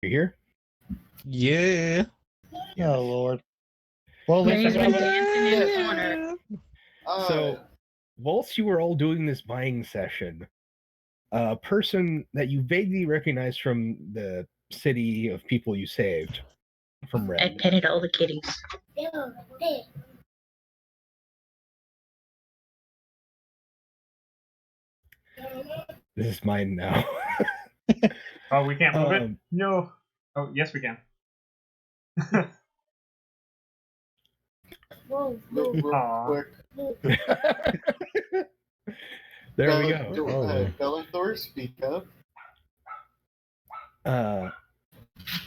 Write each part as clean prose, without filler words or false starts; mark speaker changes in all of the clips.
Speaker 1: You here?
Speaker 2: Yeah.
Speaker 3: Oh Lord. Well,
Speaker 4: He's
Speaker 3: listen,
Speaker 4: been dancing in the corner.
Speaker 1: So, whilst you were all doing this buying session, a person that you vaguely recognize from the city of people you saved from
Speaker 4: I
Speaker 1: Red.
Speaker 4: petted all the kitties.
Speaker 1: This is mine now.
Speaker 5: Oh, we can't move it? No. Oh, yes, we can.
Speaker 6: Whoa, real quick.
Speaker 1: There we go.
Speaker 6: Bellathor, speak up.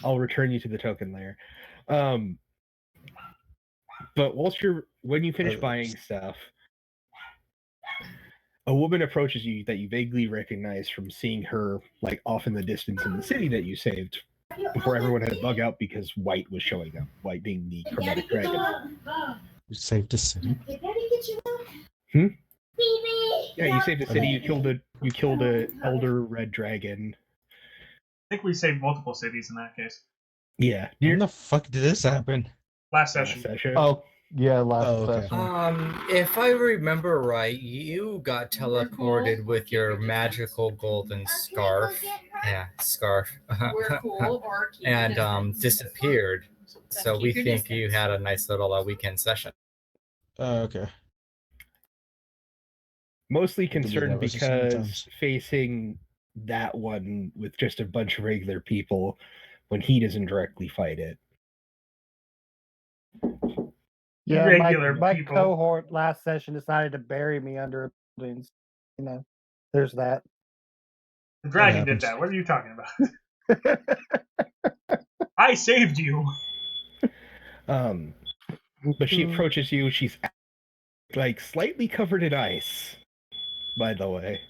Speaker 1: I'll return you to the token layer. But when you finish buying stuff, a woman approaches you that you vaguely recognize from seeing her like off in the distance in the city that you saved before everyone had bug out because White was showing up. White being the chromatic dragon.
Speaker 2: You saved a city.
Speaker 1: Yeah, you saved a city. You killed a elder red dragon.
Speaker 5: I think we saved multiple cities in that case.
Speaker 1: Yeah.
Speaker 2: When the fuck did this happen?
Speaker 5: Last session.
Speaker 3: Oh, yeah, last session.
Speaker 7: If I remember right, you got teleported with your magical golden scarf. Yeah, scarf. And disappeared. So we think you had a nice little weekend session.
Speaker 2: Okay.
Speaker 1: Mostly
Speaker 2: I believe
Speaker 1: concerned
Speaker 2: that was the same
Speaker 1: because
Speaker 2: times.
Speaker 1: facing that one with just a bunch of regular people when he doesn't directly fight it.
Speaker 3: Yeah,
Speaker 5: Regular
Speaker 3: my
Speaker 5: people.
Speaker 3: cohort last session decided to bury me under buildings. You know, there's that.
Speaker 5: The dragon did that. What are you talking about? I saved you.
Speaker 1: But she approaches you. She's like slightly covered in ice, by the way.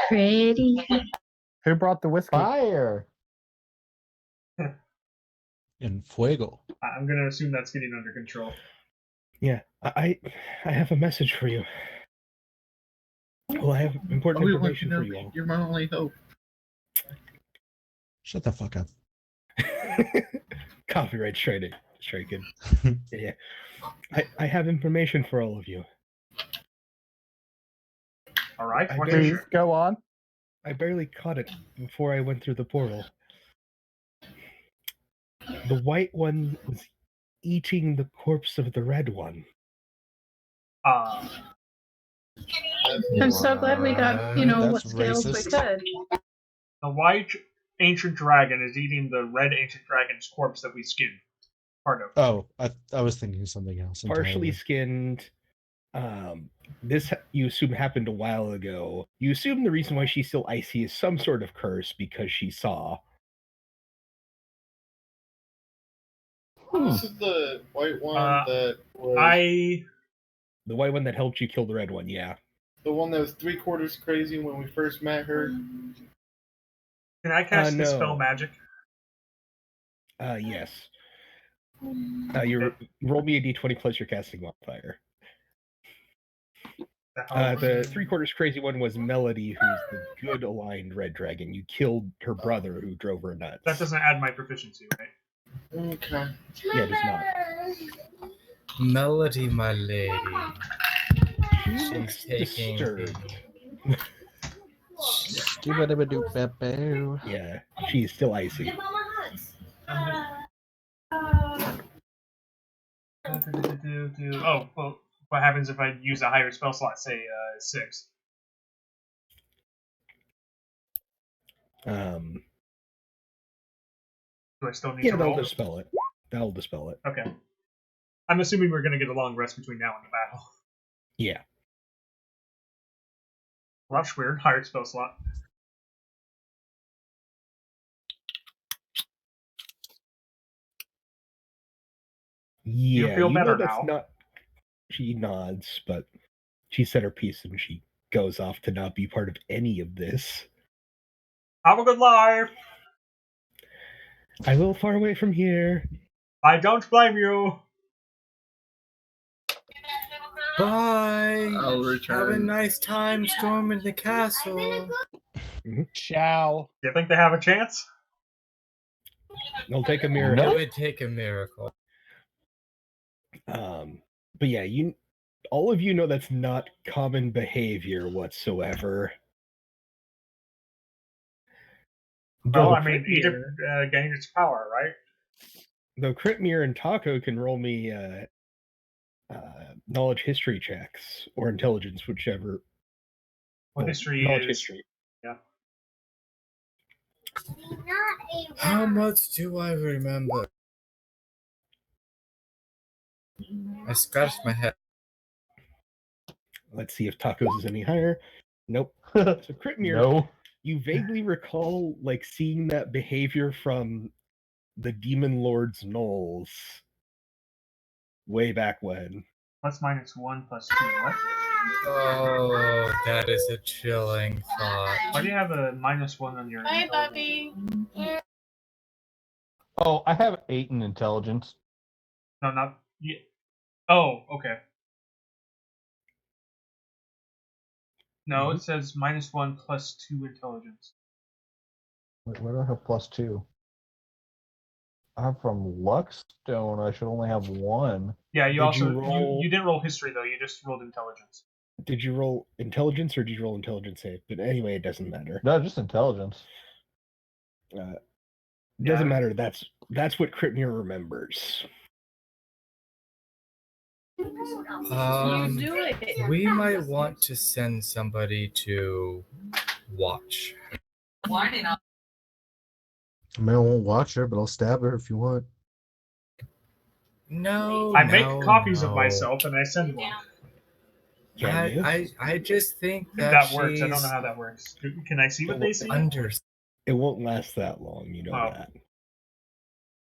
Speaker 4: Pretty.
Speaker 3: Who brought the whiskey? Fire.
Speaker 2: In fuego.
Speaker 5: I'm going to assume that's getting under control.
Speaker 1: Yeah, I have a message for you. Well, I have important information for you all.
Speaker 6: You're my only hope.
Speaker 2: Shut the fuck up.
Speaker 1: Copyright striking. Yeah. I have information for all of you.
Speaker 5: All right.
Speaker 3: Please go on.
Speaker 1: I barely caught it before I went through the portal. The white one was eating the corpse of the red one.
Speaker 4: I'm so glad we got, what scales we could.
Speaker 5: The white ancient dragon is eating the red ancient dragon's corpse that we skinned. Part of.
Speaker 2: Oh, I was thinking something else.
Speaker 1: Partially skinned. This you assume happened a while ago. You assume the reason why she's still icy is some sort of curse because she saw.
Speaker 6: This is the white one that was...
Speaker 1: The white one that helped you kill the red one, yeah.
Speaker 6: The one that was 3/4 crazy when we first met her?
Speaker 5: Can I cast Dispel Magic?
Speaker 1: Yes. You roll me a d20 plus your casting modifier. The 3/4 crazy one was Melody, who's the good aligned red dragon. You killed her brother, who drove her nuts.
Speaker 5: That doesn't add my proficiency, right?
Speaker 6: Okay.
Speaker 1: Yeah, it does not.
Speaker 7: Melody, my lady. She's taking.
Speaker 1: Yeah, she's still icy.
Speaker 5: Oh, well, what happens if I use a higher spell slot, say 6? Do I still need to roll?
Speaker 1: That'll dispel it.
Speaker 5: Okay. I'm assuming we're going to get a long rest between now and the battle.
Speaker 1: Yeah.
Speaker 5: Well, that's weird. Higher spell slot.
Speaker 1: Yeah,
Speaker 5: you feel better
Speaker 1: that's
Speaker 5: now.
Speaker 1: Not... She nods, but she said her piece and she goes off to not be part of any of this.
Speaker 5: Have a good life!
Speaker 1: I will far away from here.
Speaker 5: I don't blame you!
Speaker 7: Bye!
Speaker 6: I'll return.
Speaker 7: Have a nice time storming the castle.
Speaker 3: Ciao.
Speaker 5: Do you think they have a chance?
Speaker 1: It'll take a
Speaker 7: It
Speaker 1: miracle.
Speaker 7: would take a miracle.
Speaker 1: But yeah, all of you know that's not common behavior whatsoever.
Speaker 5: Well,
Speaker 1: Though
Speaker 5: I mean, Egypt gained its power, right?
Speaker 1: Though Critmere and Taco can roll me knowledge history checks or intelligence, whichever.
Speaker 5: Well, history
Speaker 1: knowledge
Speaker 5: is
Speaker 1: history.
Speaker 5: yeah.
Speaker 7: How much do I remember? I scratched my head.
Speaker 1: Let's see if Tacos is any higher. Nope. So Critmere,
Speaker 8: No.
Speaker 1: you vaguely recall like seeing that behavior from the Demon Lord's Knolls way back when.
Speaker 5: Plus minus 1 plus 2. What?
Speaker 7: Oh, that is a chilling thought.
Speaker 5: Why do you have a minus 1 on your?
Speaker 4: Hi, Bobby.
Speaker 8: Oh, I have 8 in intelligence.
Speaker 5: No, not. Yeah. Oh, okay. No, it says minus 1 plus 2 intelligence.
Speaker 8: Wait, where do I have plus 2? I have from Luckstone. I should only have 1.
Speaker 5: Yeah, you also
Speaker 1: you
Speaker 5: didn't roll history though. You just rolled intelligence.
Speaker 1: Did you roll intelligence or did you roll intelligence save? But anyway, it doesn't matter.
Speaker 8: No, just intelligence.
Speaker 1: It doesn't matter. That's what Critmere remembers.
Speaker 7: We might want to send somebody to watch.
Speaker 2: I mean, I won't watch her, but I'll stab her if you want.
Speaker 7: No,
Speaker 5: I make copies of myself and I send one.
Speaker 7: I just think that
Speaker 5: That works. I don't know how that works. Can I see what they see?
Speaker 1: It won't last that long, you know that.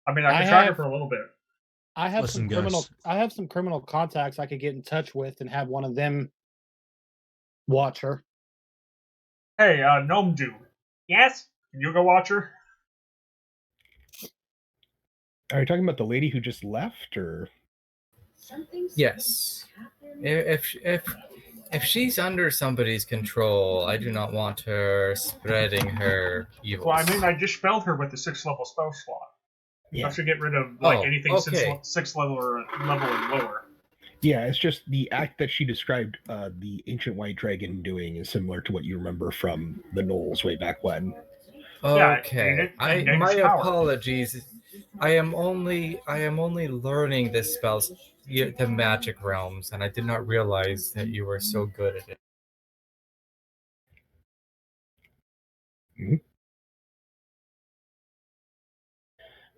Speaker 5: I mean, I can track it for a little bit.
Speaker 3: I have
Speaker 2: Listen,
Speaker 3: some criminal.
Speaker 2: guys.
Speaker 3: I have some criminal contacts I could get in touch with and have one of them watch her.
Speaker 5: Hey, Gnome Dude. Yes? Can you go watch her?
Speaker 1: Are you talking about the lady who just left, or?
Speaker 7: Yes. If she's under somebody's control, I do not want her spreading her evil.
Speaker 5: Well, I mean, I just spelled her with the 6th level spell slot.
Speaker 1: Yeah.
Speaker 5: I should get rid of anything 6th level or level and lower.
Speaker 1: Yeah, it's just the act that she described the ancient white dragon doing is similar to what you remember from the Knolls way back when.
Speaker 7: Okay, my apologies. I am only learning the spells, the magic realms, and I did not realize that you were so good at it.
Speaker 1: Mm-hmm.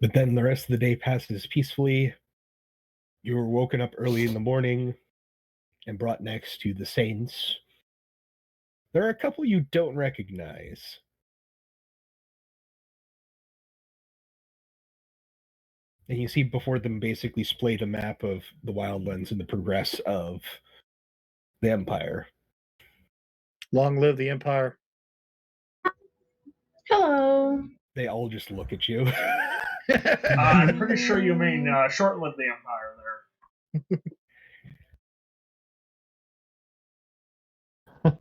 Speaker 1: But then the rest of the day passes peacefully. You were woken up early in the morning and brought next to the Saints. There are a couple you don't recognize. And you see before them basically splayed a map of the Wildlands and the progress of the Empire.
Speaker 3: Long live the Empire.
Speaker 4: Hello.
Speaker 1: They all just look at you.
Speaker 5: I'm pretty sure you mean short live the Empire there.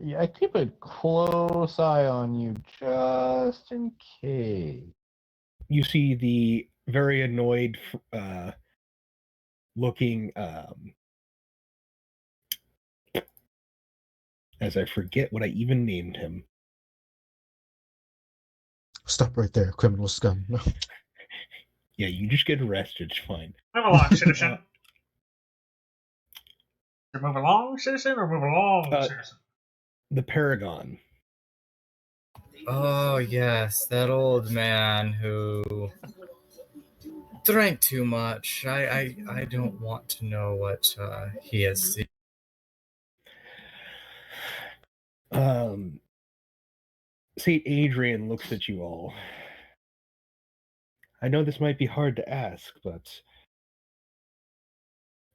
Speaker 8: Yeah, I keep a close eye on you just in case.
Speaker 1: You see the very annoyed looking as I forget what I even named him.
Speaker 2: Stop right there, criminal scum. No.
Speaker 1: Yeah, you just get arrested. It's fine.
Speaker 5: Move along, citizen. Move along, citizen, or move along, citizen?
Speaker 1: The Paragon.
Speaker 7: Oh yes, that old man who drank too much. I don't want to know what he has seen.
Speaker 1: St. Adrian looks at you all. I know this might be hard to ask, but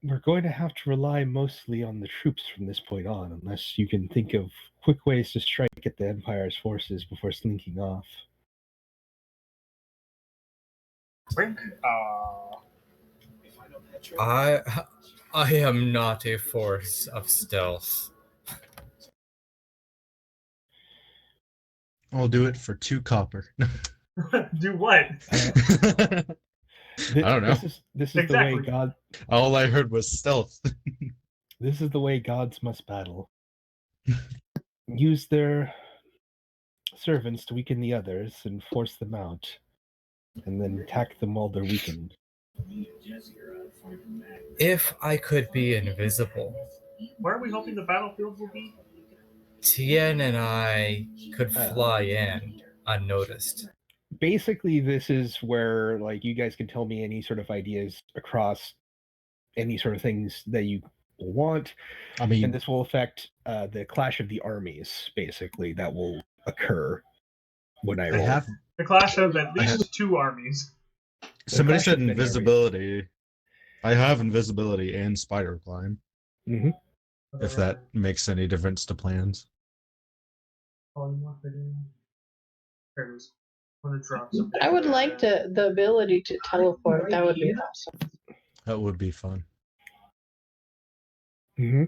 Speaker 1: we're going to have to rely mostly on the troops from this point on, unless you can think of quick ways to strike at the Empire's forces before slinking off.
Speaker 7: I am not a force of stealth.
Speaker 2: I'll do it for 2 copper.
Speaker 5: Do what?
Speaker 2: I don't know.
Speaker 1: This is
Speaker 5: Exactly.
Speaker 1: the way God.
Speaker 2: All I heard was stealth.
Speaker 1: This is the way gods must battle. Use their servants to weaken the others and force them out, and then attack them while they're weakened.
Speaker 7: If I could be invisible,
Speaker 5: Where are we hoping the battlefield will be?
Speaker 7: Tien and I could fly in unnoticed.
Speaker 1: Basically, this is where like you guys can tell me any sort of ideas across any sort of things that you want.
Speaker 2: I mean,
Speaker 1: and this will affect the clash of the armies, basically, that will occur when I roll.
Speaker 5: The clash of at least two armies.
Speaker 2: Somebody
Speaker 1: clash
Speaker 2: said
Speaker 1: of many
Speaker 2: invisibility. I have invisibility and spider climb.
Speaker 1: Mm-hmm.
Speaker 2: If that makes any difference to plans.
Speaker 4: I would like the ability to teleport. That would be awesome.
Speaker 2: That would be fun.
Speaker 1: Mm-hmm.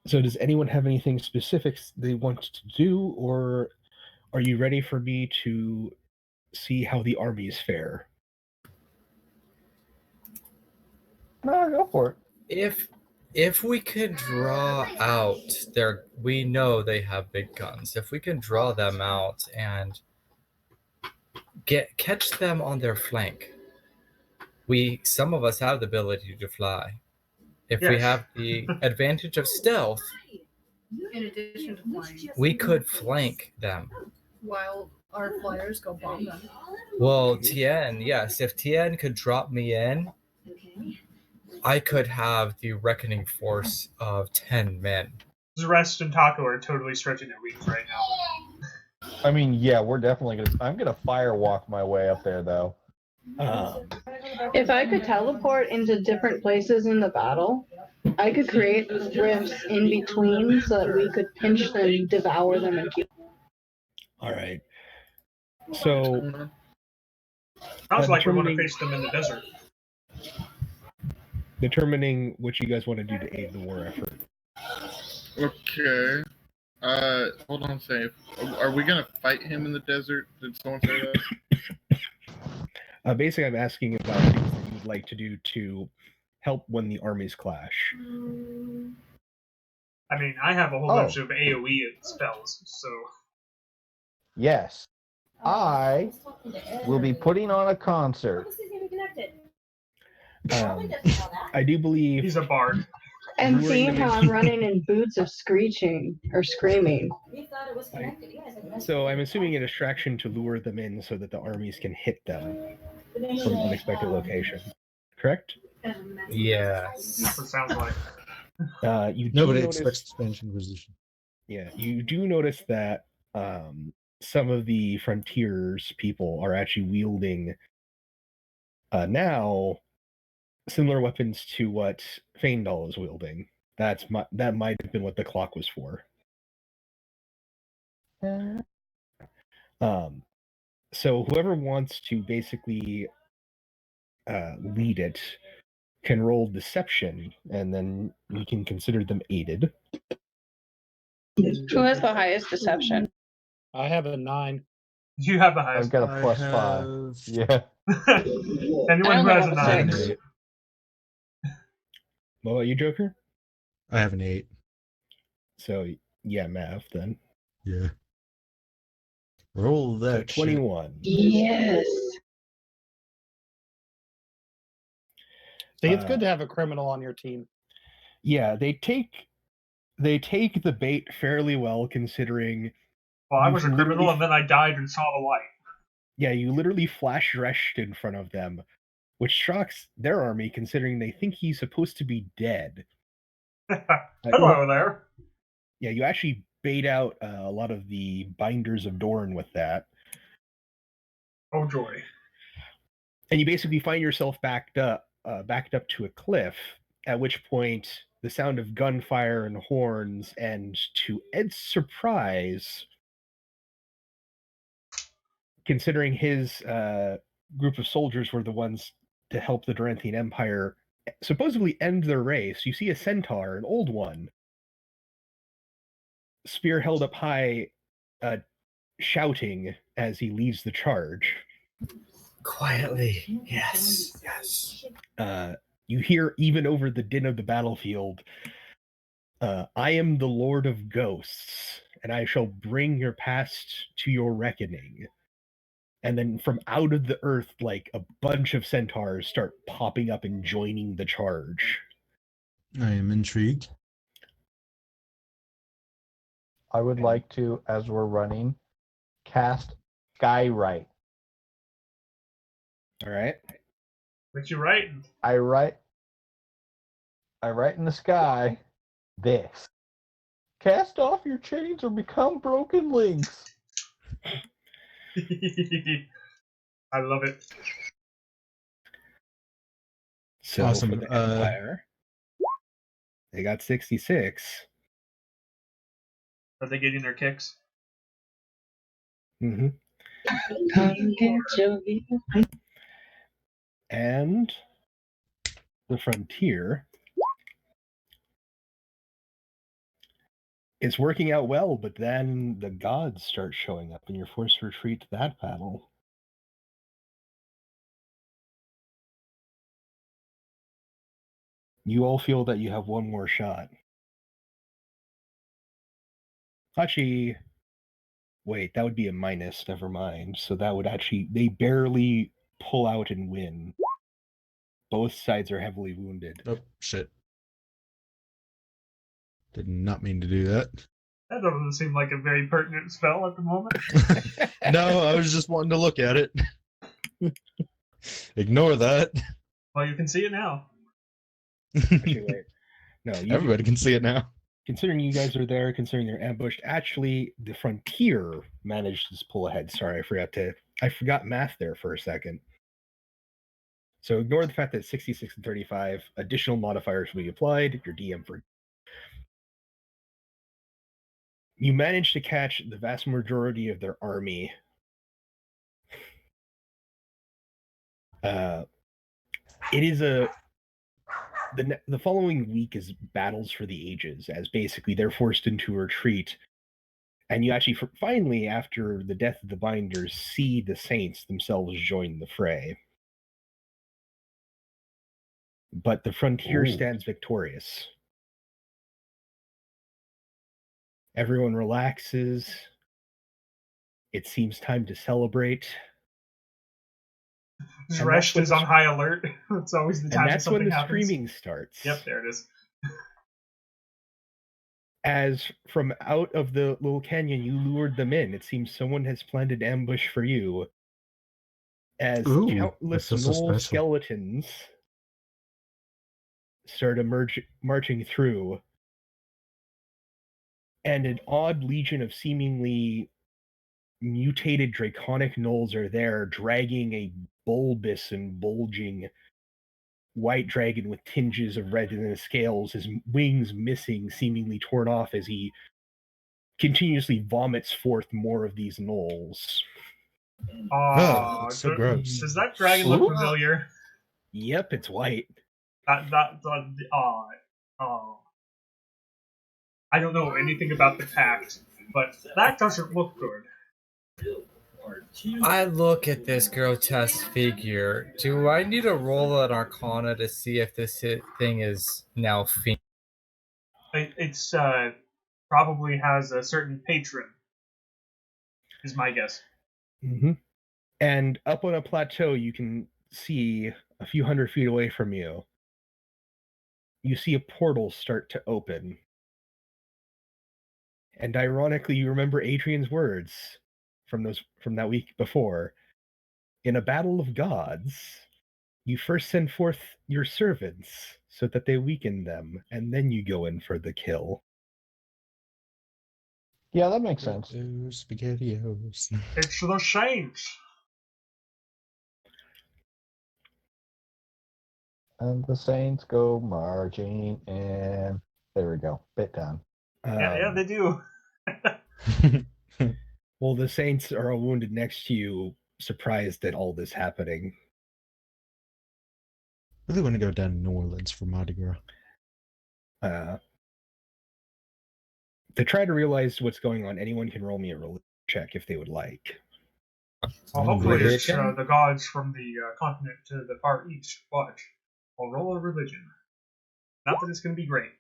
Speaker 1: So does anyone have anything specific they want to do, or are you ready for me to see how the armies fare?
Speaker 8: No, go for it.
Speaker 7: If we can draw out we know they have big guns. If we can draw them out and catch them on their flank, some of us have the ability to fly. If we have the advantage of stealth,
Speaker 9: in addition to flying,
Speaker 7: we could flank them
Speaker 9: while our flyers go bomb them.
Speaker 7: Well, Tien, yes. If Tien could drop me in, I could have the reckoning force of 10 men.
Speaker 5: Zrest and Taco are totally stretching their wings right now.
Speaker 8: I mean, yeah, we're definitely gonna. I'm gonna firewalk my way up there, though.
Speaker 4: If I could teleport into different places in the battle, I could create rifts in between so that we could pinch them, devour them, and kill them.
Speaker 1: All right. So
Speaker 5: sounds like we want to face them in the desert.
Speaker 1: Determining what you guys want to do to aid the war effort.
Speaker 6: Okay. Hold on a second. Are we gonna fight him in the desert? Did someone say that?
Speaker 1: Basically, I'm asking about things that you would like to do to help when the armies clash.
Speaker 5: I mean, I have a whole bunch of AoE spells, so...
Speaker 8: Yes. I will be putting on a concert.
Speaker 1: I do believe...
Speaker 5: He's a bard.
Speaker 4: And seeing how I'm running in boots of screeching or screaming.
Speaker 1: So I'm assuming a distraction to lure them in so that the armies can hit them from an unexpected location. Correct?
Speaker 7: Yes.
Speaker 5: That's what it sounds like.
Speaker 2: Nobody expects Spanish Inquisition.
Speaker 1: Yeah, you do notice that some of the frontiers people are actually wielding now similar weapons to what Feindal is wielding. That might have been what the clock was for. So whoever wants to basically lead it can roll deception, and then we can consider them aided.
Speaker 4: Who has the highest deception?
Speaker 3: I have a 9.
Speaker 5: You have the highest.
Speaker 8: I've got a +5. Yeah.
Speaker 5: Anyone who has a 9.
Speaker 1: What about you, Joker?
Speaker 2: I have an 8.
Speaker 1: So yeah, Mav then.
Speaker 2: Yeah. Roll that.
Speaker 1: So 21.
Speaker 4: Yes.
Speaker 3: See, it's good to have a criminal on your team.
Speaker 1: Yeah, they take the bait fairly well, considering.
Speaker 5: Well, I was a criminal and then I died and saw the light.
Speaker 1: Yeah, you literally flash Resh in front of them, which shocks their army, considering they think he's supposed to be dead.
Speaker 5: Hello there.
Speaker 1: Yeah, you actually bait out a lot of the binders of Dorn with that.
Speaker 5: Oh joy!
Speaker 1: And you basically find yourself backed up to a cliff. At which point, the sound of gunfire and horns, and to Ed's surprise, considering his group of soldiers were the ones to help the Dorinthian Empire supposedly end their race, you see a centaur, an old one, spear held up high, shouting as he leads the charge.
Speaker 7: Quietly. Yes. Yes.
Speaker 1: You hear even over the din of the battlefield, I am the Lord of Ghosts, and I shall bring your past to your reckoning. And then from out of the earth, like a bunch of centaurs start popping up and joining the charge.
Speaker 2: I am intrigued.
Speaker 8: I would like to, as we're running, cast Skywrite.
Speaker 1: All right.
Speaker 5: What you writing?
Speaker 8: I write in the sky this. Cast off your chains or become broken links.
Speaker 5: I love it.
Speaker 1: So
Speaker 2: Awesome.
Speaker 1: for the Empire, they got 66.
Speaker 5: Are they getting their kicks?
Speaker 1: Mm-hmm. And the Frontier is working out well, but then the gods start showing up and you're forced to retreat to that battle. You all feel that you have one more shot. Actually, wait, that would be a minus, never mind. So that would actually, they barely pull out and win. Both sides are heavily wounded.
Speaker 2: Oh, shit. Did not mean to do that.
Speaker 5: That doesn't seem like a very pertinent spell at the moment.
Speaker 2: No, I was just wanting to look at it. Ignore that.
Speaker 5: Well, you can see it now.
Speaker 1: Actually, wait. No,
Speaker 2: Everybody can see it now.
Speaker 1: Considering you guys are there, considering they're ambushed, actually, the Frontier managed to pull ahead. Sorry, I forgot math there for a second. So ignore the fact that 66 and 35 additional modifiers will be applied. Your DM for you managed to catch the vast majority of their army. It is the following week is battles for the ages, as basically they're forced into a retreat, and you actually finally, after the death of the Binders, see the Saints themselves join the fray. But the Frontier stands victorious. Everyone relaxes. It seems time to celebrate.
Speaker 5: Zresh is on high alert. It's always the time
Speaker 1: and that's when the
Speaker 5: happens.
Speaker 1: screaming starts.
Speaker 5: Yep, there it is.
Speaker 1: As from out of the little canyon, you lured them in. It seems someone has planned an ambush for you. As countless gnoll skeletons start marching through, and an odd legion of seemingly mutated draconic gnolls are there, dragging a bulbous and bulging white dragon with tinges of red in his scales, his wings missing, seemingly torn off as he continuously vomits forth more of these gnolls.
Speaker 2: Oh, so gross.
Speaker 5: Does that dragon look familiar?
Speaker 1: Yep, it's white.
Speaker 5: I don't know anything about the pact, but that doesn't look good.
Speaker 7: I look at this grotesque figure. Do I need to roll an Arcana to see if this thing is now fiend?
Speaker 5: It's probably has a certain patron, is my guess.
Speaker 1: Mm-hmm. And up on a plateau, you can see a few hundred feet away from you. You see a portal start to open. And ironically, you remember Adrian's words from that week before. In a battle of gods, you first send forth your servants so that they weaken them, and then you go in for the kill.
Speaker 8: Yeah, that makes sense.
Speaker 2: SpaghettiOs.
Speaker 5: It's the Saints.
Speaker 8: And the Saints go marching in. There we go. Bit down.
Speaker 5: Yeah, they do.
Speaker 1: Well, the Saints are all wounded next to you, surprised at all this happening.
Speaker 2: Really want to go down to New Orleans for Mardi Gras.
Speaker 1: To try to realize what's going on, anyone can roll me a religion. check if they would like.
Speaker 5: Well, hopefully it's the gods from the continent to the far east, but I'll roll a religion. Not that it's going to be great.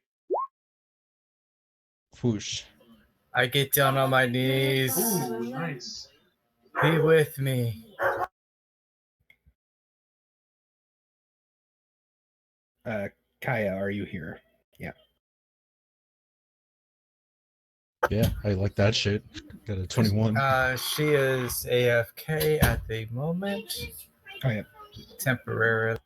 Speaker 2: Whoosh.
Speaker 7: I get down on my knees.
Speaker 5: Ooh, nice.
Speaker 7: Be with me.
Speaker 1: Kaya, are you here? Yeah.
Speaker 2: Yeah, I like that shit. Got a 21.
Speaker 7: She is AFK at the moment.
Speaker 1: Oh, yeah.
Speaker 7: Temporarily.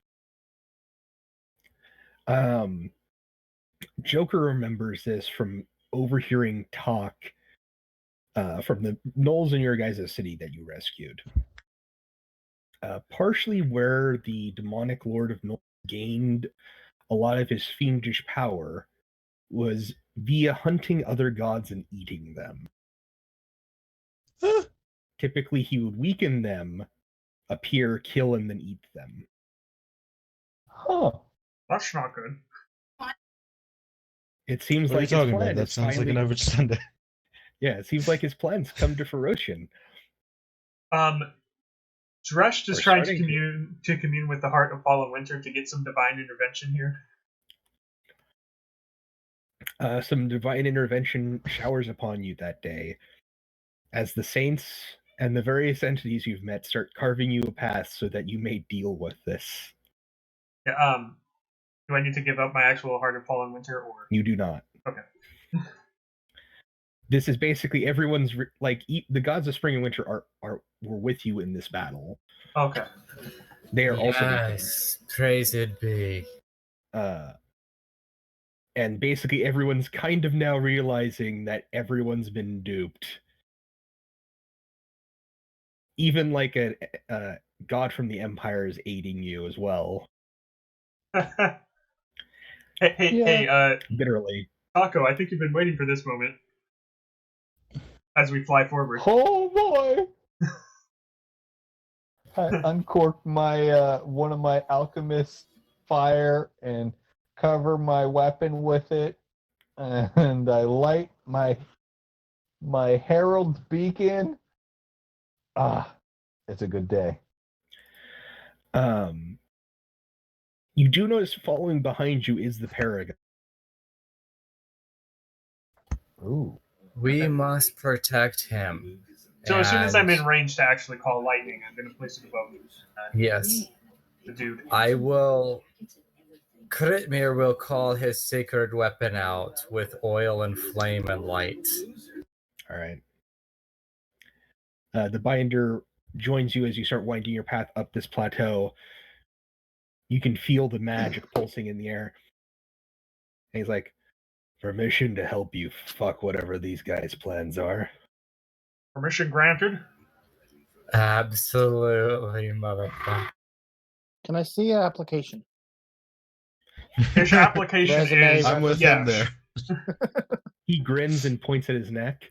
Speaker 1: Joker remembers this from overhearing talk from the gnolls in your guys' city that you rescued. Partially where the demonic Lord of Noll gained a lot of his fiendish power was via hunting other gods and eating them. Typically, he would weaken them, appear, kill, and then eat them.
Speaker 8: Huh.
Speaker 5: That's not good.
Speaker 1: It seems
Speaker 2: What are
Speaker 1: like
Speaker 2: you
Speaker 1: his
Speaker 2: talking
Speaker 1: plan
Speaker 2: about? That
Speaker 1: is
Speaker 2: sounds like
Speaker 1: finally...
Speaker 2: an average Sunday.
Speaker 1: Yeah, it seems like his plans come to fruition.
Speaker 5: Dresh just trying to commune with the heart of Fallen Winter to get some divine intervention here.
Speaker 1: Some divine intervention showers upon you that day, as the saints and the various entities you've met start carving you a path so that you may deal with this.
Speaker 5: Yeah, do I need to give up my actual Heart of Fallen Winter, or
Speaker 1: you do not?
Speaker 5: Okay.
Speaker 1: This is basically everyone's the gods of spring and winter were with you in this battle.
Speaker 5: Okay.
Speaker 1: They are also
Speaker 7: yes, praise it be.
Speaker 1: And basically everyone's kind of now realizing that everyone's been duped. Even like a god from the Empire is aiding you as well.
Speaker 5: Hey,
Speaker 1: literally.
Speaker 5: Taco, I think you've been waiting for this moment. As we fly forward.
Speaker 8: Oh boy! I uncork my one of my alchemist fire and cover my weapon with it, and I light my herald's beacon. It's a good day.
Speaker 1: You do notice following behind you is the Paragon.
Speaker 8: Ooh.
Speaker 7: We must protect him.
Speaker 5: So as soon as I'm in range to actually call lightning, I'm going to place it above
Speaker 7: yes.
Speaker 5: The dude.
Speaker 7: I will... Kritmir will call his sacred weapon out with oil and flame and light.
Speaker 1: All right. The binder joins you as you start winding your path up this plateau. You can feel the magic pulsing in the air. And he's like, permission to help you fuck whatever these guys' plans are.
Speaker 5: Permission granted?
Speaker 7: Absolutely, motherfucker.
Speaker 3: Can I see an application?
Speaker 5: His application is...
Speaker 2: I'm with him there.
Speaker 1: He grins and points at his neck.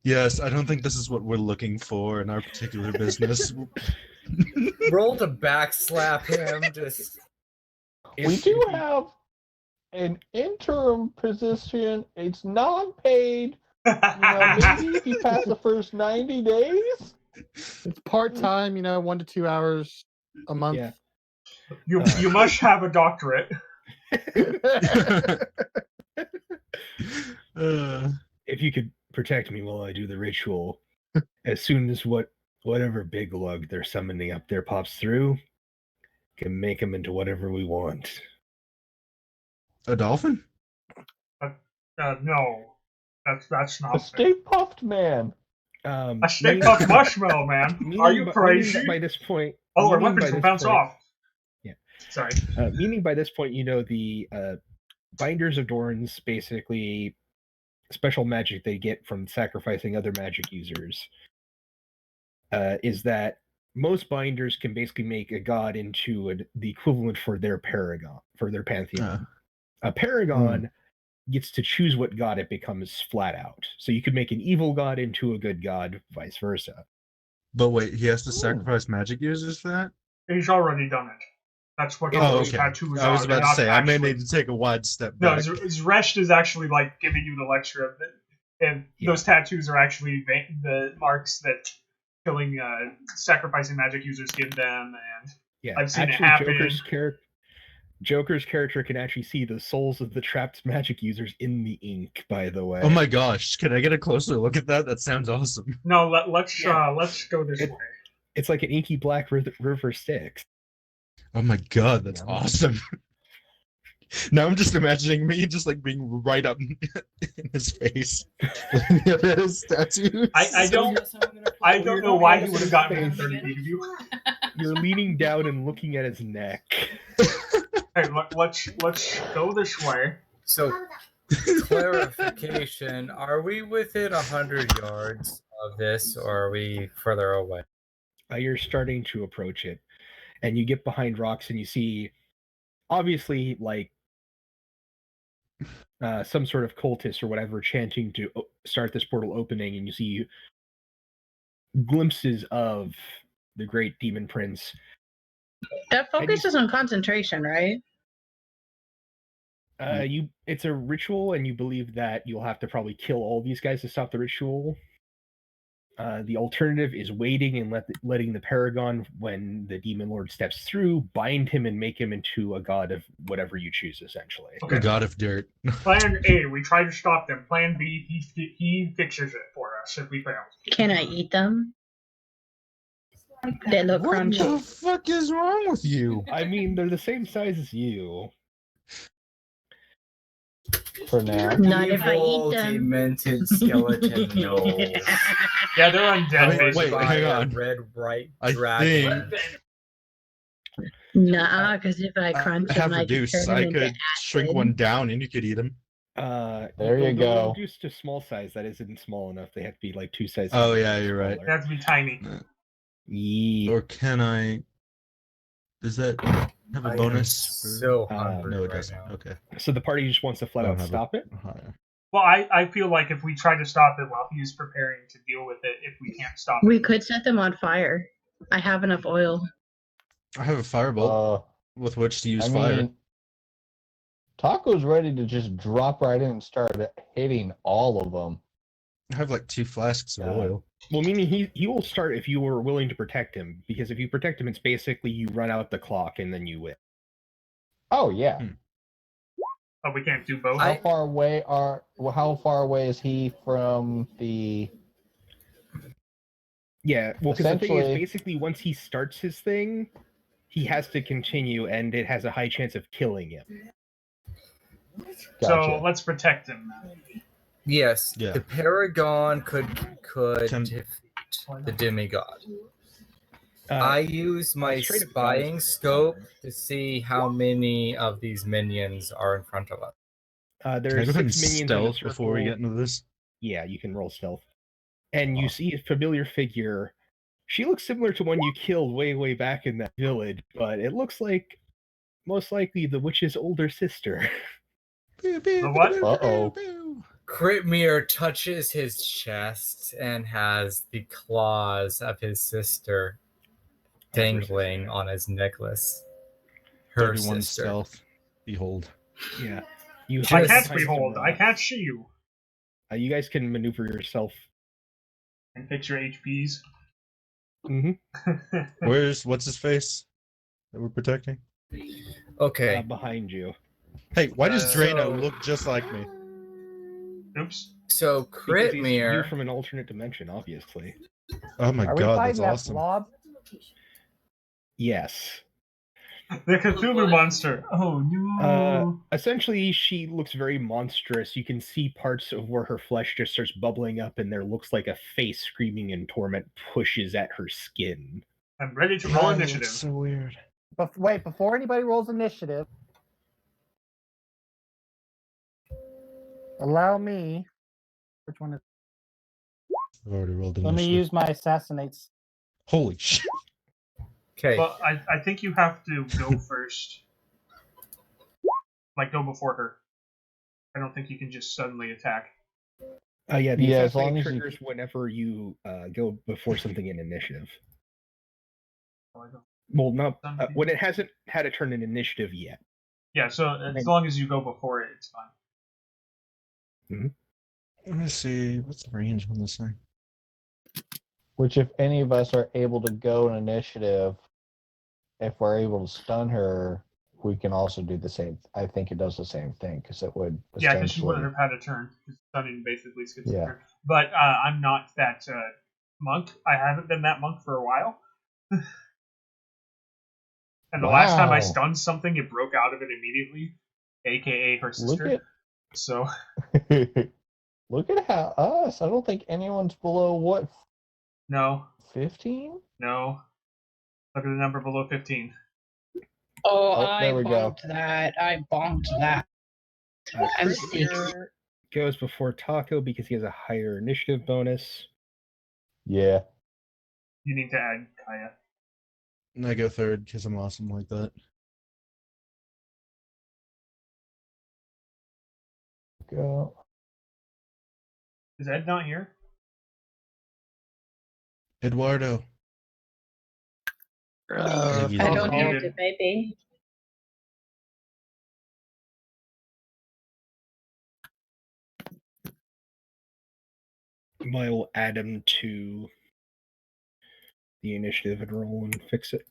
Speaker 2: Yes, I don't think this is what we're looking for in our particular business.
Speaker 7: Roll to backslap him. Just...
Speaker 8: We do have an interim position. It's non-paid. Maybe if you pass the first 90 days.
Speaker 3: It's part-time, 1 to 2 hours a month.
Speaker 1: Yeah.
Speaker 5: You must have a doctorate.
Speaker 1: If you could protect me while I do the ritual, as soon as whatever big lug they're summoning up there pops through, can make them into whatever we want.
Speaker 2: A dolphin?
Speaker 5: No. That's not
Speaker 8: a Stay Puffed Man.
Speaker 5: A Stay Puffed Marshmallow Man. Are you crazy?
Speaker 1: By this point,
Speaker 5: our weapons will bounce off.
Speaker 1: Yeah.
Speaker 5: Sorry.
Speaker 1: Meaning by this point, the Binders of Dorns, basically special magic they get from sacrificing other magic users, is that most binders can basically make a god into the equivalent for their paragon, for their pantheon. A paragon gets to choose what god it becomes flat out. So you could make an evil god into a good god, vice versa.
Speaker 2: But wait, he has to sacrifice magic users for that?
Speaker 5: He's already done it. That's what tattoos are.
Speaker 2: I was about to say, I may need to take a wide step back.
Speaker 5: No, Zresh is actually giving you the lecture of it. And those tattoos are actually the marks that sacrificing magic users give them, and I've seen it happen.
Speaker 1: Joker's character can actually see the souls of the trapped magic users in the ink, by the way.
Speaker 2: Oh my gosh, can I get a closer look at that? That sounds awesome.
Speaker 5: No, let's go this way.
Speaker 1: It's like an inky black river Styx.
Speaker 2: Oh my god, that's awesome. Now I'm just imagining me just like being right up in his face. His tattoos.
Speaker 5: I don't know why he would have gotten within 30 feet of you.
Speaker 1: You're leaning down and looking at his neck.
Speaker 5: Hey, let's go this way.
Speaker 7: So, clarification: are we within 100 yards of this, or are we further away?
Speaker 1: You're starting to approach it, and you get behind rocks, and you see, obviously, like some sort of cultist or whatever chanting to start this portal opening, and you see glimpses of the great demon prince.
Speaker 4: That focuses on concentration, right?
Speaker 1: It's a ritual, and you believe that you'll have to probably kill all these guys to stop the ritual. The alternative is waiting and letting the Paragon, when the Demon Lord steps through, bind him and make him into a god of whatever you choose, essentially.
Speaker 2: Okay. A god of dirt.
Speaker 5: Plan A, we try to stop them. Plan B, he fixes it for us if we fail.
Speaker 4: Can I eat them? They look crunchy.
Speaker 2: What the fuck is wrong with you?
Speaker 1: I mean, they're the same size as you.
Speaker 8: For now.
Speaker 4: Not if I
Speaker 7: Evil,
Speaker 4: eat them.
Speaker 7: demented skeleton gnolls.
Speaker 5: Yeah, they're undead.
Speaker 2: Wait, hang on.
Speaker 7: Red bright
Speaker 2: I
Speaker 7: dragon.
Speaker 2: think
Speaker 4: Nah, because if I crunch them,
Speaker 2: have
Speaker 4: I can
Speaker 2: reduced.
Speaker 4: turn
Speaker 2: I
Speaker 4: them into
Speaker 2: could shrink
Speaker 4: acid.
Speaker 2: one down and you could eat him.
Speaker 8: There you go.
Speaker 1: Reduced to small size. That isn't small enough. They have to be like 2 sizes.
Speaker 2: Oh yeah, you're right.
Speaker 5: They have to be tiny.
Speaker 1: Yeah.
Speaker 2: Or can I? Does that have a bonus?
Speaker 7: So hungry
Speaker 2: no, it
Speaker 7: right
Speaker 2: doesn't.
Speaker 7: now.
Speaker 2: Okay.
Speaker 1: So the party just wants to flat out stop it?
Speaker 5: Well, I feel like if we try to stop it while he's preparing to deal with it, if we can't stop
Speaker 4: We
Speaker 5: it.
Speaker 4: could set them on fire. I have enough oil.
Speaker 2: I have a firebolt with which to use fire.
Speaker 8: Taco's ready to just drop right in and start hitting all of them.
Speaker 2: I have like 2 flasks of oil.
Speaker 1: Well, meaning he will start if you were willing to protect him, because if you protect him, it's basically you run out the clock and then you win.
Speaker 8: Oh yeah.
Speaker 5: But we can't do both.
Speaker 8: How far away is he from the?
Speaker 1: Yeah, well, because the thing is,
Speaker 8: Essentially-
Speaker 1: basically, once he starts his thing, he has to continue, and it has a high chance of killing him.
Speaker 8: Gotcha.
Speaker 5: So let's protect him.
Speaker 7: Yes,
Speaker 2: Yeah.
Speaker 7: the Paragon could defeat the demigod. I use my
Speaker 1: straight up
Speaker 7: spying scope to see how many of these minions are in front of us.
Speaker 2: Can I
Speaker 1: There's
Speaker 2: go ahead and
Speaker 1: 6 minions in a
Speaker 2: stealth before we
Speaker 1: circle.
Speaker 2: get into this?
Speaker 1: Yeah, you can roll stealth. And you see a familiar figure. She looks similar to one you killed way back in that village, but it looks like most likely the witch's older sister.
Speaker 5: The what?
Speaker 8: Uh-oh.
Speaker 7: Critmere touches his chest and has the claws of his sister dangling on his necklace. Her
Speaker 2: 31
Speaker 7: sister.
Speaker 2: stealth. Behold.
Speaker 1: Yeah. You
Speaker 5: I
Speaker 1: hide
Speaker 5: can't
Speaker 1: behind
Speaker 5: behold.
Speaker 1: some
Speaker 5: I
Speaker 1: rocks.
Speaker 5: can't see you.
Speaker 1: You guys can maneuver yourself.
Speaker 5: And fix your HPs.
Speaker 1: Mm-hmm.
Speaker 2: What's his face that we're protecting?
Speaker 7: Okay.
Speaker 1: Behind you.
Speaker 2: Hey, why does Drano
Speaker 7: So-
Speaker 2: look just like me?
Speaker 5: Oops.
Speaker 7: So
Speaker 1: Because he's you
Speaker 7: Critmere,
Speaker 1: from an alternate dimension, obviously.
Speaker 2: Oh my
Speaker 8: Are we
Speaker 2: god,
Speaker 8: fighting
Speaker 2: that's
Speaker 8: that
Speaker 2: awesome.
Speaker 8: blob?
Speaker 1: Yes.
Speaker 5: The Cthulhu monster. Oh no.
Speaker 1: Essentially, she looks very monstrous. You can see parts of where her flesh just starts bubbling up, and there looks like a face screaming in torment pushes at her skin.
Speaker 5: I'm ready to roll initiative.
Speaker 2: That's so weird.
Speaker 8: But wait, before anybody rolls initiative, allow me. Which one is?
Speaker 2: I've already rolled
Speaker 8: Let me
Speaker 2: initiative.
Speaker 8: use my assassinates.
Speaker 2: Holy shit.
Speaker 7: okay,
Speaker 5: Well, I think you have to go first. Like, go before her. I don't think you can just suddenly attack.
Speaker 1: Yeah, the
Speaker 8: Yeah, as long
Speaker 1: assassinate
Speaker 8: as you-
Speaker 1: triggers whenever you go before something in initiative. Well, not when it hasn't had a turn in initiative yet.
Speaker 5: Yeah, so as long as you go before it, it's fine.
Speaker 2: Let me see. What's the range on this thing?
Speaker 8: Which, if any of us are able to go in initiative, if we're able to stun her, we can also do the same. I think it does the same thing because it would
Speaker 5: Yeah, because she wouldn't
Speaker 8: essentially.
Speaker 5: have had a turn. Because stunning basically skips a
Speaker 8: Yeah.
Speaker 5: turn. But I'm not that monk. I haven't been that monk for a while. And the last time I
Speaker 8: Wow.
Speaker 5: stunned something, it broke out of it immediately, aka her sister. So
Speaker 8: Look at how us. I don't think anyone's below what?
Speaker 5: no,
Speaker 8: 15?
Speaker 5: no. Look at the number below 15.
Speaker 4: Oh,
Speaker 8: Oh, there
Speaker 4: I
Speaker 8: we go.
Speaker 4: bonked that. I bonked that. I'm sneaky.
Speaker 1: Critmere goes before Taco because he has a higher initiative bonus.
Speaker 8: Yeah.
Speaker 5: You need to add Kaya.
Speaker 2: And I go third because I'm awesome like that.
Speaker 8: Go.
Speaker 5: Is Ed not here?
Speaker 2: Eduardo.
Speaker 4: I
Speaker 2: He's
Speaker 4: don't
Speaker 2: muted.
Speaker 4: know it, baby.
Speaker 1: I will add him to the initiative and roll and fix it.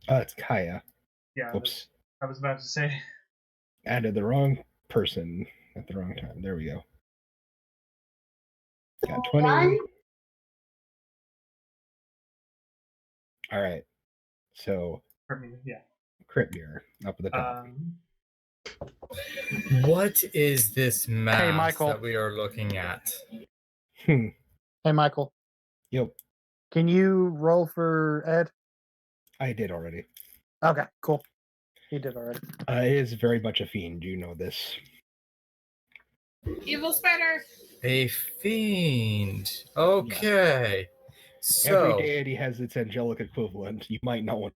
Speaker 1: It's Kaya.
Speaker 5: Yeah.
Speaker 1: Whoops.
Speaker 5: I was about to say.
Speaker 1: Added the wrong person at the wrong time. There we go. Got 20. All right. So,
Speaker 5: Yeah.
Speaker 1: Critmere up at the top.
Speaker 7: What is this mask
Speaker 3: Michael.
Speaker 7: that we are looking at?
Speaker 3: Hey, Michael.
Speaker 1: Yep.
Speaker 3: Can you roll for Ed?
Speaker 1: I did already.
Speaker 3: Okay, cool. He did already.
Speaker 1: It is very much a fiend. You know this.
Speaker 9: Evil spider.
Speaker 7: A fiend. Okay. So
Speaker 1: Every deity has its angelic equivalent. You might not want.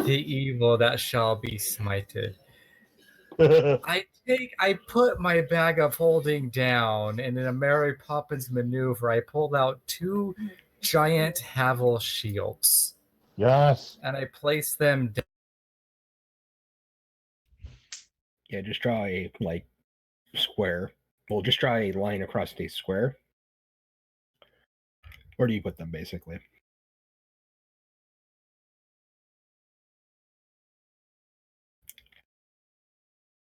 Speaker 7: the evil that shall be smited. I put my bag of holding down, and in a Mary Poppins maneuver, I pulled out 2 giant Havel shields.
Speaker 8: Yes.
Speaker 7: And I placed them down.
Speaker 1: Yeah, just draw a square. Well, just draw a line across a square. Where do you put them, basically?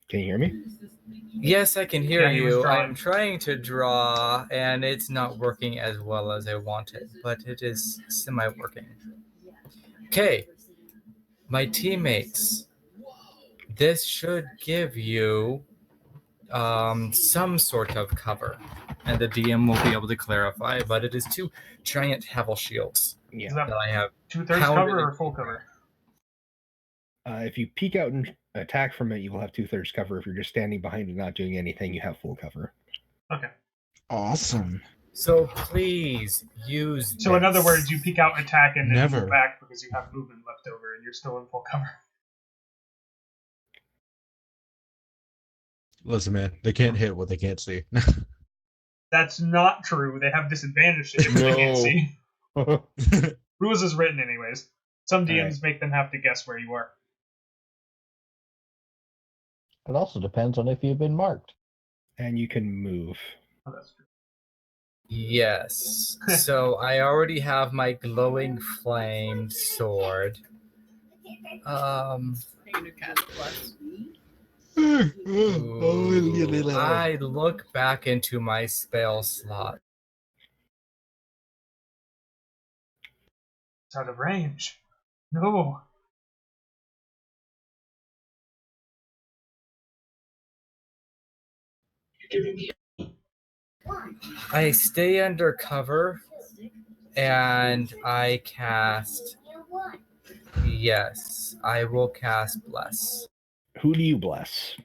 Speaker 1: Can you hear me?
Speaker 7: Yes, I can hear
Speaker 5: he was
Speaker 7: you.
Speaker 5: drawing.
Speaker 7: I'm trying to draw, and it's not working as well as I wanted, but it is semi-working. Okay, my teammates. This should give you some sort of cover, and the DM will be able to clarify, but it is 2 giant Havel shields that I have
Speaker 5: 2/3
Speaker 7: pounded
Speaker 5: cover or
Speaker 7: into
Speaker 5: full
Speaker 7: the
Speaker 5: cover?
Speaker 1: If you peek out and attack from it, you will have 2/3 cover. If you're just standing behind and not doing anything, you have full cover.
Speaker 5: Okay.
Speaker 2: Awesome.
Speaker 7: So please use.
Speaker 5: So in other words, you peek out, attack, and then
Speaker 2: Never.
Speaker 5: move back because you have movement left over, and you're still in full cover.
Speaker 2: Listen, man, they can't hit what they can't see.
Speaker 5: That's not true. They have disadvantage if they can't see. Rules is written anyways. Some DMs make them have to guess where you are.
Speaker 8: It also depends on if you've been marked.
Speaker 1: And you can move.
Speaker 5: Oh, that's true.
Speaker 7: Yes. So I already have my glowing flamed sword. Ooh, I look back into my spell slot.
Speaker 5: It's out of range. No.
Speaker 7: I stay under cover and I cast. Yes, I will cast Bless.
Speaker 1: Who do you bless?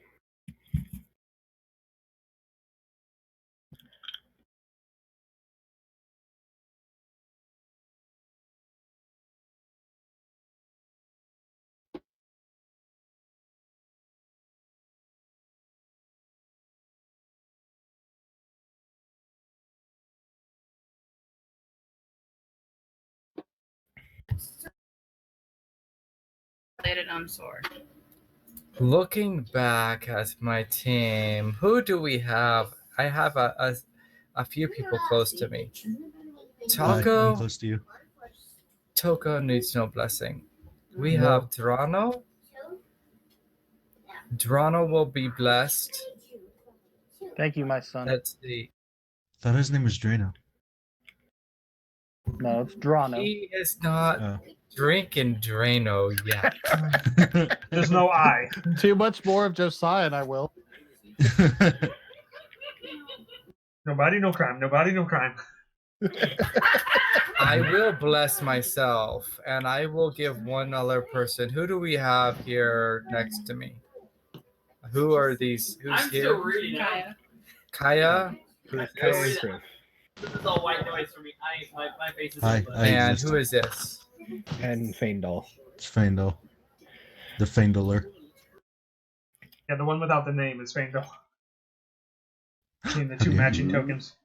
Speaker 7: Looking back at my team, who do we have? I have a few people close to me.
Speaker 2: I'm
Speaker 7: Taco.
Speaker 2: close to you.
Speaker 7: Toko needs no blessing. We have Drano. Drano will be blessed.
Speaker 3: Thank you, my son.
Speaker 7: Let's see.
Speaker 2: Thought his name was Drano.
Speaker 3: No, it's Drano.
Speaker 7: He is not drinking Drano yet.
Speaker 5: There's no I.
Speaker 3: Too much more of Josiah and I will.
Speaker 5: Nobody, no crime. Nobody, no crime.
Speaker 7: I will bless myself, and I will give one other person. Who do we have here next to me? Who are these? Who's
Speaker 10: I'm
Speaker 7: here?
Speaker 10: still reading it.
Speaker 7: Kaya.
Speaker 1: Kaya
Speaker 7: This
Speaker 1: and Chris.
Speaker 10: This is all white noise for me. My face is
Speaker 2: Hi,
Speaker 10: so
Speaker 2: I
Speaker 7: and
Speaker 2: exist.
Speaker 7: who is this?
Speaker 1: And Feindal.
Speaker 2: It's Feindal. The Feindler.
Speaker 5: Yeah, the one without the name is Feindal. Seeing the two matching tokens.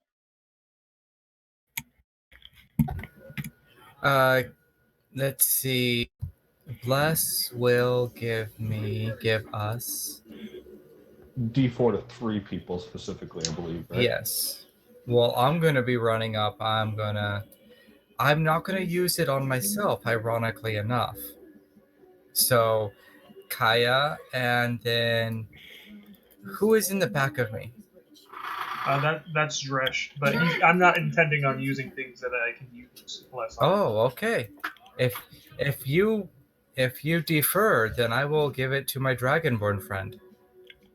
Speaker 7: Let's see. Bless will give us.
Speaker 8: D4 to 3 people specifically, I believe, right?
Speaker 7: Yes. Well, I'm gonna be running up. I'm not gonna use it on myself, ironically enough. So Kaya, and then who is in the back of me?
Speaker 5: That's Dresh, but I'm not intending on using things that I can use less on.
Speaker 7: Oh, okay. If you defer, then I will give it to my Dragonborn friend.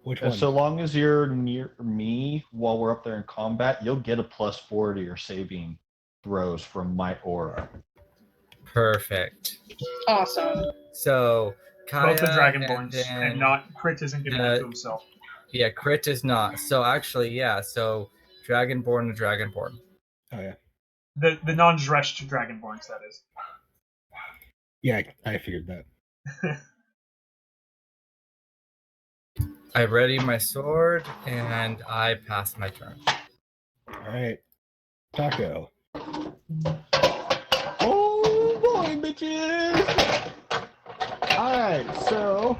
Speaker 1: Which
Speaker 8: And
Speaker 1: one?
Speaker 8: so long as you're near me while we're up there in combat, you'll get a +4 to your saving throws from my aura.
Speaker 7: Perfect.
Speaker 4: Awesome.
Speaker 7: So Kaya
Speaker 5: Both the Dragonborns,
Speaker 7: then
Speaker 5: and not Crit isn't getting that to himself.
Speaker 7: Yeah, Crit is not. So actually, yeah. So Dragonborn to Dragonborn.
Speaker 1: Oh yeah.
Speaker 5: The non-Dresh Dragonborns, that is.
Speaker 1: Yeah, I figured that.
Speaker 7: I ready my sword and I pass my turn.
Speaker 1: All right, Taco.
Speaker 8: Oh boy, bitches! Alright, so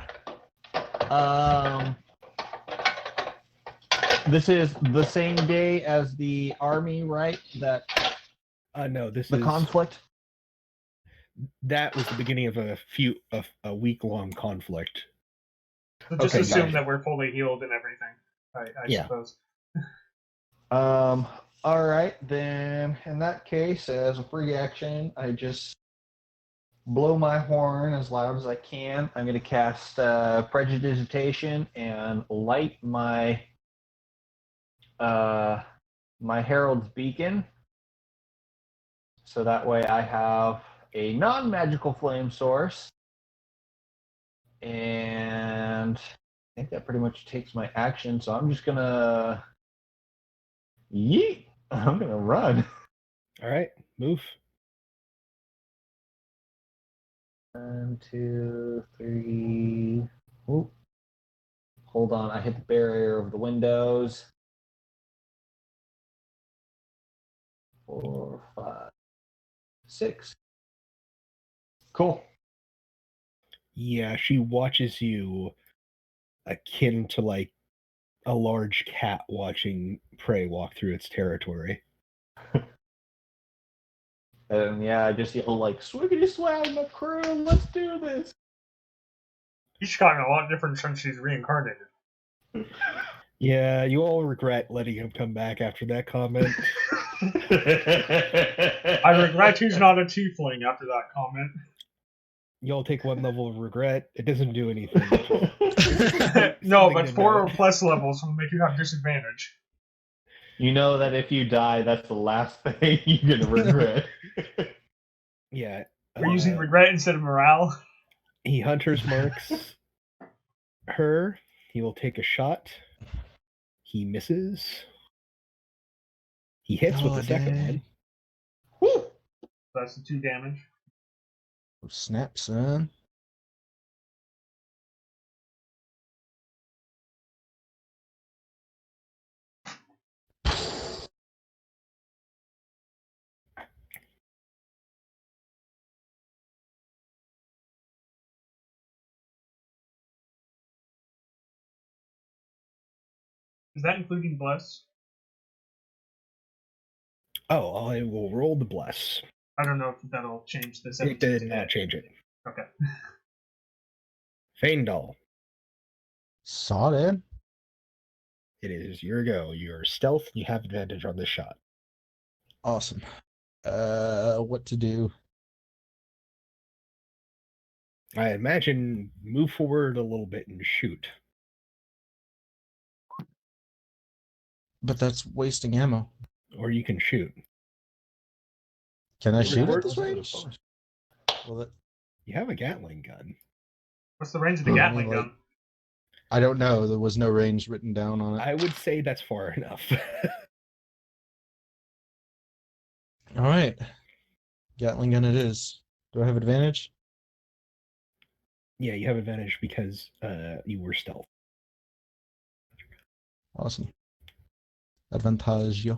Speaker 8: this is the same day as the army, right? That
Speaker 1: No, this
Speaker 8: the
Speaker 1: is
Speaker 8: conflict.
Speaker 1: That was the beginning of a week-long conflict.
Speaker 5: So just
Speaker 8: Okay,
Speaker 5: assume
Speaker 8: gotcha.
Speaker 5: that we're fully healed and everything. I suppose.
Speaker 8: All right, then in that case, as a free action, I just blow my horn as loud as I can. I'm going to cast Prestidigitation and light my my Herald's Beacon. So that way I have a non-magical flame source. And I think that pretty much takes my action. So I'm just going to yeet. I'm going to run.
Speaker 1: All right, move.
Speaker 8: 1, 2, 3. Oop. Hold on, I hit the barrier of the windows. 4, 5, 6. Cool.
Speaker 1: Yeah, she watches you akin to like a large cat watching prey walk through its territory.
Speaker 8: And yeah, I just yell like, "Swiggity swag, my crew, let's do this."
Speaker 5: She's gotten a lot different since she's reincarnated.
Speaker 1: Yeah, you all regret letting him come back after that comment.
Speaker 5: I regret he's not a tiefling after that comment.
Speaker 1: Y'all take one level of regret. It doesn't do anything.
Speaker 5: No, but 4 or plus levels will make you have disadvantage.
Speaker 8: You know that if you die, that's the last thing you're gonna regret.
Speaker 1: Yeah.
Speaker 5: We're using regret instead of morale.
Speaker 1: He hunters marks her. He will take a shot. He misses. He hits with the second one.
Speaker 8: Woo!
Speaker 5: That's the 2 damage.
Speaker 2: Snap, son.
Speaker 5: Is that including bless?
Speaker 1: Oh, I will roll the bless.
Speaker 5: I don't know if that'll change this.
Speaker 1: It did not change it.
Speaker 5: Okay.
Speaker 1: Feindal.
Speaker 2: Saw it.
Speaker 1: It is your go. Your stealth, you have advantage on this shot.
Speaker 2: Awesome. What to do?
Speaker 1: I imagine move forward a little bit and shoot.
Speaker 2: But that's wasting ammo.
Speaker 1: Or you can shoot.
Speaker 2: Can I
Speaker 1: Or
Speaker 2: shoot at
Speaker 1: work
Speaker 2: this
Speaker 1: with
Speaker 2: range? Well, that,
Speaker 1: You have a Gatling gun.
Speaker 5: What's the range of the Gatling gun?
Speaker 2: I don't know. There was no range written down on it.
Speaker 1: I would say that's far enough.
Speaker 2: All right. Gatling gun it is. Do I have advantage?
Speaker 1: Yeah, you have advantage because you were stealth.
Speaker 2: Awesome. Advantage.
Speaker 1: You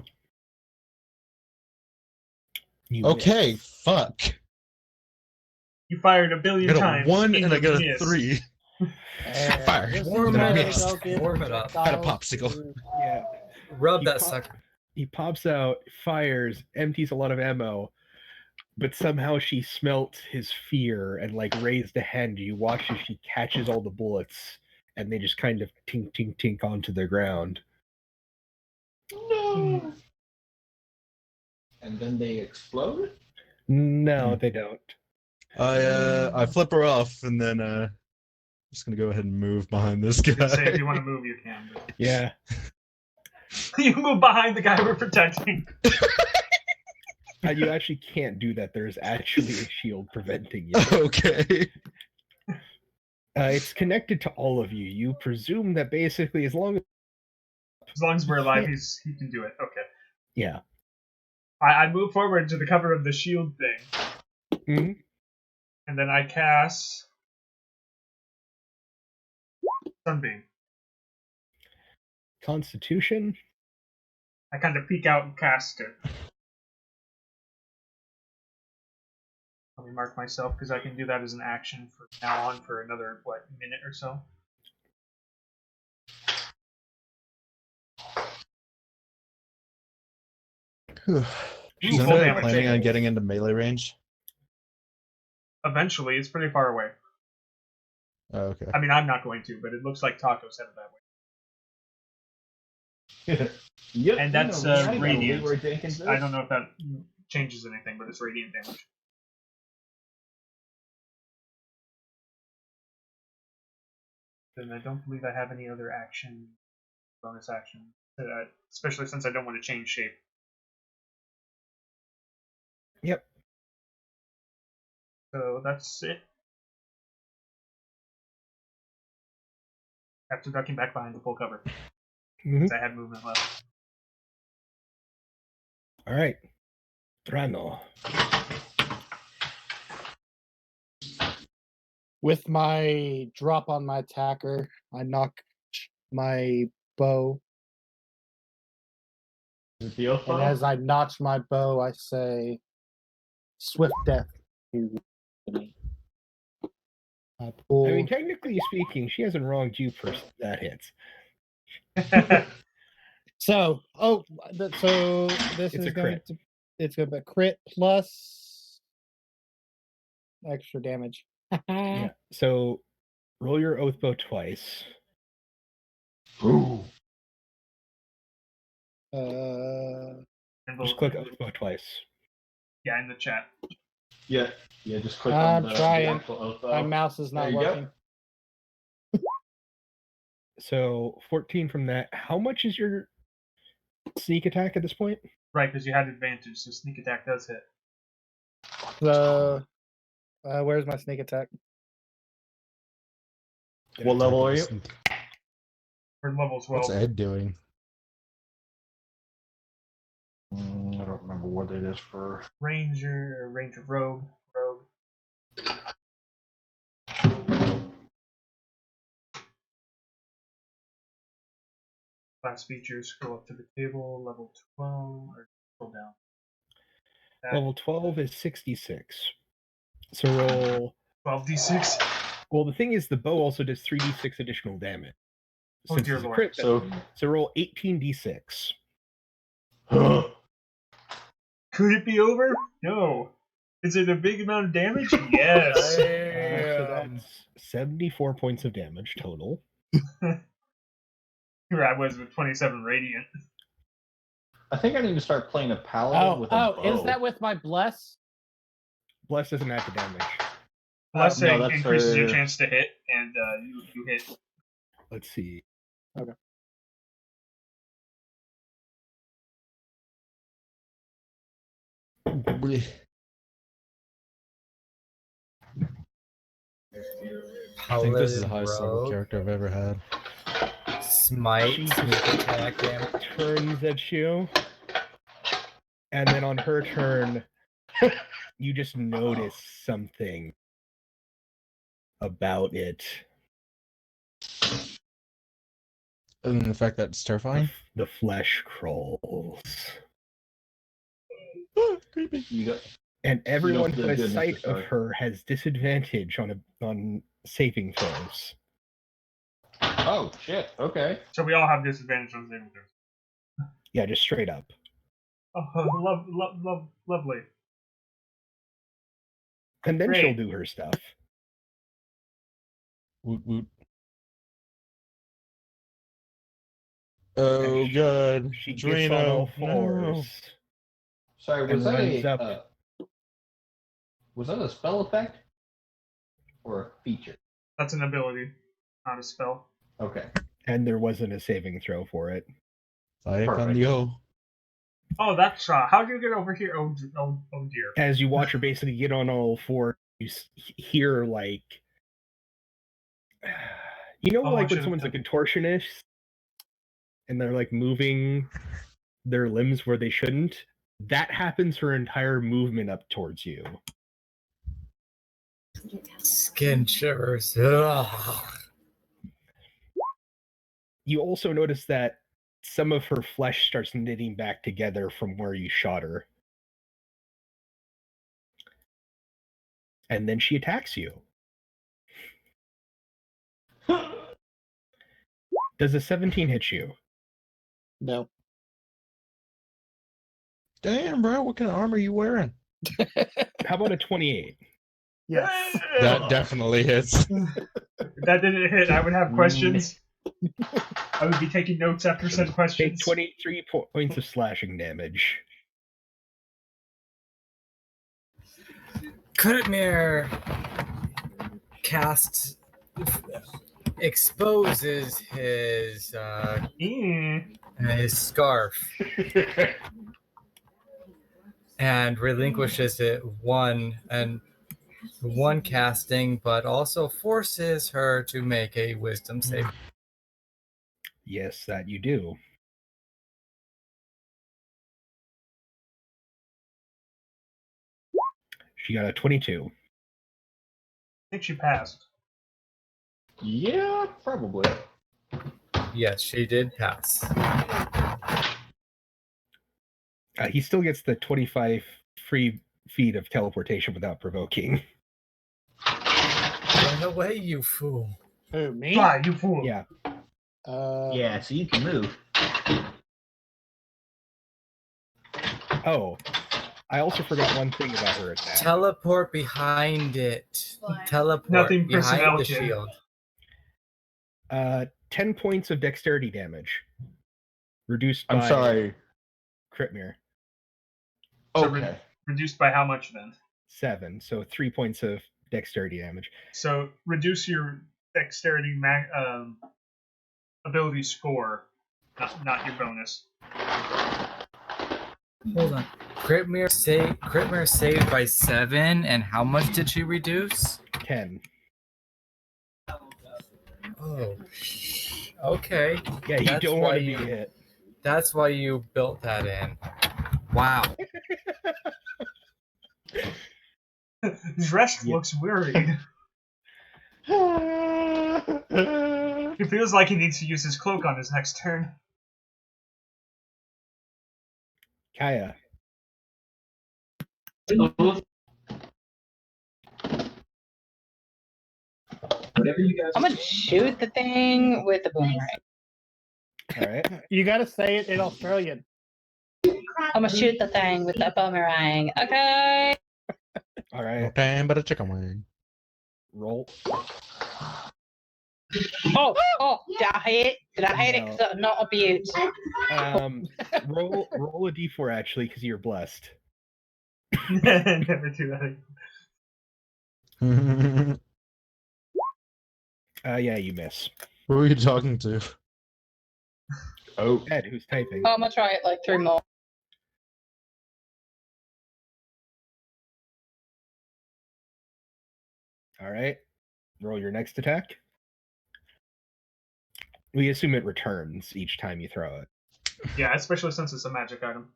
Speaker 2: Okay,
Speaker 1: miss.
Speaker 2: fuck.
Speaker 5: You fired a billion
Speaker 2: I got
Speaker 5: times.
Speaker 2: a 1 and I
Speaker 5: you
Speaker 2: got a
Speaker 5: missed.
Speaker 2: 3. Fire.
Speaker 7: Warm
Speaker 2: And I
Speaker 7: it
Speaker 2: missed.
Speaker 7: up. Warm it up.
Speaker 2: Had a popsicle.
Speaker 1: Yeah.
Speaker 7: Rub
Speaker 1: He
Speaker 7: that
Speaker 1: pop-
Speaker 7: sucker.
Speaker 1: He pops out, fires, empties a lot of ammo, but somehow she smelt his fear and like raised a hand. You watch as she catches all the bullets and they just kind of tink tink tink onto the ground.
Speaker 8: No. And then they explode?
Speaker 1: No, they don't.
Speaker 2: I flip her off and then just gonna go ahead and move behind this guy.
Speaker 5: Say if you want to move, you can. But...
Speaker 1: Yeah.
Speaker 5: You move behind the guy we're protecting.
Speaker 1: You actually can't do that. There's actually a shield preventing you.
Speaker 2: Okay.
Speaker 1: It's connected to all of you. You presume that basically as long
Speaker 5: as we're alive, he can do it. Okay.
Speaker 1: Yeah.
Speaker 5: I move forward to the cover of the shield thing.
Speaker 1: Mm-hmm.
Speaker 5: And then I cast Sunbeam.
Speaker 1: Constitution?
Speaker 5: I kind of peek out and cast it. Let me mark myself because I can do that as an action from now on for another, minute or so.
Speaker 2: Is anybody planning on getting into melee range?
Speaker 5: Eventually, it's pretty far away.
Speaker 2: Oh, okay.
Speaker 5: I mean, I'm not going to, but it looks like Taco said it that way.
Speaker 8: Yep,
Speaker 5: and that's
Speaker 8: radiant.
Speaker 5: radiant. I don't know if that changes anything, but it's radiant damage. Then I don't believe I have any other bonus action, especially since I don't want to change shape.
Speaker 1: Yep.
Speaker 5: So that's it. After ducking back behind the full cover. Because I had movement left.
Speaker 1: Alright. Drano.
Speaker 3: With my drop on my attacker, I knock my bow. And as I notch my bow, I say, "Swift death."
Speaker 1: I mean, technically speaking, she hasn't wronged you for that hits.
Speaker 3: So this
Speaker 1: It's
Speaker 3: is
Speaker 1: a
Speaker 3: going
Speaker 1: crit.
Speaker 3: to it's going to be crit plus extra damage.
Speaker 1: Yeah. So roll your oath bow twice.
Speaker 8: Ooh.
Speaker 1: Just click oath bow twice.
Speaker 5: Yeah, in the chat.
Speaker 8: Yeah, just click
Speaker 3: I'm
Speaker 8: on the
Speaker 3: trying.
Speaker 8: actual oath bow.
Speaker 3: My mouse is not
Speaker 8: There you
Speaker 3: working.
Speaker 8: go.
Speaker 1: So 14 from that. How much is your sneak attack at this point?
Speaker 5: Right, because you had advantage, so sneak attack does hit.
Speaker 3: So, where's my sneak attack?
Speaker 8: What level are you?
Speaker 5: We're level 12.
Speaker 2: What's Ed doing?
Speaker 8: I don't remember what it is for.
Speaker 5: Ranger rogue. Class features, scroll up to the table, level 12, or scroll down.
Speaker 1: Level 12 is 66. So roll
Speaker 5: 12d6.
Speaker 1: Well, the thing is, the bow also does 3d6 additional damage.
Speaker 5: Oh,
Speaker 1: Since
Speaker 5: dear
Speaker 1: it's a
Speaker 5: Lord.
Speaker 1: crit,
Speaker 8: So
Speaker 1: so roll 18d6.
Speaker 5: Could it be over? No. Is it a big amount of damage? Yes.
Speaker 1: So that's 74 points of damage total.
Speaker 5: Here I was with 27 radiant.
Speaker 8: I think I need to start playing a paladin with a bow.
Speaker 3: Is that with my bless?
Speaker 1: Bless doesn't add the damage.
Speaker 5: Blessing
Speaker 8: no, that's
Speaker 5: increases your
Speaker 8: her-
Speaker 5: chance to hit, and you hit.
Speaker 1: Let's see.
Speaker 3: Okay.
Speaker 2: I think this is the highest level character I've ever had.
Speaker 7: Smite,
Speaker 1: She
Speaker 7: sneak attack damage.
Speaker 1: turns at you, and then on her turn, you just notice something about it.
Speaker 2: And the fact that it's terrifying.
Speaker 1: The flesh crawls.
Speaker 2: Creepy.
Speaker 8: You got,
Speaker 1: And everyone
Speaker 8: feel
Speaker 1: who has
Speaker 8: good, Mr.
Speaker 1: sight of
Speaker 8: Stark.
Speaker 1: her has disadvantage on saving throws.
Speaker 8: oh shit. Okay.
Speaker 5: So we all have disadvantage on saving throws.
Speaker 1: Yeah, just straight up.
Speaker 5: Oh, lovely.
Speaker 1: And then
Speaker 5: Great.
Speaker 1: she'll do her stuff.
Speaker 2: Woot woot. Oh god.
Speaker 1: She gets on all fours.
Speaker 2: No.
Speaker 8: Sorry,
Speaker 1: And
Speaker 8: was that
Speaker 1: runs
Speaker 8: a
Speaker 1: up.
Speaker 8: was that a spell effect or a feature?
Speaker 5: That's an ability, not a spell.
Speaker 8: Okay.
Speaker 1: And there wasn't a saving throw for it.
Speaker 2: I
Speaker 8: Perfect.
Speaker 2: found you.
Speaker 5: Oh, that's how do you get over here? Oh dear.
Speaker 1: As you watch her basically get on all fours, you hear like, you know,
Speaker 5: Oh, I
Speaker 1: like when
Speaker 5: should've
Speaker 1: someone's a
Speaker 5: done-
Speaker 1: contortionist and they're like moving their limbs where they shouldn't. That happens her entire movement up towards you.
Speaker 7: Skin shivers. Ugh.
Speaker 1: You also notice that some of her flesh starts knitting back together from where you shot her. And then she attacks you. Does a 17 hit you?
Speaker 3: No.
Speaker 2: Damn, bro, what kind of armor are you wearing?
Speaker 1: How about a 28?
Speaker 3: Yes.
Speaker 2: That definitely hits.
Speaker 5: If that didn't hit, I would have questions. I would be taking notes after said
Speaker 1: Take
Speaker 5: questions.
Speaker 1: 23 points of slashing damage.
Speaker 7: Kutmir exposes his scarf and relinquishes it one casting, but also forces her to make a wisdom save.
Speaker 1: Yes, that you do. She got a 22.
Speaker 5: I think she passed.
Speaker 8: Yeah, probably.
Speaker 7: Yes, she did pass.
Speaker 1: He still gets the 25 free feet of teleportation without provoking.
Speaker 7: Run away, you fool.
Speaker 3: Who, me?
Speaker 5: Fly, you fool.
Speaker 1: Yeah.
Speaker 8: Yeah, so you can move.
Speaker 1: Oh, I also forgot one thing about her attack.
Speaker 7: Teleport behind it.
Speaker 9: Fly.
Speaker 7: Teleport
Speaker 5: Nothing
Speaker 7: behind the
Speaker 5: personnel
Speaker 7: shield.
Speaker 1: 10 points of dexterity damage. Reduced by
Speaker 8: I'm sorry.
Speaker 1: Critmere.
Speaker 8: Okay.
Speaker 5: Reduced by how much then?
Speaker 1: 7, so 3 points of dexterity damage.
Speaker 5: So reduce your dexterity ability score, not your bonus.
Speaker 7: Hold on. Critmere saved by 7, and how much did she reduce?
Speaker 1: 10.
Speaker 7: Oh, okay.
Speaker 1: Yeah, you
Speaker 7: That's
Speaker 1: don't
Speaker 7: why
Speaker 1: want to be
Speaker 7: you-
Speaker 1: hit.
Speaker 7: That's why you built that in. Wow.
Speaker 5: Drescht looks worried. He feels like he needs to use his cloak on his next turn.
Speaker 1: Kaya.
Speaker 10: Whatever you guys.
Speaker 11: I'm gonna shoot the thing with the boomerang.
Speaker 1: All right.
Speaker 3: You gotta say it in Australian.
Speaker 11: I'm gonna shoot the thing with the boomerang. Okay.
Speaker 1: All right.
Speaker 2: Okay, but a chicken wing.
Speaker 1: Roll.
Speaker 11: Oh, did I hit it? Did I hit it?
Speaker 1: No.
Speaker 11: Because I'm not abused.
Speaker 1: Roll a d4 actually, because you're blessed.
Speaker 5: Never do that again.
Speaker 1: Yeah, you miss.
Speaker 2: Who are you talking to?
Speaker 1: Oh, Ed, who's typing?
Speaker 11: I'm gonna try it like 3 more.
Speaker 1: All right. Roll your next attack. We assume it returns each time you throw it.
Speaker 5: Yeah, especially since it's a magic item.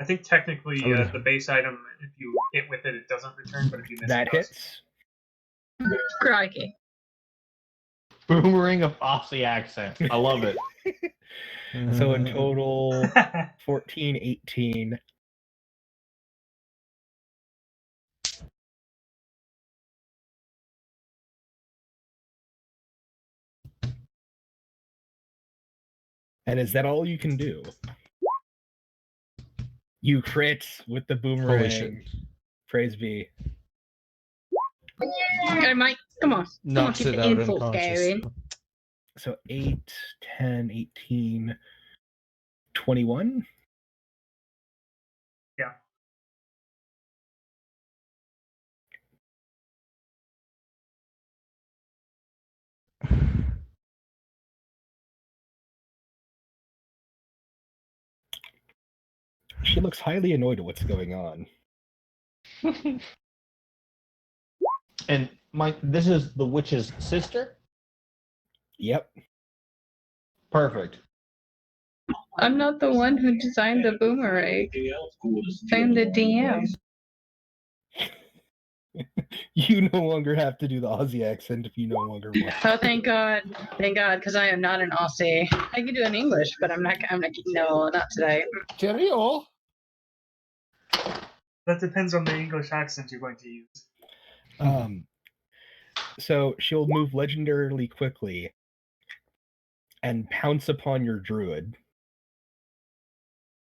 Speaker 5: I think technically the base item, if you hit with it, it doesn't return, but if you miss
Speaker 1: that
Speaker 5: it,
Speaker 1: hits.
Speaker 11: Crikey.
Speaker 8: Boomerang of Aussie accent. I love it.
Speaker 1: So in total, 14, 18. And is that all you can do? You crit with the boomerang. Praise be.
Speaker 11: Go, mate. Come on.
Speaker 2: Knocks
Speaker 11: Keep
Speaker 2: it
Speaker 11: the
Speaker 2: out
Speaker 11: insult
Speaker 2: unconscious.
Speaker 11: going.
Speaker 1: So 8, 10, 18, 21?
Speaker 5: Yeah.
Speaker 1: She looks highly annoyed at what's going on.
Speaker 8: And this is the witch's sister?
Speaker 1: Yep.
Speaker 8: Perfect.
Speaker 11: I'm not the one who designed the boomerang. I'm the DM.
Speaker 1: You no longer have to do the Aussie accent if you no longer want.
Speaker 11: Oh, thank God. Thank God, because I am not an Aussie. I can do an English, but I'm not, no, not today.
Speaker 3: Cheerio.
Speaker 5: That depends on the English accent you're going to use.
Speaker 1: So she'll move legendarily quickly and pounce upon your druid.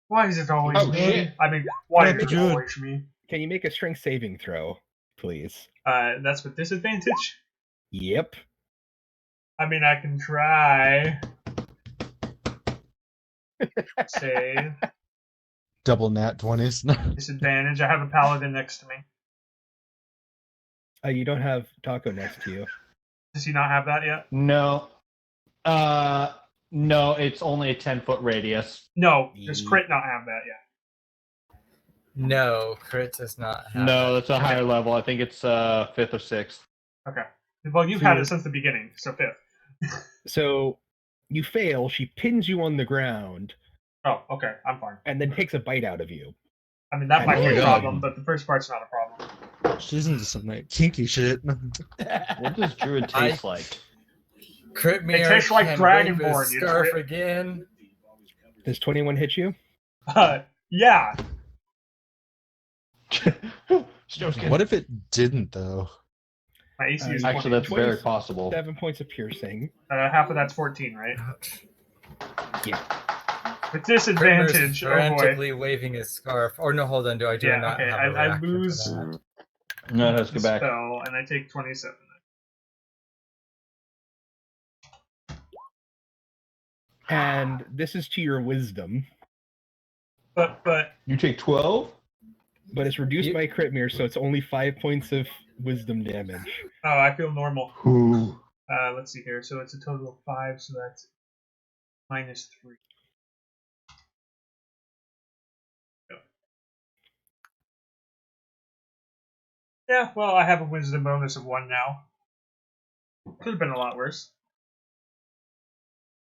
Speaker 5: Why is it always me?
Speaker 8: Shit.
Speaker 5: I mean, why
Speaker 2: Not
Speaker 5: is
Speaker 2: the
Speaker 5: it
Speaker 2: druid.
Speaker 5: always me?
Speaker 1: Can you make a strength saving throw, please?
Speaker 5: That's with disadvantage?
Speaker 1: Yep.
Speaker 5: I mean, I can try. Save.
Speaker 2: Double nat 20s.
Speaker 5: Disadvantage. I have a paladin next to me.
Speaker 1: You don't have Taco next to you.
Speaker 5: Does he not have that yet?
Speaker 8: No. No, it's only a 10-foot radius.
Speaker 5: No. Does Crit not have that yet?
Speaker 7: No, Crit does not have
Speaker 8: No,
Speaker 7: that.
Speaker 8: that's a higher level. I think it's 5th or 6th.
Speaker 5: Okay. Well, you've had it since the beginning, so 5th.
Speaker 1: So you fail. She pins you on the ground.
Speaker 5: Oh, okay. I'm fine.
Speaker 1: And then takes a bite out of you.
Speaker 5: I mean, that might
Speaker 2: Oh
Speaker 5: be
Speaker 2: my
Speaker 5: a
Speaker 2: God.
Speaker 5: problem, but the first part's not a problem.
Speaker 2: She's into some like kinky shit.
Speaker 8: What does druid taste like?
Speaker 7: Crit
Speaker 5: It tastes like Dragonborn, you
Speaker 7: scarf
Speaker 5: twit.
Speaker 7: again.
Speaker 1: Does 21 hit you?
Speaker 5: Yeah.
Speaker 2: What if it didn't though?
Speaker 5: My AC is
Speaker 8: Actually,
Speaker 5: 20.
Speaker 8: that's very possible.
Speaker 1: 7 points of piercing.
Speaker 5: Half of that's 14, right?
Speaker 1: Yeah.
Speaker 5: With disadvantage,
Speaker 7: Critmer's
Speaker 5: oh boy.
Speaker 7: frantically waving his scarf. Or no, hold on. Do I do
Speaker 5: Yeah,
Speaker 7: not
Speaker 5: okay.
Speaker 7: have a
Speaker 5: I
Speaker 7: reaction to
Speaker 5: lose
Speaker 7: that?
Speaker 8: No, let's
Speaker 5: the
Speaker 8: go back.
Speaker 5: spell, and I take 27.
Speaker 1: And this is to your wisdom.
Speaker 5: But
Speaker 8: You take 12?
Speaker 1: But it's reduced by crit mirror, so it's only 5 points of wisdom damage.
Speaker 5: oh, I feel normal.
Speaker 8: Ooh.
Speaker 5: Let's see here. So it's a total of 5, so that's minus 3. Yeah, well, I have a wisdom bonus of 1 now. Could have been a lot worse.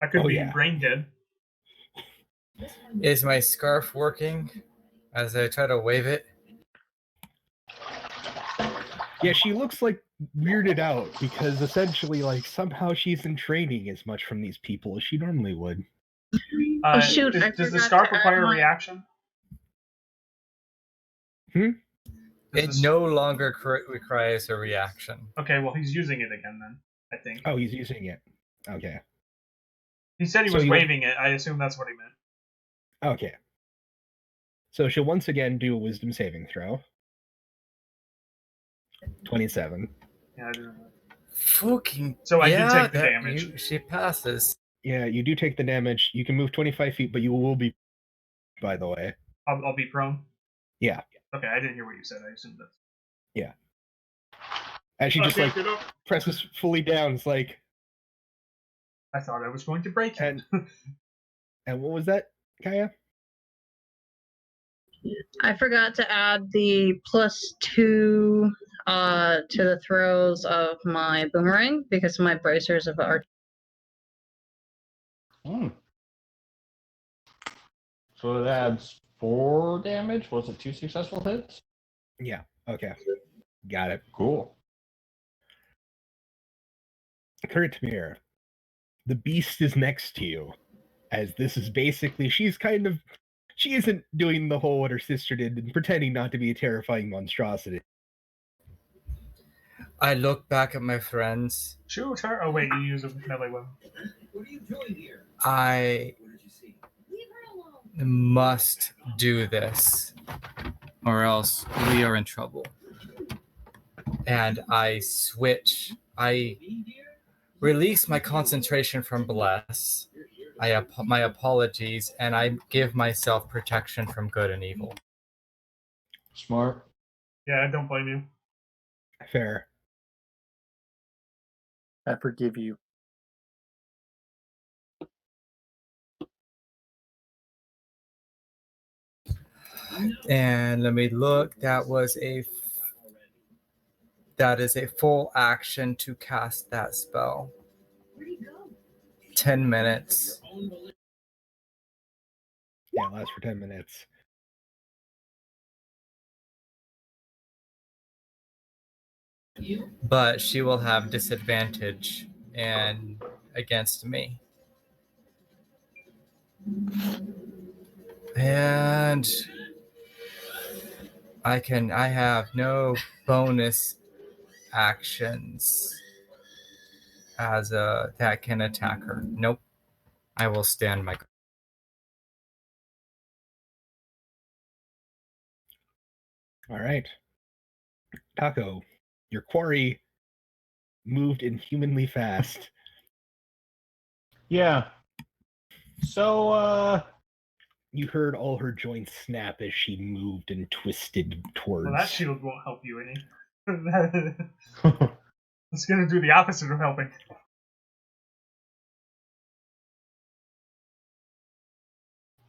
Speaker 5: I could be brain dead.
Speaker 7: Is my scarf working as I try to wave it?
Speaker 1: Yeah, she looks like weirded out because essentially, like, somehow she's in training as much from these people as she normally would.
Speaker 11: Oh, shoot, I
Speaker 5: Does the
Speaker 11: forgot
Speaker 5: scarf
Speaker 11: to add
Speaker 5: require a
Speaker 11: my-
Speaker 5: reaction?
Speaker 7: It no longer requires a reaction.
Speaker 5: Okay, well, he's using it again then, I think.
Speaker 1: Oh, he's using it. Okay.
Speaker 5: He said he
Speaker 1: So
Speaker 5: was
Speaker 1: you-
Speaker 5: waving it. I assume that's what he meant.
Speaker 1: Okay. So she'll once again do a wisdom saving throw. 27.
Speaker 5: Yeah, I didn't know.
Speaker 7: Fucking.
Speaker 5: So I did
Speaker 7: yeah,
Speaker 5: take the damage.
Speaker 7: She passes.
Speaker 1: Yeah, you do take the damage. You can move 25 feet, but you will be, by the way.
Speaker 5: I'll be prone.
Speaker 1: Yeah.
Speaker 5: Okay, I didn't hear what you said. I assumed that.
Speaker 1: Yeah. As she just like presses fully down, it's like.
Speaker 5: I thought I was going to break it.
Speaker 1: And what was that, Kaya?
Speaker 11: I forgot to add the +2 to the throws of my boomerang because my bracers of art.
Speaker 8: So it adds 4 damage. Was it 2 successful hits?
Speaker 1: Yeah. Okay. Got it.
Speaker 8: Cool.
Speaker 1: Kurtmir, the beast is next to you. As this is basically, she isn't doing the whole what her sister did and pretending not to be a terrifying monstrosity.
Speaker 7: I look back at my friends.
Speaker 5: Shoot her. Oh, wait, you use a melee weapon.
Speaker 12: What are you doing here?
Speaker 7: I must do this, or else we are in trouble. And I switch. I release my concentration from Bless. My apologies, and I give myself protection from good and evil.
Speaker 8: Smart.
Speaker 5: Yeah, I don't blame you.
Speaker 1: Fair.
Speaker 3: I forgive you.
Speaker 7: And let me look. That is a full action to cast that spell. 10 minutes.
Speaker 1: Yeah, it lasts for 10 minutes.
Speaker 7: But she will have disadvantage and against me. And I have no bonus actions as that can attack her. Nope. I will stand my.
Speaker 1: All right. Taco, your quarry moved inhumanly fast.
Speaker 8: Yeah. So,
Speaker 5: You
Speaker 1: heard all her joints snap as she moved and twisted towards.
Speaker 5: Well, that shield won't help you any. It's going to do the opposite of helping.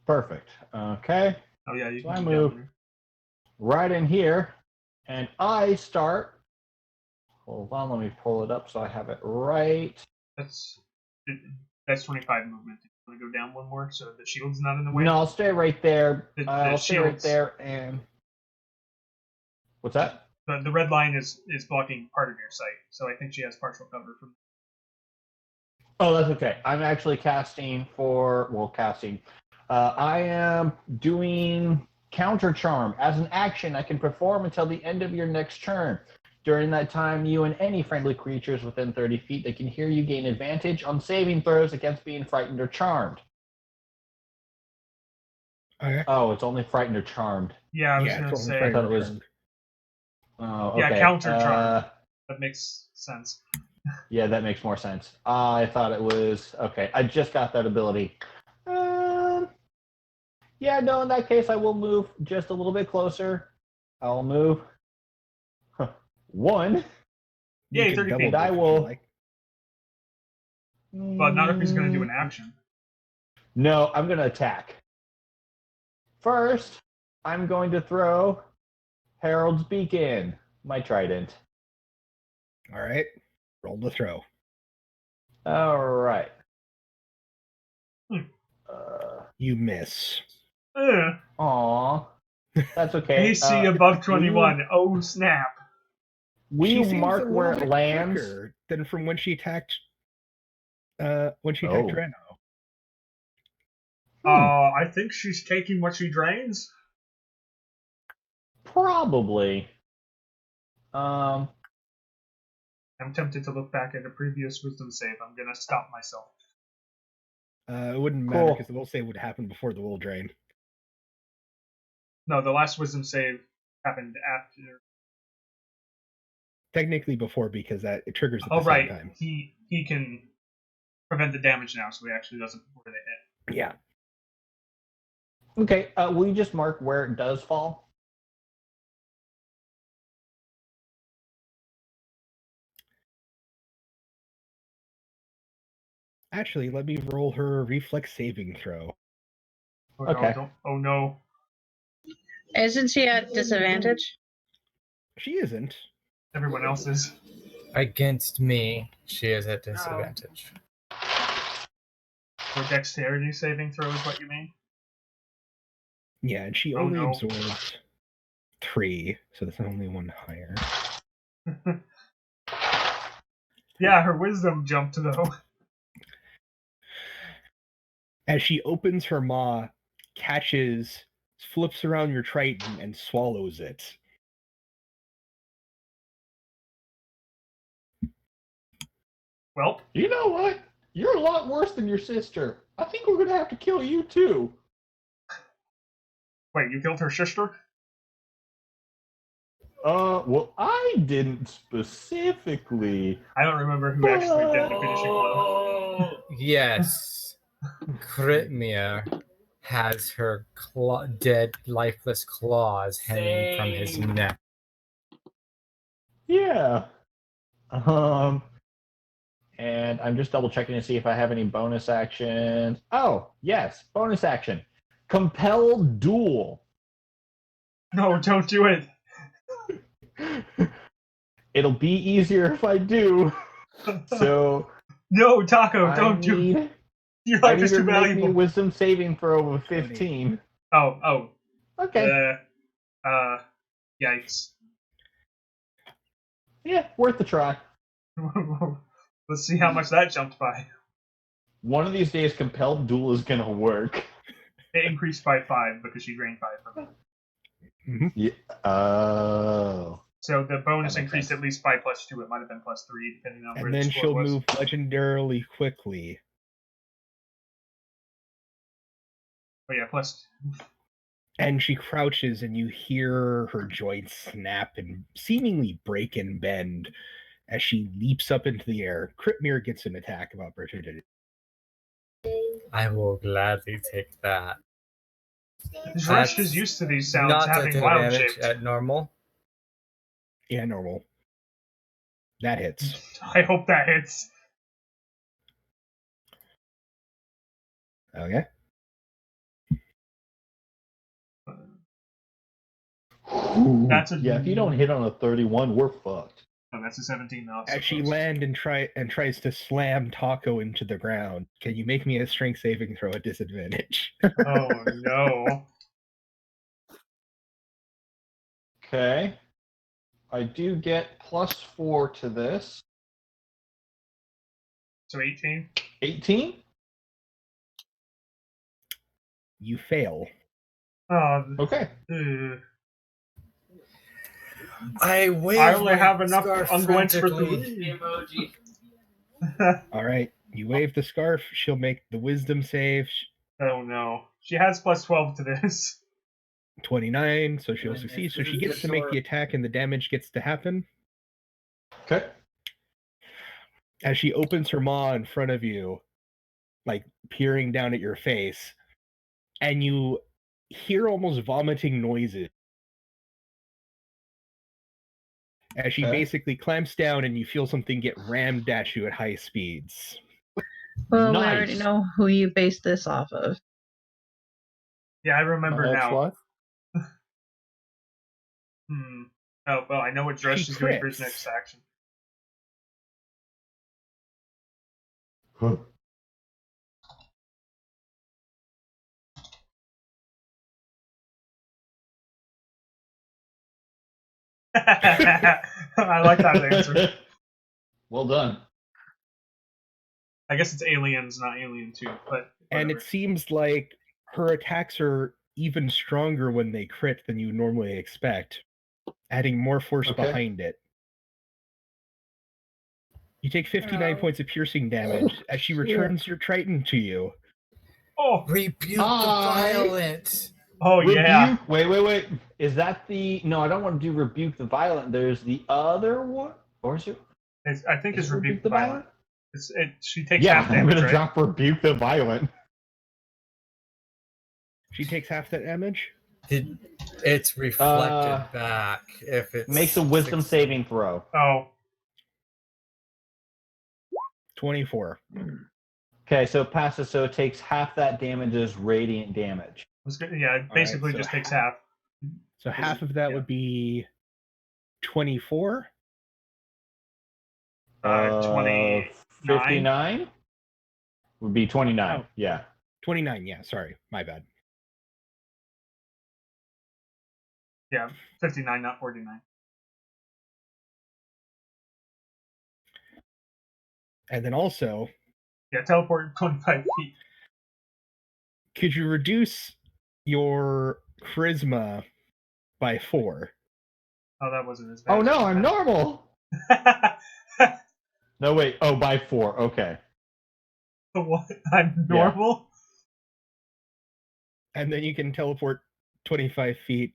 Speaker 8: Perfect. Okay.
Speaker 5: Oh, yeah, you
Speaker 8: so
Speaker 5: can
Speaker 8: I
Speaker 5: do
Speaker 8: move
Speaker 5: that.
Speaker 8: right in here, and I start. Hold on, let me pull it up so I have it right.
Speaker 5: That's 25 movement. You want to go down one more so the shield's not in the way?
Speaker 8: No, I'll stay right there. I'll stay right
Speaker 5: shields-
Speaker 8: there, and what's that?
Speaker 5: The red line is blocking part of your sight, so I think she has partial cover from.
Speaker 8: Oh, that's okay. I'm actually casting. I am doing Counter Charm. As an action, I can perform until the end of your next turn. During that time, you and any friendly creatures within 30 feet that can hear you gain advantage on saving throws against being frightened or charmed.
Speaker 1: Okay.
Speaker 8: Oh, it's only frightened or charmed.
Speaker 5: Yeah, I was going to say.
Speaker 8: I thought it was. Oh, okay.
Speaker 5: Yeah, counter charm. That makes sense.
Speaker 8: Yeah, that makes more sense. I thought it was okay. I just got that ability. Yeah, no. In that case, I will move just a little bit closer. I'll move 1.
Speaker 5: Yeah, 30 feet.
Speaker 8: And I will.
Speaker 5: But not if he's going to do an action.
Speaker 8: No, I'm going to attack. First, I'm going to throw Harold's Beacon, my trident.
Speaker 1: All right. Roll the throw.
Speaker 8: All right.
Speaker 1: You miss.
Speaker 8: Aw. That's okay.
Speaker 5: AC above 21. Oh, snap.
Speaker 8: Will you mark where it lands?
Speaker 1: Than from when she attacked. Reno.
Speaker 5: I think she's taking what she drains.
Speaker 8: Probably.
Speaker 5: I'm tempted to look back at a previous wisdom save. I'm gonna stop myself.
Speaker 1: It wouldn't matter
Speaker 8: Cool.
Speaker 1: because the will save would happen before the will drain.
Speaker 5: No, the last wisdom save happened after.
Speaker 1: Technically before, because it triggers at the
Speaker 5: Oh, right.
Speaker 1: same time.
Speaker 5: He can prevent the damage now, so he actually does it before they hit.
Speaker 1: Yeah.
Speaker 8: Okay, will you just mark where it does fall?
Speaker 1: Actually, let me roll her reflex saving throw.
Speaker 5: Oh,
Speaker 8: Okay.
Speaker 5: No, oh no.
Speaker 11: Isn't she at disadvantage?
Speaker 1: She isn't.
Speaker 5: Everyone else is.
Speaker 7: Against me, she is at disadvantage.
Speaker 5: So dexterity saving throw is what you mean?
Speaker 1: Yeah, and she only absorbed 3, so that's only one higher.
Speaker 5: Yeah, her wisdom jumped though.
Speaker 1: As she opens her maw, catches, flips around your Triton, and swallows it.
Speaker 5: Well,
Speaker 8: you know what? You're a lot worse than your sister. I think we're gonna have to kill you too.
Speaker 5: Wait, you killed her sister?
Speaker 8: Well, I didn't specifically.
Speaker 5: I don't remember who actually did the finishing blow.
Speaker 7: Yes. Critmere has her dead, lifeless claws hanging from his neck.
Speaker 8: Yeah. And I'm just double checking to see if I have any bonus actions. Oh, yes, bonus action. Compel duel.
Speaker 5: No, don't do it.
Speaker 8: It'll be easier if I do. So
Speaker 5: no, Taco, don't do it. Your life is too valuable.
Speaker 8: Make me a wisdom saving throw of 15.
Speaker 5: Oh.
Speaker 8: Okay.
Speaker 5: Yikes.
Speaker 8: Yeah, worth a try.
Speaker 5: Let's see how much that jumped by.
Speaker 8: One of these days, compelled duel is gonna work.
Speaker 5: It increased by 5 because she drained 5 from it.
Speaker 1: Mm-hmm.
Speaker 8: Yeah. Oh.
Speaker 5: So the bonus increased at least by +2. It might have been +3, depending on where
Speaker 1: And
Speaker 5: the
Speaker 1: then
Speaker 5: score
Speaker 1: she'll
Speaker 5: was.
Speaker 1: move legendarily quickly.
Speaker 5: Oh yeah, +2.
Speaker 1: And she crouches, and you hear her joints snap and seemingly break and bend as she leaps up into the air. Critmere gets an attack of opportunity.
Speaker 7: I will gladly take that.
Speaker 5: Zresh is used to these sounds
Speaker 7: not
Speaker 5: having wild
Speaker 7: damage
Speaker 5: shapes.
Speaker 7: at normal.
Speaker 1: Yeah, normal. That hits.
Speaker 5: I hope that hits.
Speaker 1: Okay.
Speaker 5: That's a
Speaker 8: if you don't hit on a 31, we're fucked.
Speaker 5: Oh, that's a 17 now.
Speaker 1: As she lands and tries to slam Taco into the ground, can you make me a strength saving throw at disadvantage?
Speaker 5: Oh no.
Speaker 8: Okay. I do get +4 to this.
Speaker 5: So 18?
Speaker 8: 18?
Speaker 1: You fail.
Speaker 8: Okay.
Speaker 7: I
Speaker 5: only have enough unguents for food.
Speaker 1: All right. You wave the scarf. She'll make the wisdom save.
Speaker 5: Oh no. She has +12 to this.
Speaker 1: 29, so she'll succeed. So she gets to make the attack and the damage gets to happen.
Speaker 8: Okay.
Speaker 1: As she opens her maw in front of you, like peering down at your face, and you hear almost vomiting noises. As she basically clamps down and you feel something get rammed at you at high speeds.
Speaker 11: Well, we already know who you based this off of.
Speaker 5: Yeah, I remember now.
Speaker 3: What?
Speaker 5: Oh, well, I know what Dresh is doing for his next action.
Speaker 8: Huh.
Speaker 5: I like that answer.
Speaker 8: Well done.
Speaker 5: I guess it's Aliens, not Alien 2, but
Speaker 1: And it seems like her attacks are even stronger when they crit than you normally expect, adding more force behind it. You take 59 points of piercing damage as she returns your Triton to you.
Speaker 5: Oh,
Speaker 7: rebuke the violent.
Speaker 5: Oh
Speaker 8: rebuke?
Speaker 5: yeah.
Speaker 8: Wait. Is that the? No, I don't want to do rebuke the violent. There's the other one. Or is it?
Speaker 5: I think it's rebuke the violent. She takes
Speaker 8: Yeah,
Speaker 5: half
Speaker 8: I'm
Speaker 5: damage,
Speaker 8: gonna
Speaker 5: right?
Speaker 8: drop rebuke the violent.
Speaker 1: She takes half that damage.
Speaker 7: It's reflected back if it
Speaker 8: makes a wisdom saving throw.
Speaker 5: Oh.
Speaker 1: 24.
Speaker 8: Okay, so it passes. So it takes half that damage as radiant damage.
Speaker 5: Yeah, it basically just takes half.
Speaker 1: So half of that would be 24.
Speaker 5: 29.
Speaker 8: 59 would be 29.
Speaker 1: Oh.
Speaker 8: Yeah.
Speaker 1: 29. Yeah. Sorry, my bad.
Speaker 5: Yeah, 59, not 49.
Speaker 1: And then also,
Speaker 5: yeah, teleport 25 feet.
Speaker 1: Could you reduce your charisma by 4?
Speaker 5: Oh, that wasn't as bad.
Speaker 8: Oh no, I'm normal. No, wait. Oh, by 4. Okay.
Speaker 5: What? I'm normal?
Speaker 1: Yeah. And then you can teleport 25 feet.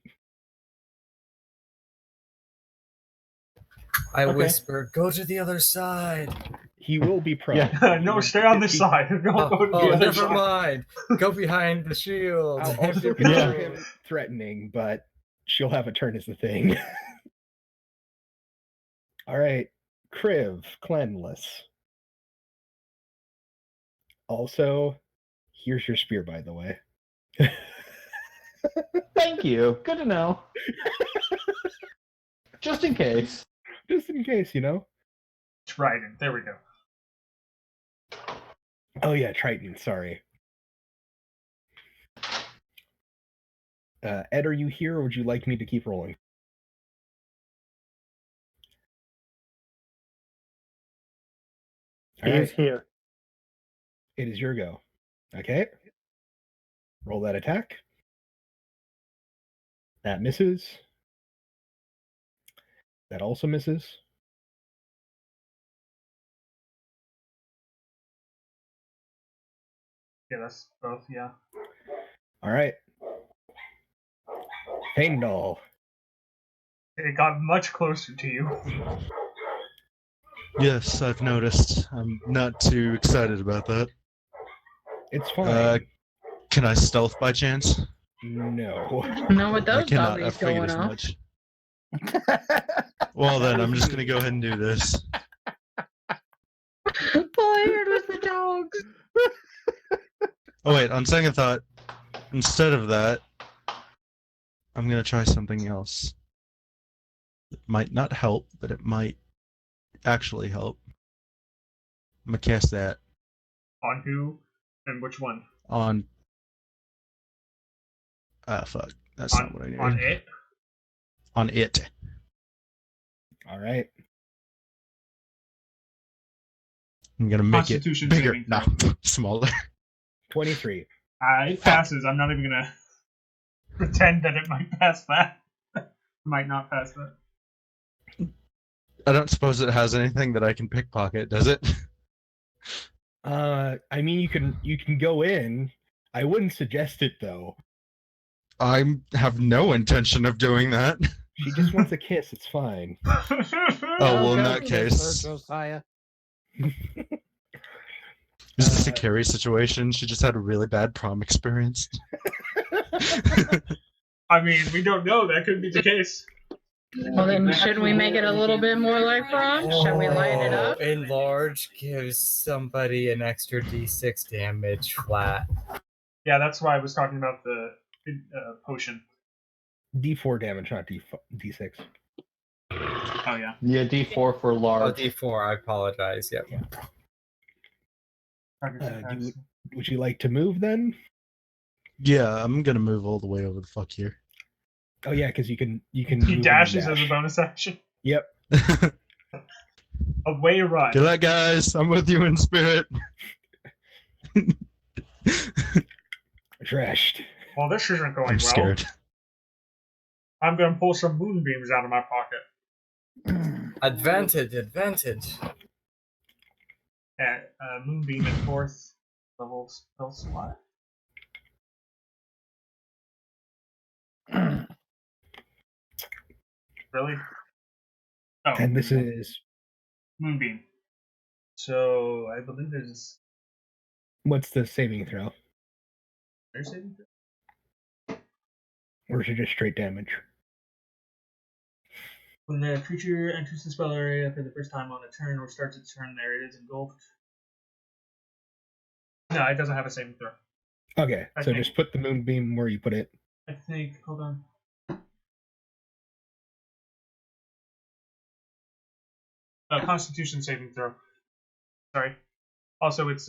Speaker 7: I whisper, go to the other side.
Speaker 1: He will be prone.
Speaker 5: Yeah. No, stay on this side. Don't go to the other
Speaker 7: never
Speaker 5: side.
Speaker 7: mind. Go behind the shield.
Speaker 1: I'll also consider him threatening, but she'll have a turn as the thing. All right. Kriv, cleanless. Also, here's your spear, by the way.
Speaker 8: Thank you. Good to know. Just in case.
Speaker 1: Just in case, you know.
Speaker 5: Trident. There we go.
Speaker 1: Oh yeah, Triton. Sorry. Ed, are you here, or would you like me to keep rolling?
Speaker 3: He's here.
Speaker 1: It is your go. Okay. Roll that attack. That misses. That also misses.
Speaker 5: Yeah, that's both, yeah.
Speaker 1: All right. Feindal.
Speaker 5: It got much closer to you.
Speaker 2: Yes, I've noticed. I'm not too excited about that.
Speaker 1: It's fine.
Speaker 2: Can I stealth by chance?
Speaker 1: No.
Speaker 11: No, with
Speaker 2: I
Speaker 11: those
Speaker 2: cannot. I
Speaker 11: doggies
Speaker 2: figured
Speaker 11: going
Speaker 2: as
Speaker 11: off.
Speaker 2: much. Well, then I'm just gonna go ahead and do this.
Speaker 11: All I heard was the dogs.
Speaker 2: Oh wait, on second thought, instead of that, I'm gonna try something else. It might not help, but it might actually help. I'm gonna cast that.
Speaker 5: On who and which one?
Speaker 2: On. Fuck. That's not what I needed.
Speaker 5: On it?
Speaker 2: On it.
Speaker 1: All right.
Speaker 2: I'm gonna make it
Speaker 5: Constitution
Speaker 2: bigger.
Speaker 5: saving
Speaker 2: No,
Speaker 5: throw.
Speaker 2: smaller.
Speaker 1: 23.
Speaker 5: It passes. I'm not even gonna pretend that it might pass that. Might not pass that.
Speaker 2: I don't suppose it has anything that I can pickpocket, does it?
Speaker 1: I mean, you can go in. I wouldn't suggest it though.
Speaker 2: I have no intention of doing that.
Speaker 1: She just wants a kiss. It's fine.
Speaker 2: Oh well, in that case,
Speaker 3: Josiah.
Speaker 2: is this a Carrie situation? She just had a really bad prom experience.
Speaker 5: I mean, we don't know. That could be the case.
Speaker 11: Well, then shouldn't we make it a little bit more like prom? Shall we light it up?
Speaker 7: Enlarge gives somebody an extra d6 damage flat.
Speaker 5: Yeah, that's why I was talking about the potion.
Speaker 1: D4 damage, not D6.
Speaker 5: Oh yeah.
Speaker 8: Yeah, D4 for large.
Speaker 7: Oh, D4. I apologize. Yep.
Speaker 1: Would you like to move then?
Speaker 2: Yeah, I'm gonna move all the way over the fuck here.
Speaker 1: Oh yeah, because you can.
Speaker 5: He
Speaker 1: move and
Speaker 5: dashes
Speaker 1: dash.
Speaker 5: as a bonus action.
Speaker 1: Yep.
Speaker 5: Away run.
Speaker 2: Good luck, guys. I'm with you in spirit.
Speaker 1: Trashed.
Speaker 5: Well, this isn't going
Speaker 2: I'm
Speaker 5: well.
Speaker 2: scared.
Speaker 5: I'm gonna pull some moonbeams out of my pocket.
Speaker 7: Advantage.
Speaker 5: Moonbeam at 4th level spell slot. Really? Oh,
Speaker 1: And this is
Speaker 5: Moonbeam. So I believe there's.
Speaker 1: What's the saving throw?
Speaker 5: There's saving throw?
Speaker 1: Or is it just straight damage?
Speaker 5: When the creature enters the spell area for the first time on a turn or starts its turn, there it is engulfed. No, it doesn't have a saving throw.
Speaker 1: Okay, so just put the moonbeam where you put it.
Speaker 5: I think. Hold on. Constitution saving throw. Sorry. Also, it's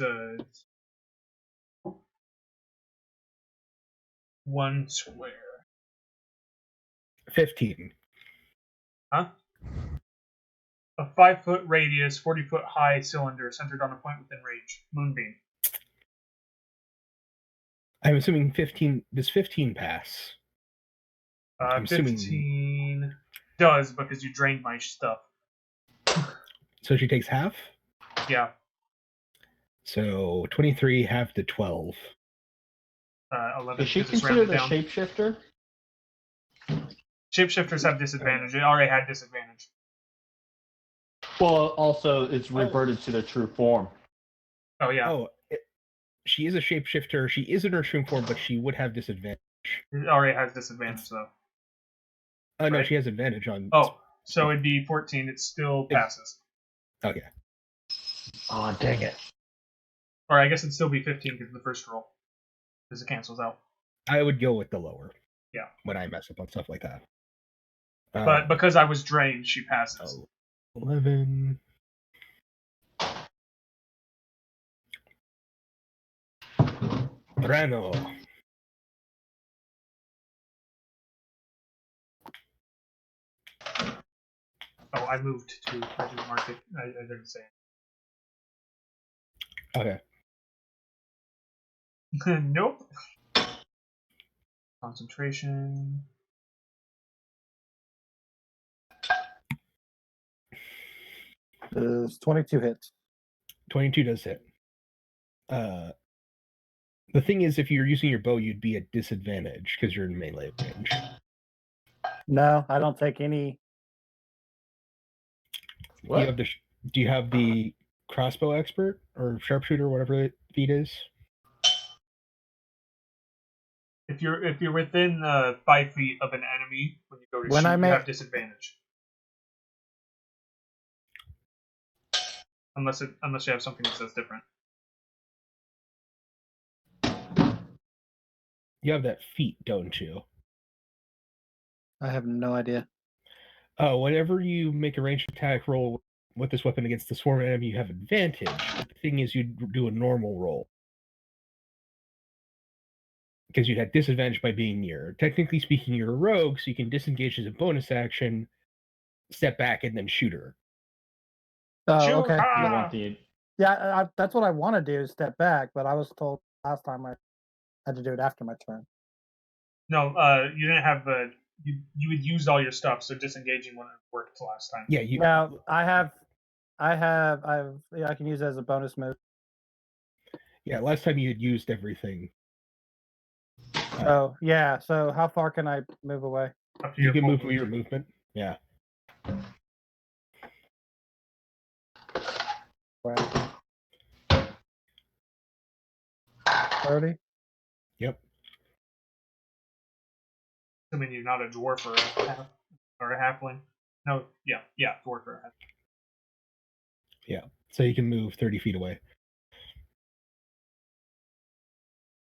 Speaker 5: 1 square.
Speaker 1: 15.
Speaker 5: Huh? A 5-foot radius, 40-foot high cylinder centered on a point within range. Moonbeam.
Speaker 1: I'm assuming 15. Does 15 pass?
Speaker 5: 15 does because you drained my stuff.
Speaker 1: So she takes half?
Speaker 5: Yeah.
Speaker 1: So 23 half to 12.
Speaker 5: 11.
Speaker 8: Is she considered a shapeshifter?
Speaker 5: Shapeshifters have disadvantage. It already had disadvantage.
Speaker 8: Well, also it's reverted to their true form.
Speaker 5: Oh yeah.
Speaker 1: Oh, she is a shapeshifter. She is in her true form, but she would have disadvantage.
Speaker 5: It already has disadvantage though.
Speaker 1: Oh no, she has advantage on.
Speaker 5: Oh, so it'd be 14. It still passes.
Speaker 1: Okay.
Speaker 8: Oh, dang it.
Speaker 5: Or I guess it'd still be 15 because of the first roll. Because it cancels out.
Speaker 1: I would go with the lower.
Speaker 5: Yeah.
Speaker 1: When I mess up on stuff like that.
Speaker 5: But because I was drained, she passes.
Speaker 1: 11. Brano.
Speaker 5: Oh, I moved to. I didn't mark it. I didn't say it.
Speaker 1: Okay.
Speaker 5: Nope. Concentration.
Speaker 3: There's 22 hits.
Speaker 1: 22 does hit. The thing is, if you're using your bow, you'd be at disadvantage because you're in melee range.
Speaker 3: No, I don't take any.
Speaker 8: What?
Speaker 1: Do you have the crossbow expert or sharpshooter, whatever the feat is?
Speaker 5: If you're within 5 feet of an enemy when you go to shoot, you have disadvantage. Unless you have something that says different.
Speaker 1: You have that feat, don't you?
Speaker 3: I have no idea.
Speaker 1: Oh, whenever you make a ranged attack roll with this weapon against the swarm enemy, you have advantage. The thing is, you'd do a normal roll. Because you'd have disadvantage by being near. Technically speaking, you're a rogue, so you can disengage as a bonus action, step back, and then shoot her.
Speaker 3: Oh, okay.
Speaker 8: Yeah,
Speaker 3: that's what I want to do, is step back, but I was told last time I had to do it after my turn.
Speaker 5: No, you didn't have you had used all your stuff, so disengaging wouldn't have worked last time.
Speaker 1: Yeah,
Speaker 3: Now I can use it as a bonus move.
Speaker 1: Yeah, last time you had used everything.
Speaker 3: Oh, yeah. So how far can I move away?
Speaker 1: You can move with your movement. Yeah.
Speaker 3: Wow. 30?
Speaker 1: Yep.
Speaker 5: Assuming you're not a dwarf or a halfling. No, yeah, dwarf or a halfling.
Speaker 1: Yeah, so you can move 30 feet away.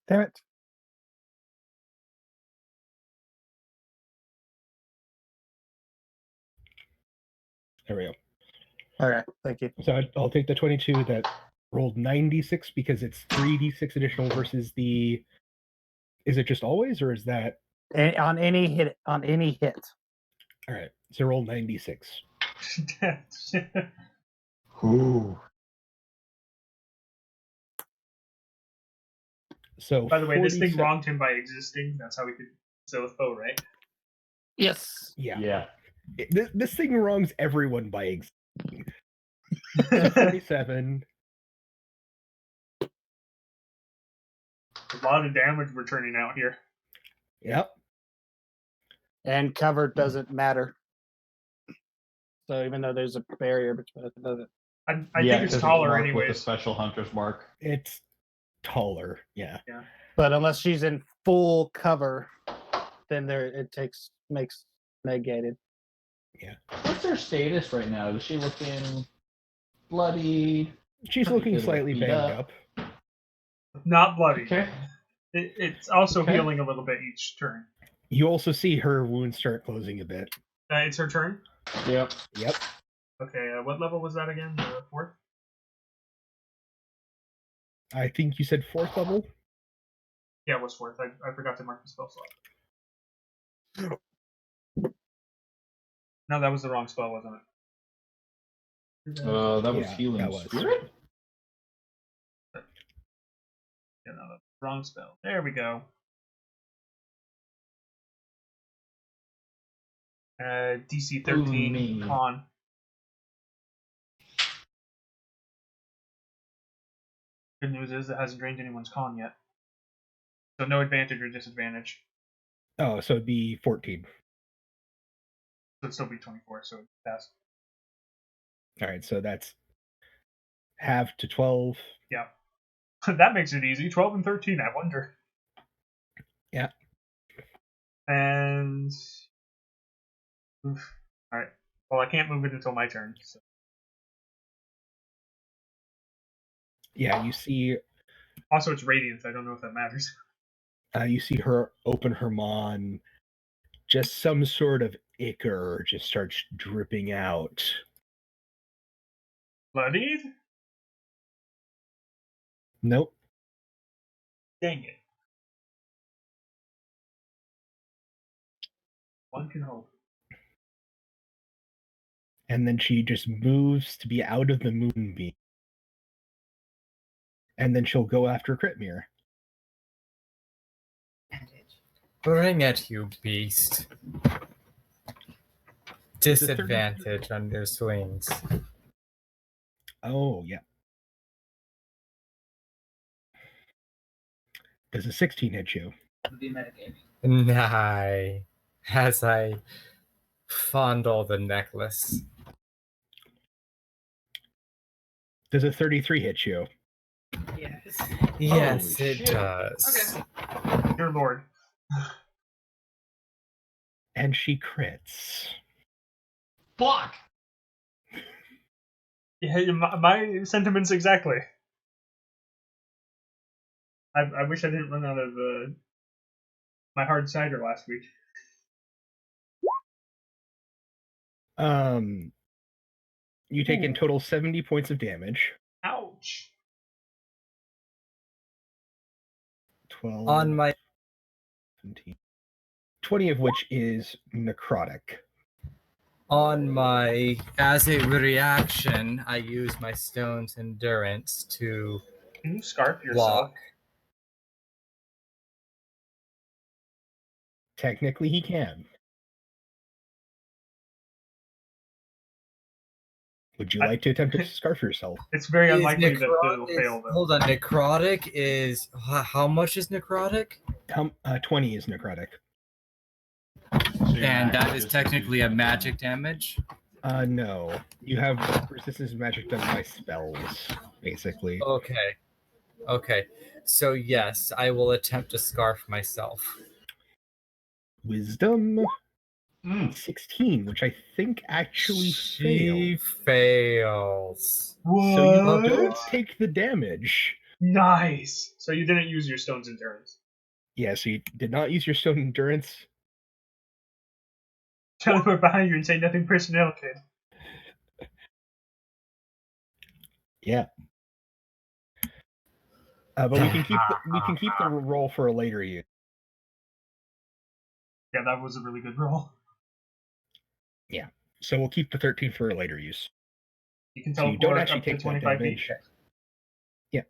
Speaker 3: Damn it.
Speaker 1: There we go.
Speaker 3: Okay, thank you.
Speaker 1: So I'll take the 22 that rolled 96 because it's 3d6 additional versus the. Is it just always, or is that
Speaker 3: on any hit? On any hit.
Speaker 1: All right. So roll 96.
Speaker 8: Ooh.
Speaker 1: So
Speaker 5: by the way, this thing wronged him by existing. That's how we could sell with bow, right?
Speaker 3: Yes.
Speaker 1: Yeah. This thing wrongs everyone by existing. 47.
Speaker 5: A lot of damage we're turning out here.
Speaker 1: Yep.
Speaker 3: And cover doesn't matter. So even though there's a barrier between it,
Speaker 5: I think it's taller
Speaker 8: marked
Speaker 5: anyways.
Speaker 8: with a special hunter's mark.
Speaker 1: It's taller, yeah.
Speaker 3: But unless she's in full cover, then makes negated.
Speaker 1: Yeah.
Speaker 8: What's her status right now? Is she looking bloody?
Speaker 1: She's looking slightly banged up.
Speaker 5: Not bloody.
Speaker 8: Okay.
Speaker 5: It's also healing a little bit each turn.
Speaker 1: You also see her wounds start closing a bit.
Speaker 5: It's her turn?
Speaker 8: Yep.
Speaker 5: Okay, what level was that again? 4th?
Speaker 1: I think you said 4th level?
Speaker 5: Yeah, it was 4th. I forgot to mark the spell slot. No, that was the wrong spell, wasn't it?
Speaker 8: That was healing.
Speaker 1: That was.
Speaker 8: Spirit?
Speaker 5: Yeah, no, that's the wrong spell. There we go. DC 13 con. Good news is it hasn't drained anyone's con yet. So no advantage or disadvantage.
Speaker 1: Oh, so it'd be 14.
Speaker 5: So it'd still be 24, so it's passed.
Speaker 1: Alright, so that's half to 12.
Speaker 5: Yeah. That makes it easy. 12 and 13, I wonder.
Speaker 1: Yeah.
Speaker 5: And... Alright. Well, I can't move it until my turn. So.
Speaker 1: Yeah, you see...
Speaker 5: Also, it's radiant. I don't know if that matters.
Speaker 1: You see her open her maw and just some sort of ichor just starts dripping out.
Speaker 5: Bloodied?
Speaker 1: Nope.
Speaker 5: Dang it. One can hope.
Speaker 1: And then she just moves to be out of the moonbeam. And then she'll go after Critmere.
Speaker 7: Bring it, you beast. Disadvantage under swings.
Speaker 1: Oh, yeah. Does a 16 hit you?
Speaker 7: Nah. As I fondle the necklace.
Speaker 1: Does a 33 hit you?
Speaker 7: Yes, it does.
Speaker 5: Okay. Dear Lord.
Speaker 1: And she crits.
Speaker 8: Fuck!
Speaker 5: Yeah, my sentiments exactly. I wish I didn't run out of my hard cider last week.
Speaker 1: You take in total 70 points of damage.
Speaker 5: Ouch.
Speaker 1: 12
Speaker 7: on my
Speaker 1: 17, 20 of which is necrotic.
Speaker 7: As a reaction, I use my stone's endurance to
Speaker 5: Can you scarf yourself?
Speaker 7: walk.
Speaker 1: Technically, he can. Would you like to attempt to scarf yourself?
Speaker 5: It's very unlikely that it'll fail, though.
Speaker 7: Hold on, necrotic is... How much is necrotic?
Speaker 1: 20 is necrotic.
Speaker 7: And that is technically a magic damage?
Speaker 1: No. You have resistance to magic done by spells, basically.
Speaker 7: Okay. So yes, I will attempt to scarf myself.
Speaker 1: Wisdom 16, which I think actually
Speaker 7: fails.
Speaker 5: What?
Speaker 1: So you don't take the damage.
Speaker 5: Nice. So you didn't use your stone's endurance.
Speaker 1: Yeah, so you did not use your stone endurance.
Speaker 5: Teleport behind you and say nothing personnel, kid.
Speaker 1: Yeah. But we can keep the roll for a later use.
Speaker 5: Yeah, that was a really good roll.
Speaker 1: Yeah. So we'll keep the 13 for a later use.
Speaker 5: You can
Speaker 1: So you
Speaker 5: teleport
Speaker 1: don't actually
Speaker 5: up to
Speaker 1: take
Speaker 5: 25 feet.
Speaker 1: damage. Yeah.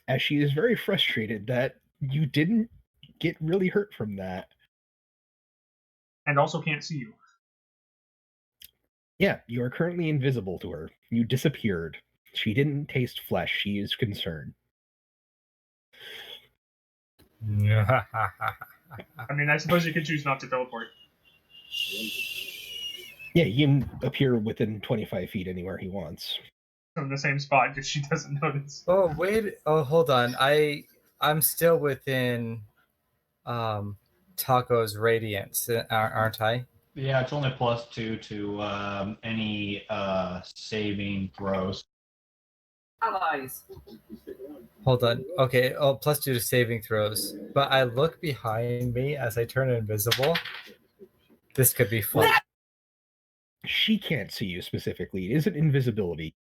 Speaker 1: As she is very frustrated that you didn't get really hurt from that.
Speaker 5: And also can't see you.
Speaker 1: Yeah, you are currently invisible to her. You disappeared. She didn't taste flesh. She is concerned.
Speaker 5: I mean, I suppose you could choose not to teleport.
Speaker 1: Yeah, he can appear within 25 feet anywhere he wants.
Speaker 5: From the same spot, because she doesn't notice.
Speaker 7: Oh wait! Oh, hold on. I'm still within Taco's radiance, aren't I?
Speaker 8: Yeah, it's only +2 to any saving throws.
Speaker 10: Allies.
Speaker 7: Hold on. Okay. Oh, +2 to saving throws. But I look behind me as I turn invisible. This could be fun.
Speaker 1: She can't see you specifically. It isn't invisibility.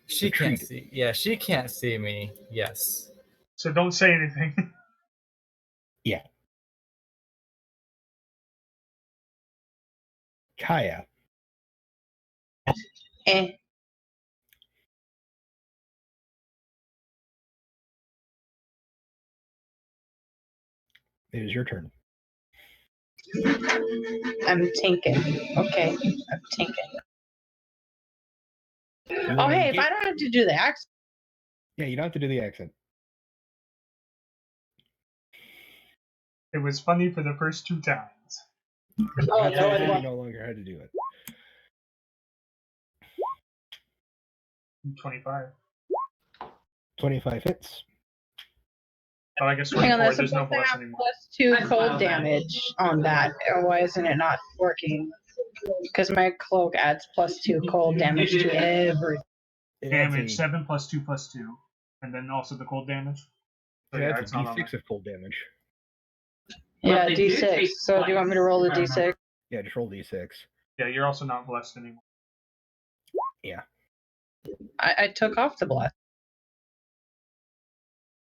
Speaker 7: She can't see. Yeah, she can't see me. Yes.
Speaker 5: So don't say anything.
Speaker 1: Yeah. Kaya.
Speaker 11: Eh.
Speaker 1: It is your turn.
Speaker 11: I'm tinking. Okay, I'm tinking. Oh, hey, if I don't have to do the accent.
Speaker 1: Yeah, you don't have to do the accent.
Speaker 5: It was funny for the first 2 times.
Speaker 11: Oh,
Speaker 1: That's
Speaker 11: no,
Speaker 1: why
Speaker 11: it
Speaker 1: you
Speaker 11: won't.
Speaker 1: no longer had to do it.
Speaker 5: 25.
Speaker 1: 25 hits.
Speaker 5: But I guess
Speaker 11: Hang on,
Speaker 5: 24,
Speaker 11: that's
Speaker 5: there's no
Speaker 11: supposed to
Speaker 5: bless
Speaker 11: have
Speaker 5: anymore.
Speaker 11: +2 cold damage on that. Or why isn't it not working? Because my cloak adds +2 cold damage to every.
Speaker 5: Damage 7 plus 2 plus 2. And then also the cold damage. So
Speaker 1: Yeah,
Speaker 5: yeah,
Speaker 1: it's
Speaker 5: it's
Speaker 1: a
Speaker 5: not on
Speaker 1: D6
Speaker 5: there.
Speaker 1: of cold damage.
Speaker 11: Yeah, D6. So do you want me to roll the D6?
Speaker 1: Yeah, just roll D6.
Speaker 5: Yeah, you're also not blessed anymore.
Speaker 1: Yeah.
Speaker 11: I took off the bless.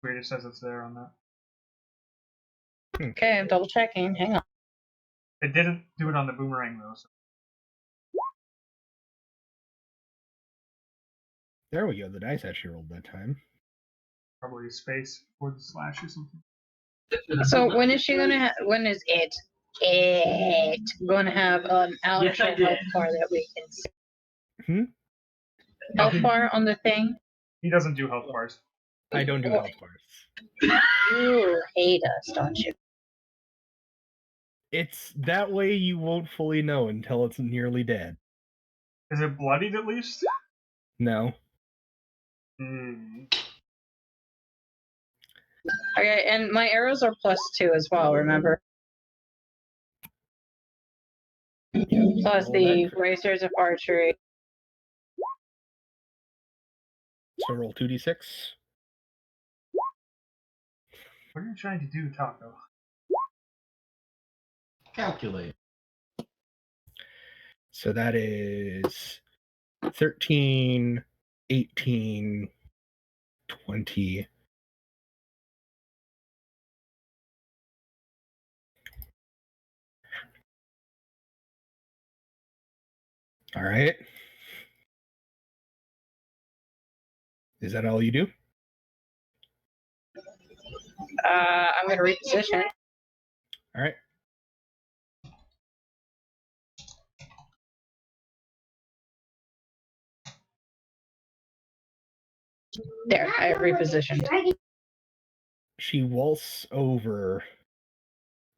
Speaker 5: Where it says it's there on that.
Speaker 11: Okay, I'm double checking. Hang on.
Speaker 5: It didn't do it on the boomerang though. So.
Speaker 1: There we go. The dice actually rolled that time.
Speaker 5: Probably a space or the slash or something.
Speaker 11: So when is she gonna? When is it gonna have an actual health bar that we can see? Health bar on the thing?
Speaker 5: He doesn't do health bars.
Speaker 1: I don't do health bars.
Speaker 11: You hate us, don't you?
Speaker 1: It's that way you won't fully know until it's nearly dead.
Speaker 5: Is it bloodied at least?
Speaker 1: No.
Speaker 11: Okay, and my arrows are +2 as well, remember? Plus the bracers of archery.
Speaker 1: So roll 2d6.
Speaker 5: What are you trying to do, Taco?
Speaker 8: Calculate.
Speaker 1: So that is 13, 18, 20. All right. Is that all you do?
Speaker 11: I'm gonna reposition.
Speaker 1: All right.
Speaker 11: There, I have repositioned.
Speaker 1: She waltzes over.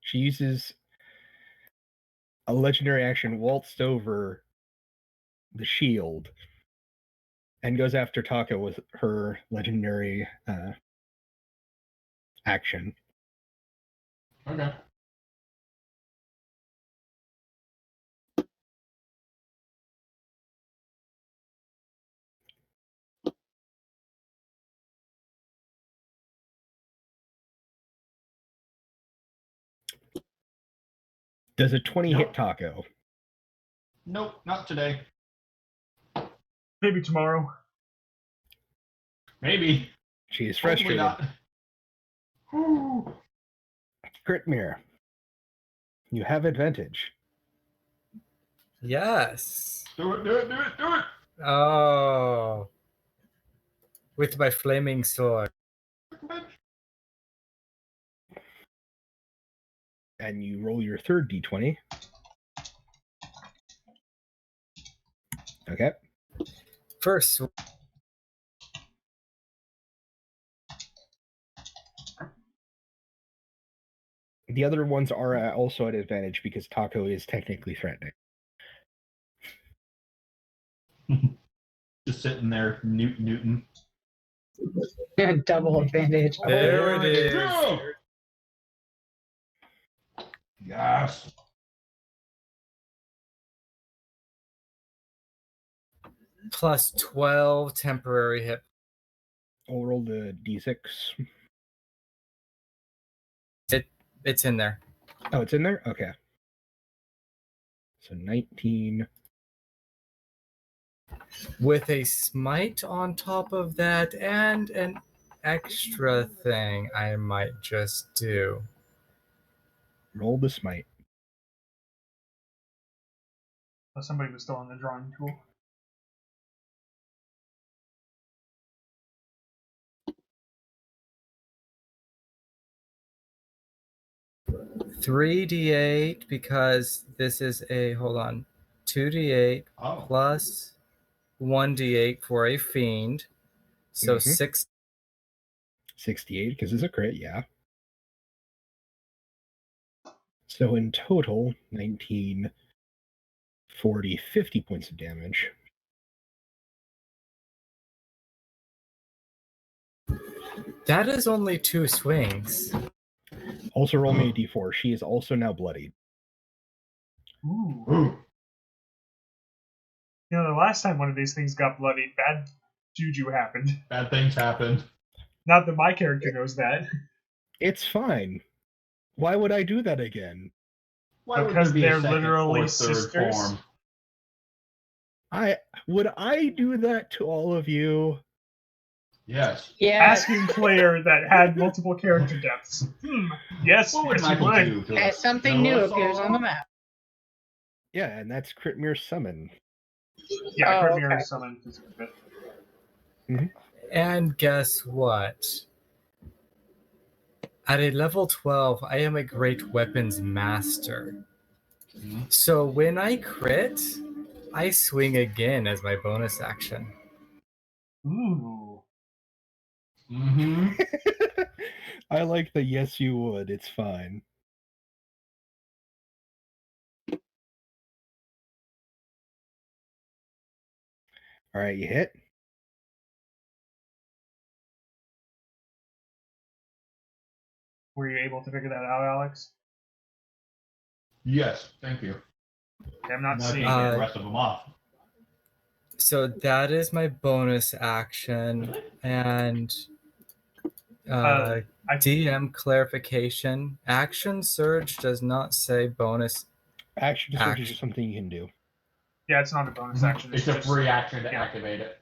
Speaker 1: She uses a legendary action, waltzed over the shield, and goes after Taka with her legendary action.
Speaker 8: Okay.
Speaker 1: Does a 20 hit Taco?
Speaker 8: Nope, not today.
Speaker 5: Maybe tomorrow.
Speaker 8: Maybe.
Speaker 1: She is
Speaker 8: Hopefully
Speaker 1: frustrated.
Speaker 8: not.
Speaker 1: Crit mirror. You have advantage.
Speaker 7: Yes.
Speaker 8: Do it, do it, do it, do it!
Speaker 7: Oh. With my flaming sword.
Speaker 1: And you roll your third d20. Okay.
Speaker 7: First.
Speaker 1: The other ones are also at advantage because Taco is technically threatening.
Speaker 8: Just sitting there, Newton.
Speaker 11: Double advantage.
Speaker 7: There it is.
Speaker 8: Yes.
Speaker 7: Plus 12 temporary hit.
Speaker 1: I'll roll the d6.
Speaker 7: It's in there.
Speaker 1: Oh, it's in there? Okay. So 19.
Speaker 7: With a smite on top of that and an extra thing I might just do.
Speaker 1: Roll the smite.
Speaker 5: Oh, somebody was still on the drawing tool.
Speaker 7: Three d8 because this is a 2d8 plus 1d8 for a fiend. So
Speaker 1: 68 because it's a crit, yeah. So in total, 19, 40, 50 points of damage.
Speaker 7: That is only 2 swings.
Speaker 1: Also roll me a d4. She is also now bloodied.
Speaker 5: Ooh. You know, the last time one of these things got bloodied, bad juju happened.
Speaker 8: Bad things happened.
Speaker 5: Not that my character knows that.
Speaker 1: It's fine. Why would I do that again?
Speaker 5: Because they're literally sisters.
Speaker 8: Form?
Speaker 1: Would I do that to all of you?
Speaker 8: Yes.
Speaker 11: Yeah.
Speaker 5: Asking player that had multiple character deaths. Yes,
Speaker 8: What would
Speaker 5: yes, you
Speaker 8: Michael
Speaker 5: would.
Speaker 8: do?
Speaker 11: As something new appears on the map.
Speaker 1: Yeah, and that's Crit Mirror Summon.
Speaker 5: Yeah,
Speaker 11: Oh,
Speaker 5: Crit Mirror
Speaker 11: okay.
Speaker 5: Summon is a bit.
Speaker 7: And guess what? At a level 12, I am a great weapons master. So when I crit, I swing again as my bonus action.
Speaker 5: Ooh.
Speaker 1: I like the yes you would. It's fine. All right, you hit.
Speaker 5: Were you able to figure that out, Alex?
Speaker 8: Yes, thank you.
Speaker 5: Okay, I'm not
Speaker 8: Now I
Speaker 5: seeing
Speaker 8: can't get
Speaker 5: it.
Speaker 8: the rest of them off.
Speaker 7: So that is my bonus action, and DM clarification. Action Surge does not say bonus
Speaker 1: Action Surge is just something you can do.
Speaker 5: Yeah, it's not a bonus action.
Speaker 8: It's a
Speaker 5: just
Speaker 8: free action to activate it.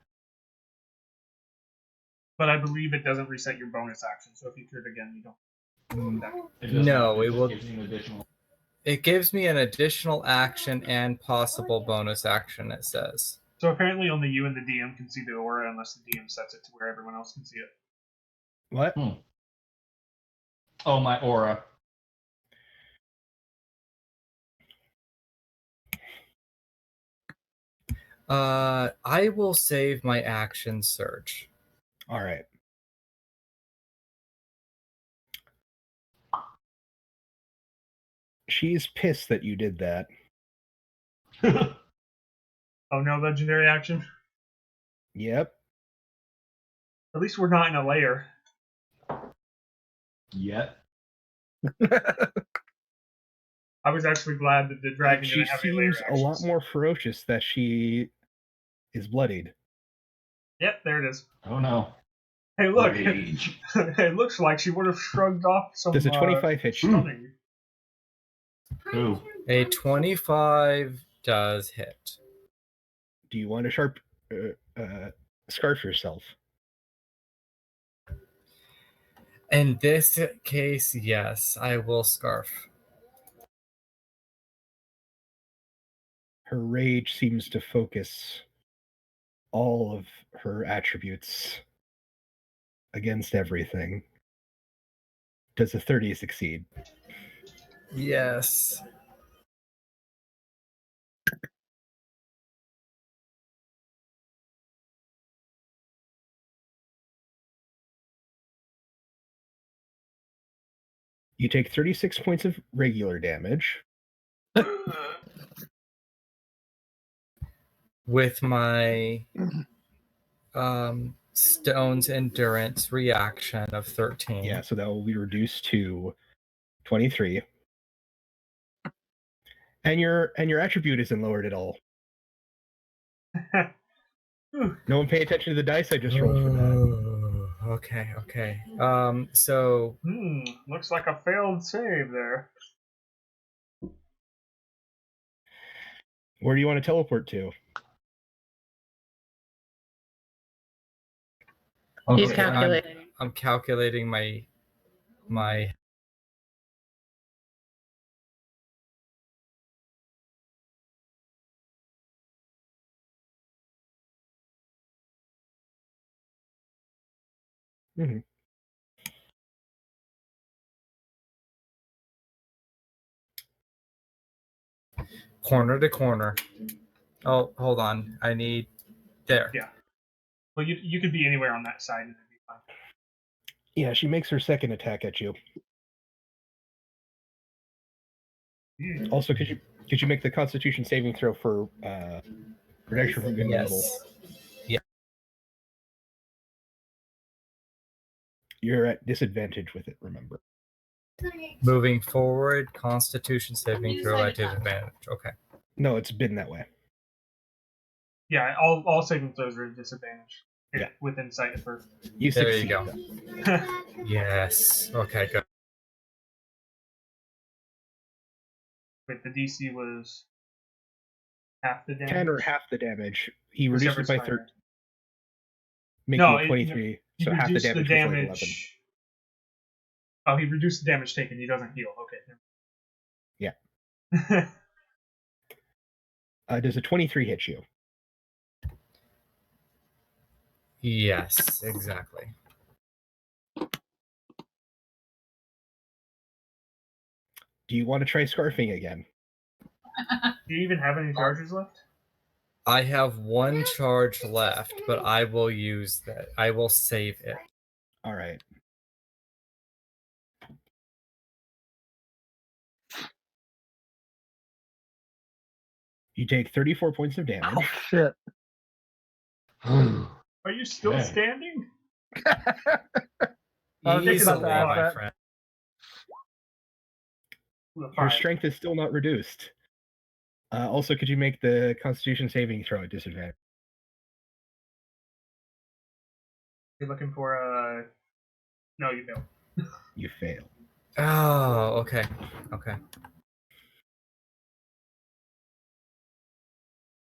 Speaker 5: But I believe it doesn't reset your bonus action, so if you crit again, you don't.
Speaker 7: No, it will.
Speaker 8: Gives you an additional.
Speaker 7: It gives me an additional action and possible bonus action, it says.
Speaker 5: So apparently only you and the DM can see the aura unless the DM sets it to where everyone else can see it.
Speaker 1: What?
Speaker 8: Oh, my aura.
Speaker 7: I will save my action surge.
Speaker 1: All right. She's pissed that you did that.
Speaker 5: Oh, no legendary action?
Speaker 1: Yep.
Speaker 5: At least we're not in a lair.
Speaker 8: Yet.
Speaker 5: I was actually glad that the dragon
Speaker 1: She
Speaker 5: didn't have any lair
Speaker 1: seems a
Speaker 5: actions.
Speaker 1: lot more ferocious that she is bloodied.
Speaker 5: Yep, there it is.
Speaker 8: Oh no.
Speaker 5: Hey, look. It looks like she would have shrugged off some.
Speaker 1: Does a 25 hit you?
Speaker 5: Stunning.
Speaker 8: Ooh.
Speaker 7: A 25 does hit.
Speaker 1: Do you want to scarf yourself?
Speaker 7: In this case, yes, I will scarf.
Speaker 1: Her rage seems to focus all of her attributes against everything. Does a 30 succeed?
Speaker 7: Yes.
Speaker 1: You take 36 points of regular damage.
Speaker 7: With my stone's endurance reaction of 13.
Speaker 1: Yeah, so that will be reduced to 23. And your attribute isn't lowered at all. No one pay attention to the dice I just rolled for that.
Speaker 7: Okay. So
Speaker 5: looks like a failed save there.
Speaker 1: Where do you want to teleport to?
Speaker 11: He's calculating.
Speaker 7: I'm calculating my
Speaker 1: Mm-hmm.
Speaker 7: corner to corner. Oh, hold on. I need there.
Speaker 5: Yeah. Well, you could be anywhere on that side and it'd be fine.
Speaker 1: Yeah, she makes her second attack at you. Also, could you make the Constitution saving throw for protection from good and evil?
Speaker 7: Yeah.
Speaker 1: You're at disadvantage with it, remember.
Speaker 7: Moving forward, Constitution saving throw at disadvantage. Okay.
Speaker 1: No, it's been that way.
Speaker 5: Yeah, all saving throws are at disadvantage.
Speaker 1: Yeah.
Speaker 5: With insight at first.
Speaker 7: There you go. Yes. Okay, good.
Speaker 5: Wait, the DC was half the damage?
Speaker 1: 10 or half the damage. He reduced it by 30. Making it 23.
Speaker 5: He
Speaker 1: so half the
Speaker 5: reduced
Speaker 1: damage was like 11.
Speaker 5: Oh, he reduced the damage taken. He doesn't heal. Okay.
Speaker 1: Yeah. Does a 23 hit you?
Speaker 7: Yes, exactly.
Speaker 1: Do you want to try scarfing again?
Speaker 5: Do you even have any charges left?
Speaker 7: I have one charge left, but I will use that. I will save it.
Speaker 1: All right. You take 34 points of damage.
Speaker 3: Oh, shit.
Speaker 5: Are you still standing?
Speaker 7: Easily, my friend.
Speaker 1: Your strength is still not reduced. Also, could you make the Constitution saving throw at disadvantage?
Speaker 5: You're looking for a... No, you fail.
Speaker 1: You fail.
Speaker 7: Oh, okay.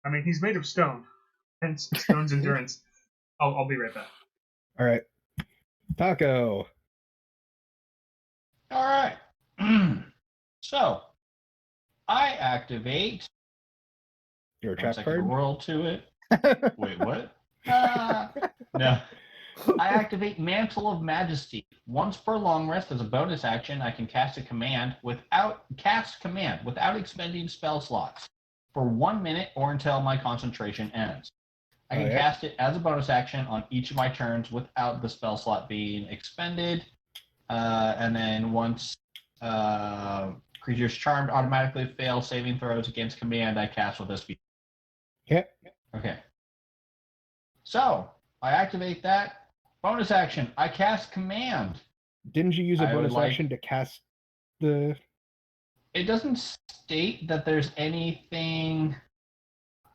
Speaker 5: I mean, he's made of stone. Hence, stone's endurance. I'll be right back.
Speaker 1: All right. Taco.
Speaker 8: All right. So, I activate.
Speaker 1: Your trap card?
Speaker 8: Roll to it. Wait, what? No. I activate Mantle of Majesty. Once per long rest as a bonus action, I can cast command without expending spell slots for 1 minute or until my concentration ends. I can cast it as a bonus action on each of my turns without the spell slot being expended. And then once creatures charmed automatically fail saving throws against command, I cast with this feature. Okay. So, I activate that. Bonus action, I cast command.
Speaker 1: Didn't you use a bonus action to cast the...
Speaker 8: It doesn't state that there's anything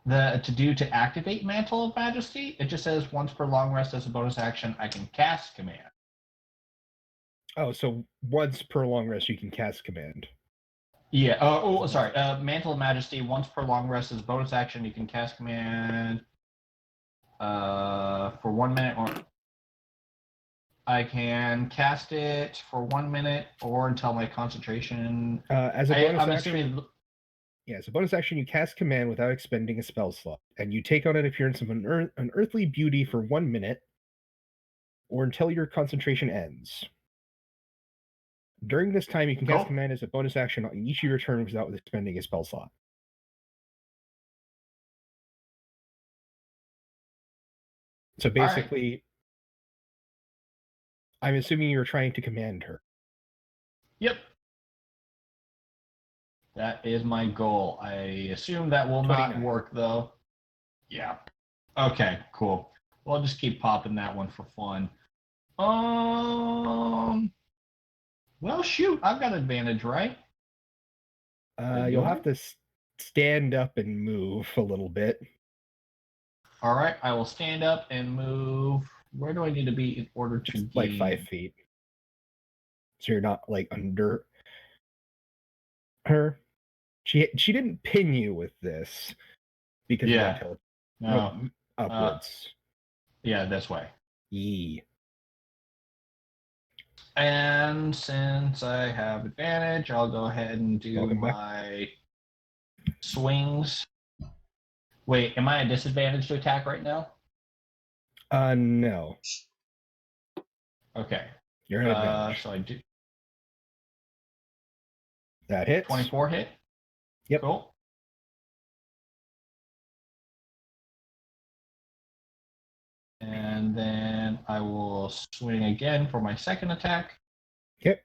Speaker 8: to do to activate Mantle of Majesty. It just says once per long rest as a bonus action, I can cast command.
Speaker 1: Oh, so once per long rest you can cast command.
Speaker 8: Yeah. Sorry. Mantle of Majesty, once per long rest as a bonus action, you can cast command for 1 minute, or I can cast it for 1 minute or until my concentration.
Speaker 1: As a bonus action. Yeah, as a bonus action, you cast command without expending a spell slot, and you take on an appearance of an earthly beauty for 1 minute, or until your concentration ends. During this time, you can cast command as a bonus action on each of your turns without expending a spell slot. So basically, I'm assuming you're trying to command her.
Speaker 8: Yep. That is my goal. I assume that will not
Speaker 1: 29.
Speaker 8: work, though. Yeah. Okay, cool. Well, I'll just keep popping that one for fun. Well, shoot. I've got advantage, right?
Speaker 1: You'll have to stand up and move a little bit.
Speaker 8: All right, I will stand up and move. Where do I need to be in order to gain?
Speaker 1: Like 5 feet. So you're not like under her. She didn't pin you with this because
Speaker 8: Yeah.
Speaker 1: you went
Speaker 8: No.
Speaker 1: upwards.
Speaker 8: Yeah, this way.
Speaker 1: Yee.
Speaker 8: And since I have advantage, I'll go ahead and do my swings. Wait, am I at disadvantage to attack right now?
Speaker 1: No.
Speaker 8: Okay.
Speaker 1: You're at advantage.
Speaker 8: So I do.
Speaker 1: That hits.
Speaker 8: 24 hit?
Speaker 1: Yep.
Speaker 8: Cool. And then I will swing again for my second attack.
Speaker 1: Yep.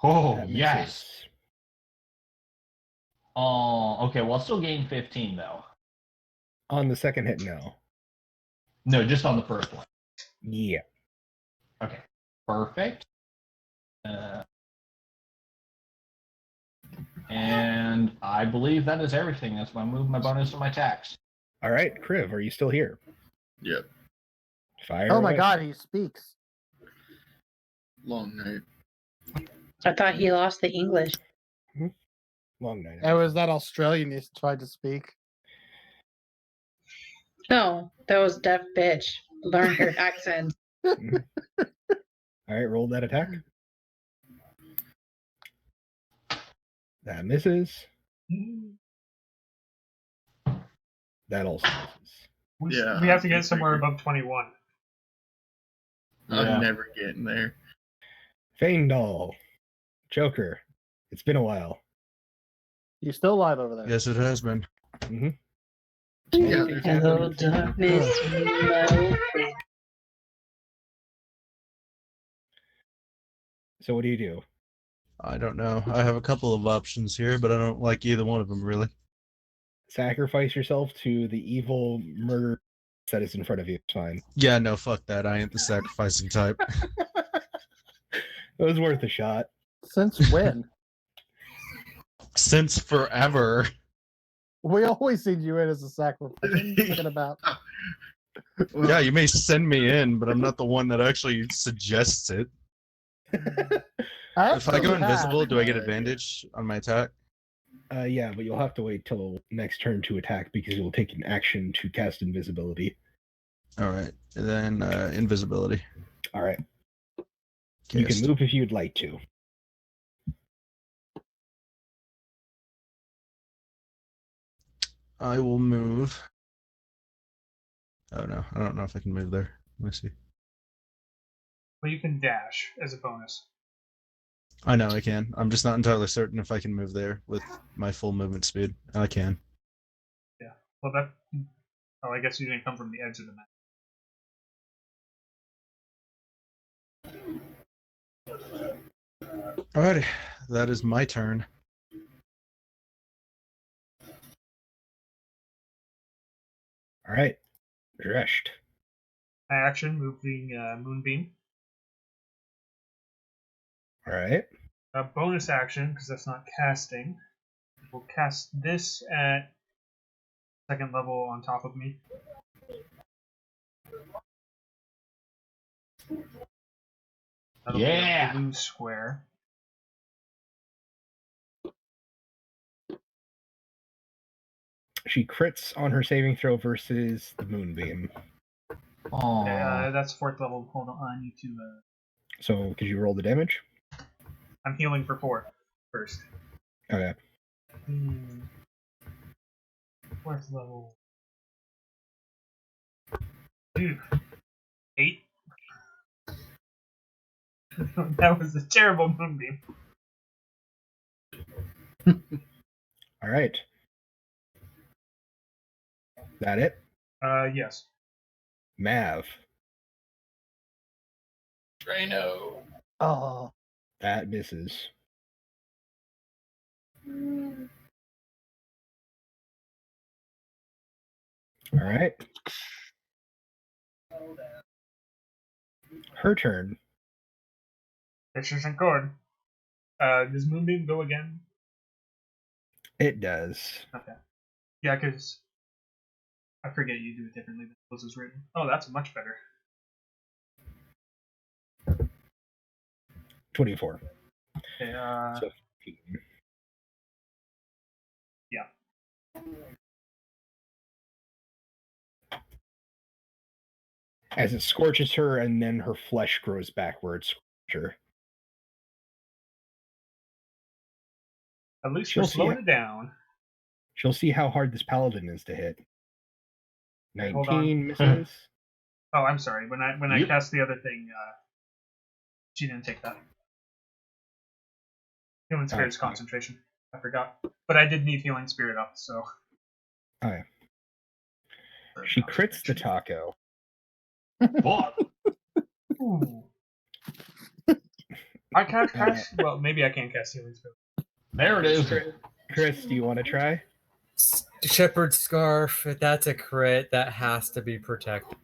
Speaker 8: Oh, yes. Oh, okay. Well, I'll still gain 15, though.
Speaker 1: On the second hit, no.
Speaker 8: No, just on the first one.
Speaker 1: Yeah.
Speaker 8: Okay. Perfect. And I believe that is everything. That's my move, my bonus, and my tax.
Speaker 1: All right, Kriv, are you still here?
Speaker 6: Yep.
Speaker 1: Fire
Speaker 3: Oh my
Speaker 1: away.
Speaker 3: god, he speaks.
Speaker 6: Long night.
Speaker 11: I thought he lost the English.
Speaker 1: Long night.
Speaker 3: That was that Australian he tried to speak.
Speaker 11: No, that was deaf bitch. Learn her accent.
Speaker 1: All right, roll that attack. That misses. That also misses.
Speaker 5: We have to get somewhere above 21.
Speaker 6: I'm never getting there.
Speaker 1: Faendal. Joker. It's been a while.
Speaker 3: You still alive over there?
Speaker 2: Yes, it has been.
Speaker 1: Mm-hmm.
Speaker 6: Yeah.
Speaker 11: Hello, darkness.
Speaker 1: So what do you do?
Speaker 2: I don't know. I have a couple of options here, but I don't like either one of them, really.
Speaker 1: Sacrifice yourself to the evil murder that is in front of you. It's fine.
Speaker 2: Yeah, no, fuck that. I ain't the sacrificing type.
Speaker 1: It was worth a shot.
Speaker 3: Since when?
Speaker 2: Since forever.
Speaker 3: We always seen you in as a sacrifice. What are you thinking about?
Speaker 2: Yeah, you may send me in, but I'm not the one that actually suggests it. If I go invisible, do I get advantage on my attack?
Speaker 1: Yeah, but you'll have to wait till next turn to attack because you'll take an action to cast invisibility.
Speaker 2: All right, and then invisibility.
Speaker 1: All right. You can move if you'd like to.
Speaker 2: I will move. Oh no, I don't know if I can move there. Let me see.
Speaker 5: Well, you can dash as a bonus.
Speaker 2: I know I can. I'm just not entirely certain if I can move there with my full movement speed. I can.
Speaker 5: Yeah. Well, that. Oh, I guess you didn't come from the edge of the map.
Speaker 2: Alrighty, that is my turn.
Speaker 1: All right, Dreshed.
Speaker 5: Action, moving Moonbeam.
Speaker 1: All right.
Speaker 5: Bonus action, because that's not casting. We'll cast this at second level on top of me. That'll be a blue square.
Speaker 1: She crits on her saving throw versus the Moonbeam.
Speaker 8: Oh.
Speaker 5: That's fourth level. Hold on, I need to.
Speaker 1: So, could you roll the damage?
Speaker 5: I'm healing for 4 first.
Speaker 1: Okay.
Speaker 5: Fourth level. Dude. 8. That was a terrible Moonbeam.
Speaker 1: All right. That it?
Speaker 5: Yes.
Speaker 1: Mav.
Speaker 7: Drano.
Speaker 3: Oh.
Speaker 1: That misses. All right. Her turn.
Speaker 5: This isn't good. Does Moonbeam go again?
Speaker 1: It does.
Speaker 5: Okay. Yeah, because I forget you do it differently than it was written. Oh, that's much better.
Speaker 1: 24.
Speaker 5: Okay,
Speaker 1: So 15.
Speaker 5: Yeah.
Speaker 1: As it scorches her, and then her flesh grows backwards. Her.
Speaker 5: At least you're slowing it down.
Speaker 1: She'll see how hard this paladin is to hit.
Speaker 5: Okay,
Speaker 1: 19 misses.
Speaker 5: Oh, I'm sorry. When I cast the other thing, she didn't take that. Healing Spirit's concentration. I forgot. But I did need Healing Spirit up, so.
Speaker 1: Okay. She crits the taco.
Speaker 6: What?
Speaker 5: Ooh. I can't cast. Well, maybe I can't cast Healing Spirit.
Speaker 6: There it is.
Speaker 1: Chris, do you want to try?
Speaker 7: Shepherd's Scarf. That's a crit. That has to be protected.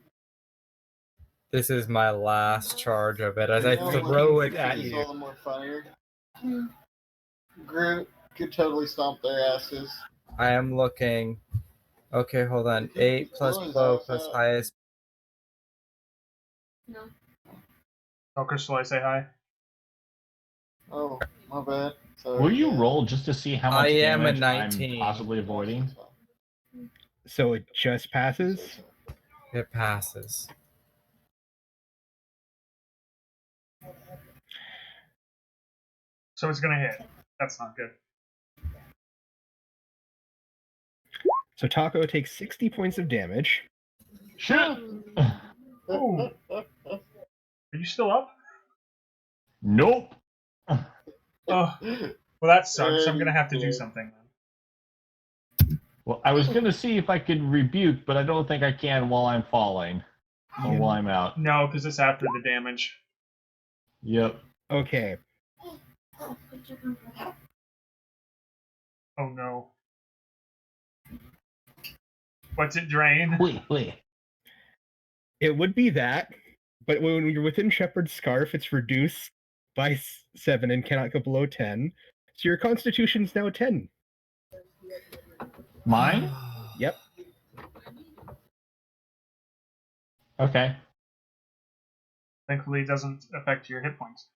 Speaker 7: This is my last charge of it as I throw it at you.
Speaker 6: All the more funnier. Groot could totally stomp their asses.
Speaker 7: I am looking. Okay, hold on. 8 plus blow plus highest.
Speaker 9: No.
Speaker 5: Oh, Crystal, I say hi.
Speaker 6: Oh, my bad. Sorry.
Speaker 13: Will you roll just to see how much
Speaker 7: I am a
Speaker 13: damage
Speaker 7: 19.
Speaker 13: I'm possibly avoiding?
Speaker 1: So it just passes?
Speaker 7: It passes.
Speaker 5: So it's gonna hit. That's not good.
Speaker 1: So Taco takes 60 points of damage.
Speaker 13: Shit!
Speaker 5: Ooh. Are you still up?
Speaker 13: Nope.
Speaker 5: Oh, well, that sucks. I'm gonna have to do something then.
Speaker 13: Well, I was gonna see if I could rebuke, but I don't think I can while I'm falling or while I'm out.
Speaker 5: No, because it's after the damage.
Speaker 13: Yep.
Speaker 1: Okay.
Speaker 5: Oh no. What's it drain?
Speaker 13: Wait.
Speaker 1: It would be that, but when you're within Shepherd's Scarf, it's reduced by 7 and cannot go below 10. So your Constitution's now 10.
Speaker 13: Mine?
Speaker 1: Yep.
Speaker 13: Okay.
Speaker 5: Thankfully, it doesn't affect your hit points.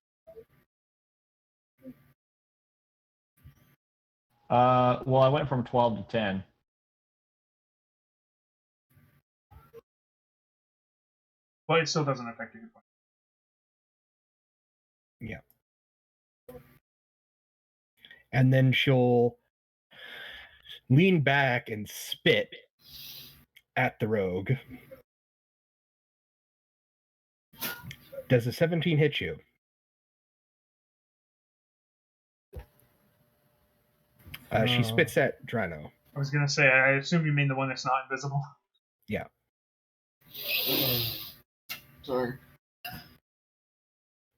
Speaker 13: Well, I went from 12 to 10.
Speaker 5: But it still doesn't affect your hit points.
Speaker 1: Yeah. And then she'll lean back and spit at the rogue. Does a 17 hit you? She spits at Drano.
Speaker 5: I was gonna say, I assume you mean the one that's not invisible.
Speaker 1: Yeah.
Speaker 6: Sorry.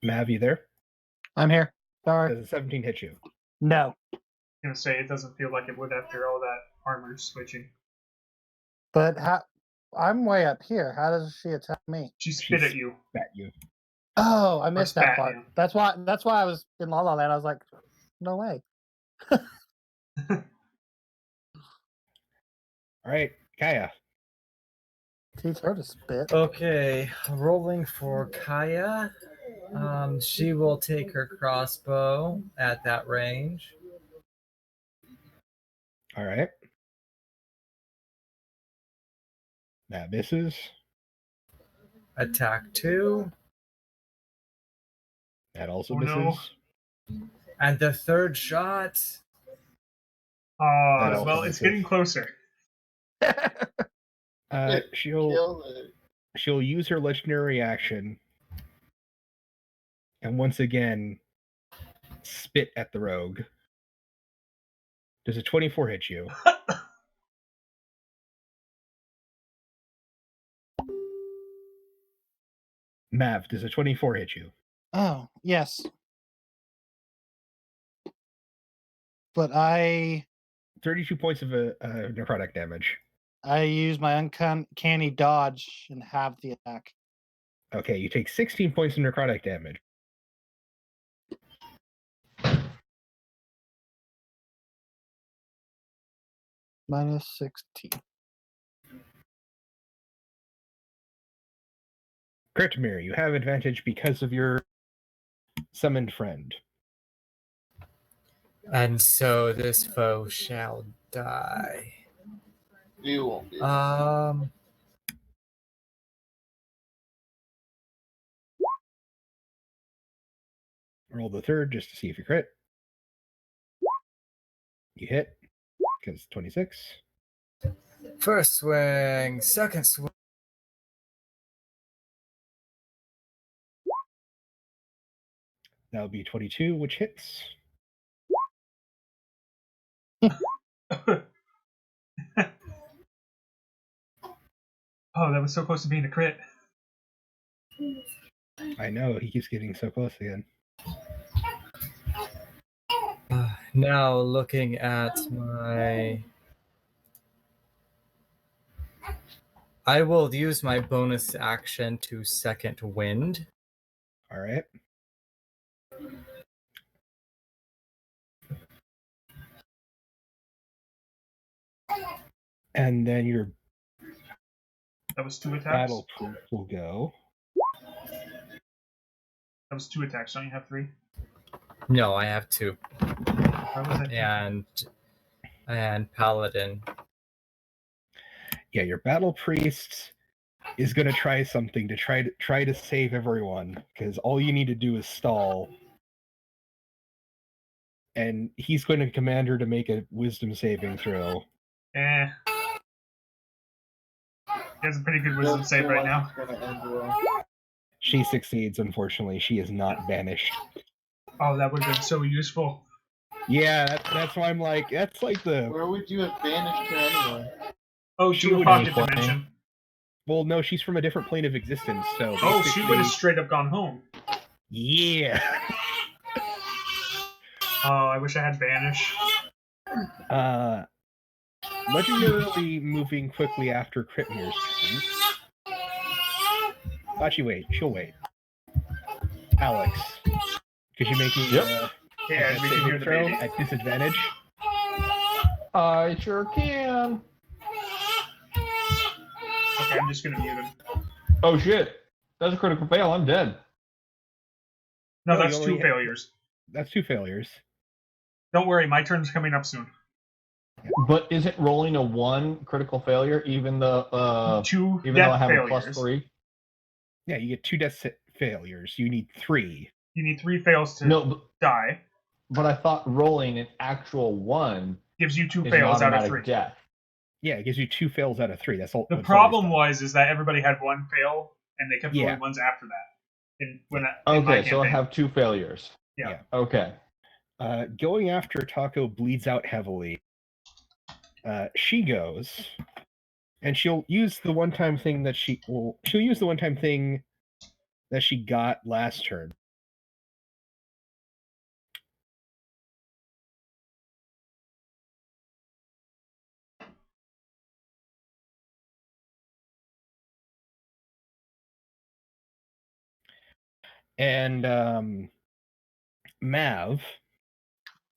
Speaker 1: Mav, you there?
Speaker 3: I'm here. Sorry.
Speaker 1: Does a 17 hit you?
Speaker 3: No.
Speaker 5: I was gonna say, it doesn't feel like it would after all that armor switching.
Speaker 3: But I'm way up here. How does she attack me?
Speaker 5: She spit at you.
Speaker 1: At you.
Speaker 3: Oh, I missed that
Speaker 5: spat
Speaker 3: part.
Speaker 5: you.
Speaker 3: That's why I was in La La Land. I was like, no way.
Speaker 1: All right, Kaya.
Speaker 3: Teach her to spit.
Speaker 7: Okay, rolling for Kaya. She will take her crossbow at that range.
Speaker 1: All right. That misses.
Speaker 7: Attack 2.
Speaker 1: That also
Speaker 5: Oh,
Speaker 1: misses.
Speaker 5: no.
Speaker 7: And the third shot.
Speaker 5: Well, it's getting closer.
Speaker 1: She'll use her legendary action and once again spit at the rogue. Does a 24 hit you? Mav, does a 24 hit you?
Speaker 3: Oh, yes. But I
Speaker 1: 32 points of necrotic damage.
Speaker 3: use my uncanny dodge and have the attack.
Speaker 1: Okay, you take 16 points of necrotic damage.
Speaker 3: Minus 16.
Speaker 1: Kritmir, you have advantage because of your summoned friend.
Speaker 7: And so this foe shall die.
Speaker 6: You won't be.
Speaker 1: Roll the third just to see if you crit. You hit, because 26.
Speaker 7: First swing, second swing.
Speaker 1: That'll be 22, which hits.
Speaker 5: Oh, that was so close to being a crit.
Speaker 1: I know, he keeps getting so close again.
Speaker 7: Now looking at my... I will use my bonus action to second wind.
Speaker 1: All right. And then your
Speaker 5: That was 2 attacks.
Speaker 1: battle proof will go.
Speaker 5: That was 2 attacks. Don't you have 3?
Speaker 7: No, I have 2.
Speaker 5: Why was that?
Speaker 7: And paladin.
Speaker 1: Yeah, your battle priest is going to try something to try to save everyone, because all you need to do is stall. And he's going to command her to make a wisdom saving throw.
Speaker 5: Eh. He has a pretty good wisdom save right now.
Speaker 1: She succeeds, unfortunately. She is not banished.
Speaker 5: Oh, that would have been so useful.
Speaker 1: Yeah, that's why I'm like, that's like the...
Speaker 6: Where would you have banished her anyway?
Speaker 5: Oh,
Speaker 1: She
Speaker 5: to a
Speaker 1: would
Speaker 5: pocket
Speaker 1: be
Speaker 5: dimension.
Speaker 1: Well, no, she's from a different plane of existence, so...
Speaker 5: Oh, she would have straight up gone home.
Speaker 1: Yeah!
Speaker 5: Oh, I wish I had banish.
Speaker 1: Legendarily moving quickly after Kritmir's turn. Actually, wait. She'll wait. Alex, could you make me
Speaker 5: yeah, we can hear the
Speaker 1: throw
Speaker 5: baby.
Speaker 1: at disadvantage?
Speaker 8: I sure can.
Speaker 5: Okay, I'm just gonna mute him.
Speaker 8: Oh shit. That's a critical fail. I'm dead.
Speaker 5: No,
Speaker 1: No,
Speaker 5: that's
Speaker 1: you
Speaker 5: 2
Speaker 1: only-
Speaker 5: failures.
Speaker 1: That's 2 failures.
Speaker 5: Don't worry, my turn's coming up soon.
Speaker 8: But isn't rolling a 1 critical failure even though
Speaker 5: 2
Speaker 8: even though I
Speaker 5: death
Speaker 8: have
Speaker 5: failures.
Speaker 8: a plus 3?
Speaker 1: Yeah, you get 2 death failures. You need 3.
Speaker 5: You need 3 fails to die.
Speaker 8: But I thought rolling an actual 1
Speaker 5: gives you 2
Speaker 8: is an
Speaker 5: fails out of
Speaker 8: automatic
Speaker 5: 3.
Speaker 8: death.
Speaker 1: Yeah, it gives you 2 fails out of 3. That's all.
Speaker 5: The
Speaker 1: that's
Speaker 5: problem
Speaker 1: always
Speaker 5: was that everybody had 1 fail, and they kept
Speaker 1: Yeah.
Speaker 5: rolling ones after that. In my
Speaker 8: Okay, so I
Speaker 5: campaign.
Speaker 8: have 2 failures.
Speaker 5: Yeah.
Speaker 8: Okay.
Speaker 1: Going after Taco bleeds out heavily. She goes, and she'll use the one-time thing that she'll use the one-time thing that she got last turn. And Mav,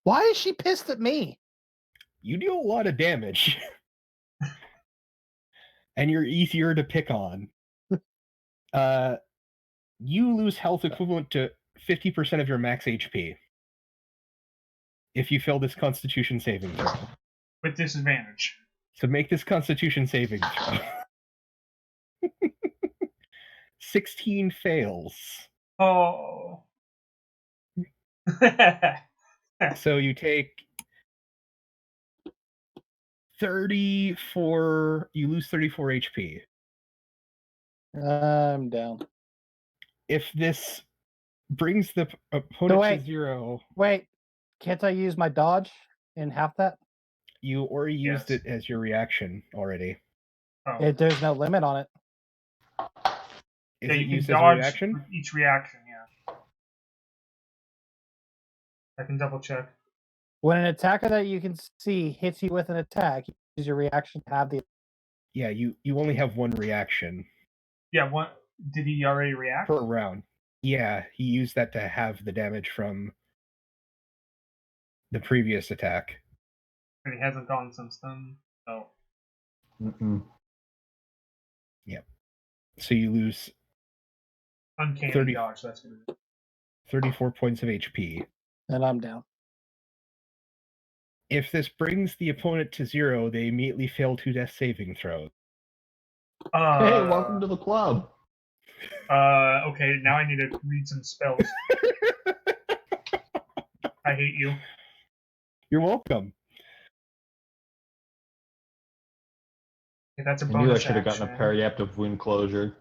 Speaker 3: why is she pissed at me?
Speaker 1: You deal a lot of damage. And you're easier to pick on. You lose health equivalent to 50% of your max HP if you fail this Constitution saving throw.
Speaker 5: With disadvantage.
Speaker 1: So make this Constitution saving throw. 16 fails.
Speaker 5: Oh.
Speaker 1: So you take 34. You lose 34 HP.
Speaker 3: I'm down.
Speaker 1: If this brings the opponent
Speaker 3: wait.
Speaker 1: to 0,
Speaker 3: Wait, can't I use my dodge in half that?
Speaker 1: you already used it as your reaction already.
Speaker 5: Oh.
Speaker 3: There's no limit on it.
Speaker 1: Is
Speaker 5: Yeah,
Speaker 1: it
Speaker 5: you can
Speaker 1: used as a
Speaker 5: dodge
Speaker 1: reaction?
Speaker 5: with each reaction, yeah. I can double check.
Speaker 3: When an attacker that you can see hits you with an attack, use your reaction to have the.
Speaker 1: Yeah, you only have one reaction.
Speaker 5: Yeah, what did he already react?
Speaker 1: Per round. Yeah, he used that to have the damage from the previous attack.
Speaker 5: And he hasn't gone since then. So.
Speaker 1: Yep. So you lose
Speaker 5: Uncanny dodge, that's what it is.
Speaker 1: 34 points of HP.
Speaker 3: And I'm down.
Speaker 1: If this brings the opponent to 0, they immediately fail 2 death saving throws.
Speaker 13: Hey, welcome to the club.
Speaker 5: Okay, now I need to read some spells. I hate you.
Speaker 1: You're welcome.
Speaker 5: Okay, that's a
Speaker 13: I
Speaker 5: bonus
Speaker 13: knew I should have
Speaker 5: action.
Speaker 13: gotten a periaptive wound closure.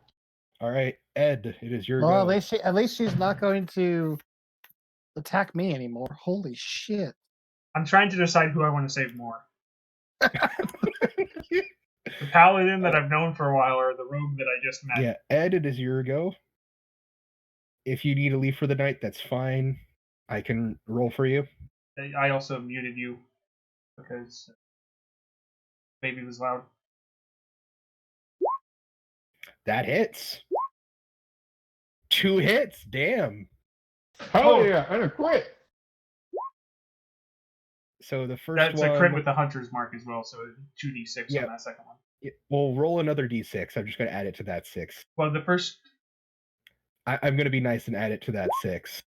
Speaker 1: All right, Ed, it is your
Speaker 3: Well,
Speaker 1: go.
Speaker 3: at least she's not going to attack me anymore. Holy shit!
Speaker 5: I'm trying to decide who I want to save more. The paladin that I've known for a while or the rogue that I just met.
Speaker 1: Yeah, Ed, it is your go. If you need to leave for the night, that's fine. I can roll for you.
Speaker 5: I also muted you because baby was loud.
Speaker 1: That hits. 2 hits. Damn.
Speaker 13: Hell yeah, and a crit.
Speaker 1: So the first
Speaker 5: That's
Speaker 1: one.
Speaker 5: a crit with the hunter's mark as well, so 2d6
Speaker 1: Yeah.
Speaker 5: on that second one.
Speaker 1: Well, roll another d6. I'm just going to add it to that 6.
Speaker 5: Well, the first.
Speaker 1: I'm going to be nice and add it to that 6.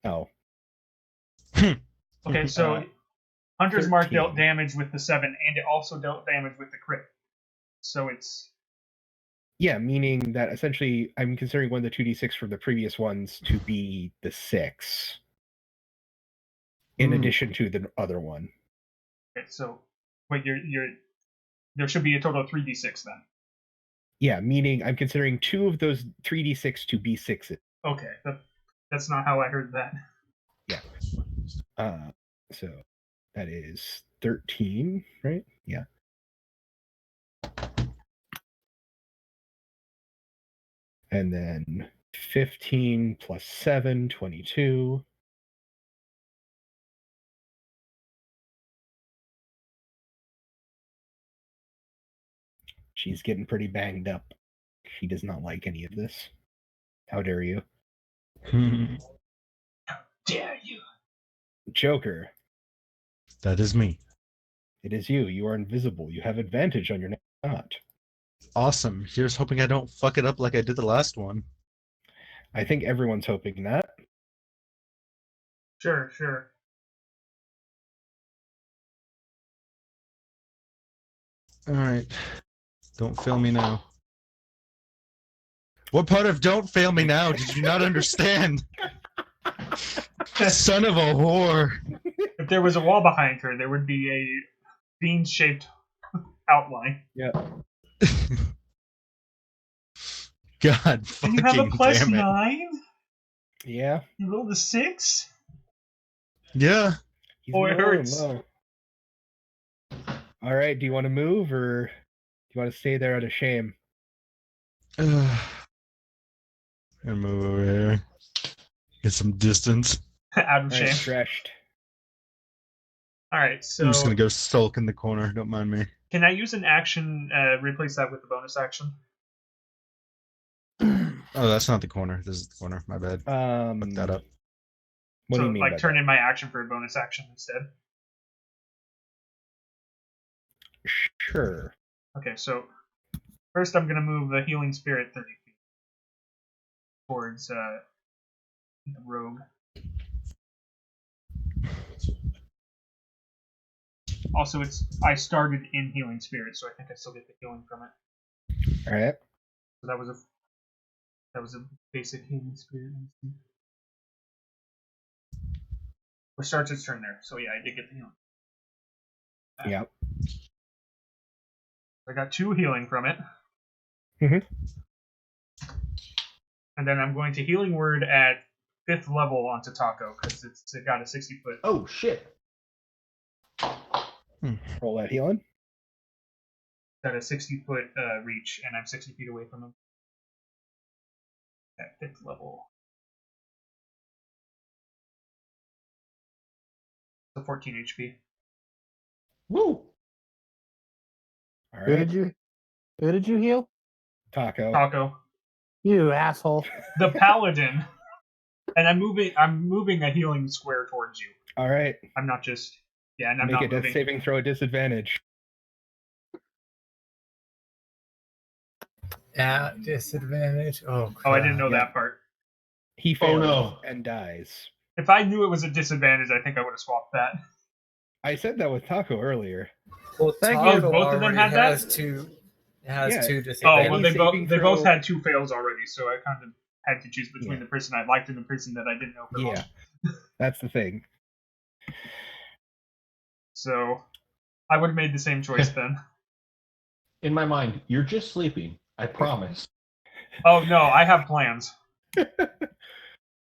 Speaker 1: Oh.
Speaker 5: Okay, so hunter's mark
Speaker 1: 13.
Speaker 5: dealt damage with the 7, and it also dealt damage with the crit. So it's.
Speaker 1: Yeah, meaning that essentially I'm considering one of the 2d6 from the previous ones to be the 6. In addition to the other one.
Speaker 5: Okay, so wait, there should be a total of 3d6 then.
Speaker 1: Yeah, meaning I'm considering 2 of those 3d6 to be 6s.
Speaker 5: Okay, that's not how I heard that.
Speaker 1: Yeah. So that is 13, right? Yeah. And then 15 plus 7, 22. She's getting pretty banged up. She does not like any of this. How dare you?
Speaker 5: How dare you?
Speaker 1: Joker.
Speaker 2: That is me.
Speaker 1: It is you. You are invisible. You have advantage on your next shot.
Speaker 2: Awesome. Here's hoping I don't fuck it up like I did the last one.
Speaker 1: I think everyone's hoping that.
Speaker 5: Sure.
Speaker 2: Alright. Don't fail me now. What part of don't fail me now did you not understand? Son of a whore.
Speaker 5: If there was a wall behind her, there would be a bean-shaped outline.
Speaker 1: Yeah.
Speaker 2: God
Speaker 5: And
Speaker 2: fucking
Speaker 5: you have a plus
Speaker 2: damn it.
Speaker 5: 9?
Speaker 1: Yeah.
Speaker 5: You rolled a 6?
Speaker 2: Yeah.
Speaker 5: Oh, it hurts.
Speaker 1: Low. All right. Do you want to move or do you want to stay there out of shame?
Speaker 2: I'm gonna move over here. Get some distance.
Speaker 5: Out of
Speaker 1: All right,
Speaker 5: shame.
Speaker 1: stretched.
Speaker 5: Alright, so.
Speaker 2: I'm just gonna go sulk in the corner. Don't mind me.
Speaker 5: Can I use an action, replace that with the bonus action?
Speaker 2: Oh, that's not the corner. This is the corner. My bad. Fuck that up.
Speaker 1: What do you mean?
Speaker 5: Like
Speaker 1: by
Speaker 5: turn
Speaker 1: that?
Speaker 5: in my action for a bonus action instead?
Speaker 1: Sure.
Speaker 5: Okay, so first I'm going to move the healing spirit 30 feet towards the rogue. Also, I started in healing spirit, so I think I still get the healing from it.
Speaker 1: All right.
Speaker 5: So that was a basic healing spirit. Or starts its turn there. So yeah, I did get the healing.
Speaker 1: Yep.
Speaker 5: I got 2 healing from it. And then I'm going to healing word at 5th level onto Taco because it's got a 60-foot.
Speaker 8: Oh shit!
Speaker 1: Roll that healing.
Speaker 5: Got a 60-foot reach, and I'm 60 feet away from him. At 5th level. So 14 HP.
Speaker 13: Woo!
Speaker 1: All
Speaker 3: Who
Speaker 1: right.
Speaker 3: Who did you heal?
Speaker 5: Taco.
Speaker 3: You asshole.
Speaker 5: The paladin. And I'm moving a healing square towards you.
Speaker 1: All right.
Speaker 5: I'm not just. Yeah, and I'm
Speaker 1: Make
Speaker 5: not
Speaker 1: a death
Speaker 5: moving.
Speaker 1: saving throw at disadvantage.
Speaker 7: At disadvantage. Oh, crap.
Speaker 5: Oh, I didn't know that part.
Speaker 1: He fails
Speaker 13: no.
Speaker 1: and dies.
Speaker 5: If I knew it was a disadvantage, I think I would have swapped that.
Speaker 1: I said that with Taco earlier.
Speaker 7: Well,
Speaker 5: Oh, both of them had that?
Speaker 7: has two disadvantages.
Speaker 5: Oh, well,
Speaker 1: Any saving
Speaker 5: they both
Speaker 1: throw-
Speaker 5: had 2 fails already, so I kind of had to choose between the person I liked and the person that I didn't know for long.
Speaker 1: That's the thing.
Speaker 5: So I would have made the same choice then.
Speaker 13: In my mind, you're just sleeping. I promise.
Speaker 5: Oh, no, I have plans.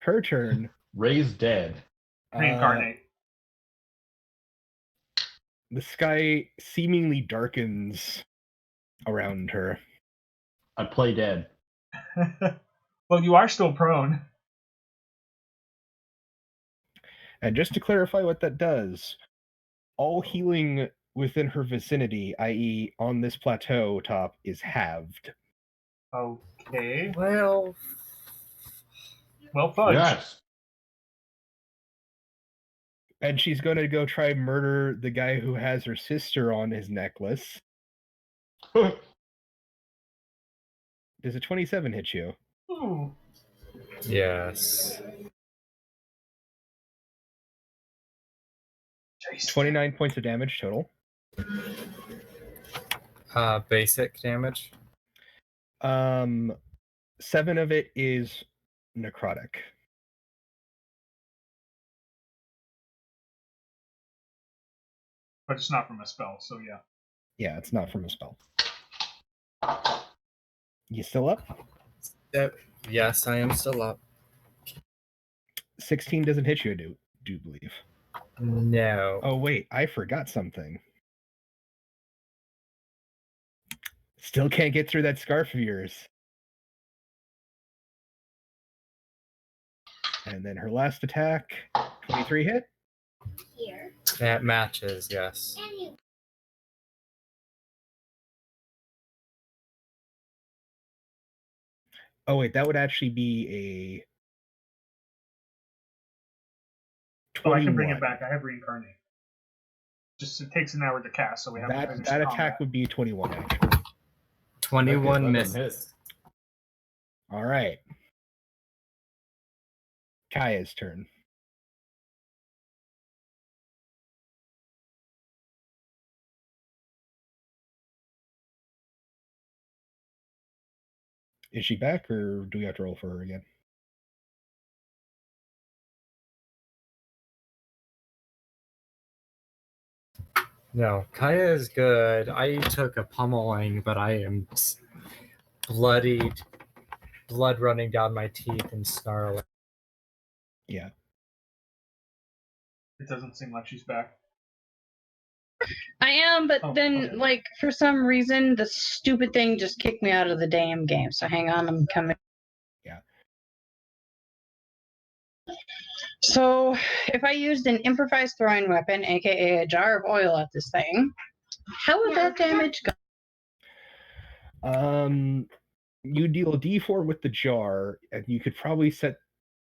Speaker 1: Her turn.
Speaker 13: Ray's dead.
Speaker 5: Reincarnate.
Speaker 1: The sky seemingly darkens around her.
Speaker 13: I play dead.
Speaker 5: Well, you are still prone.
Speaker 1: And just to clarify what that does, all healing within her vicinity, i.e. on this plateau top, is halved.
Speaker 5: Okay.
Speaker 7: Well,
Speaker 5: fudge.
Speaker 13: Yes.
Speaker 1: And she's going to go try murder the guy who has her sister on his necklace. Does a 27 hit you?
Speaker 5: Ooh.
Speaker 7: yes.
Speaker 1: 29 points of damage total.
Speaker 7: Basic damage.
Speaker 1: 7 of it is necrotic.
Speaker 5: But it's not from a spell, so yeah.
Speaker 1: Yeah, it's not from a spell. You still up?
Speaker 7: Yes, I am still up.
Speaker 1: 16 doesn't hit you, I do believe.
Speaker 7: No.
Speaker 1: Oh, wait, I forgot something. Still can't get through that scarf of yours. And then her last attack, 23 hit?
Speaker 9: Here.
Speaker 7: That matches, yes.
Speaker 1: Oh, wait, that would actually be a 21.
Speaker 5: Oh, I can bring it back. I have reincarnate. Just it takes an hour to cast, so we have to finish
Speaker 1: that
Speaker 5: combat.
Speaker 1: attack would be 21, actually.
Speaker 7: 21 misses.
Speaker 1: All right. Kaya's turn. Is she back, or do we have to roll for her again?
Speaker 7: No, Kaya is good. I took a pummeling, but I am bloodied, blood running down my teeth and snarling.
Speaker 1: Yeah.
Speaker 5: It doesn't seem like she's back.
Speaker 11: I am, but then,
Speaker 5: okay.
Speaker 11: like, for some reason, the stupid thing just kicked me out of the damn game. So hang on, I'm coming.
Speaker 1: Yeah.
Speaker 11: So, if I used an improvised throwing weapon, aka a jar of oil at this thing, how would that damage go?
Speaker 1: You deal a D4 with the jar, and you could probably set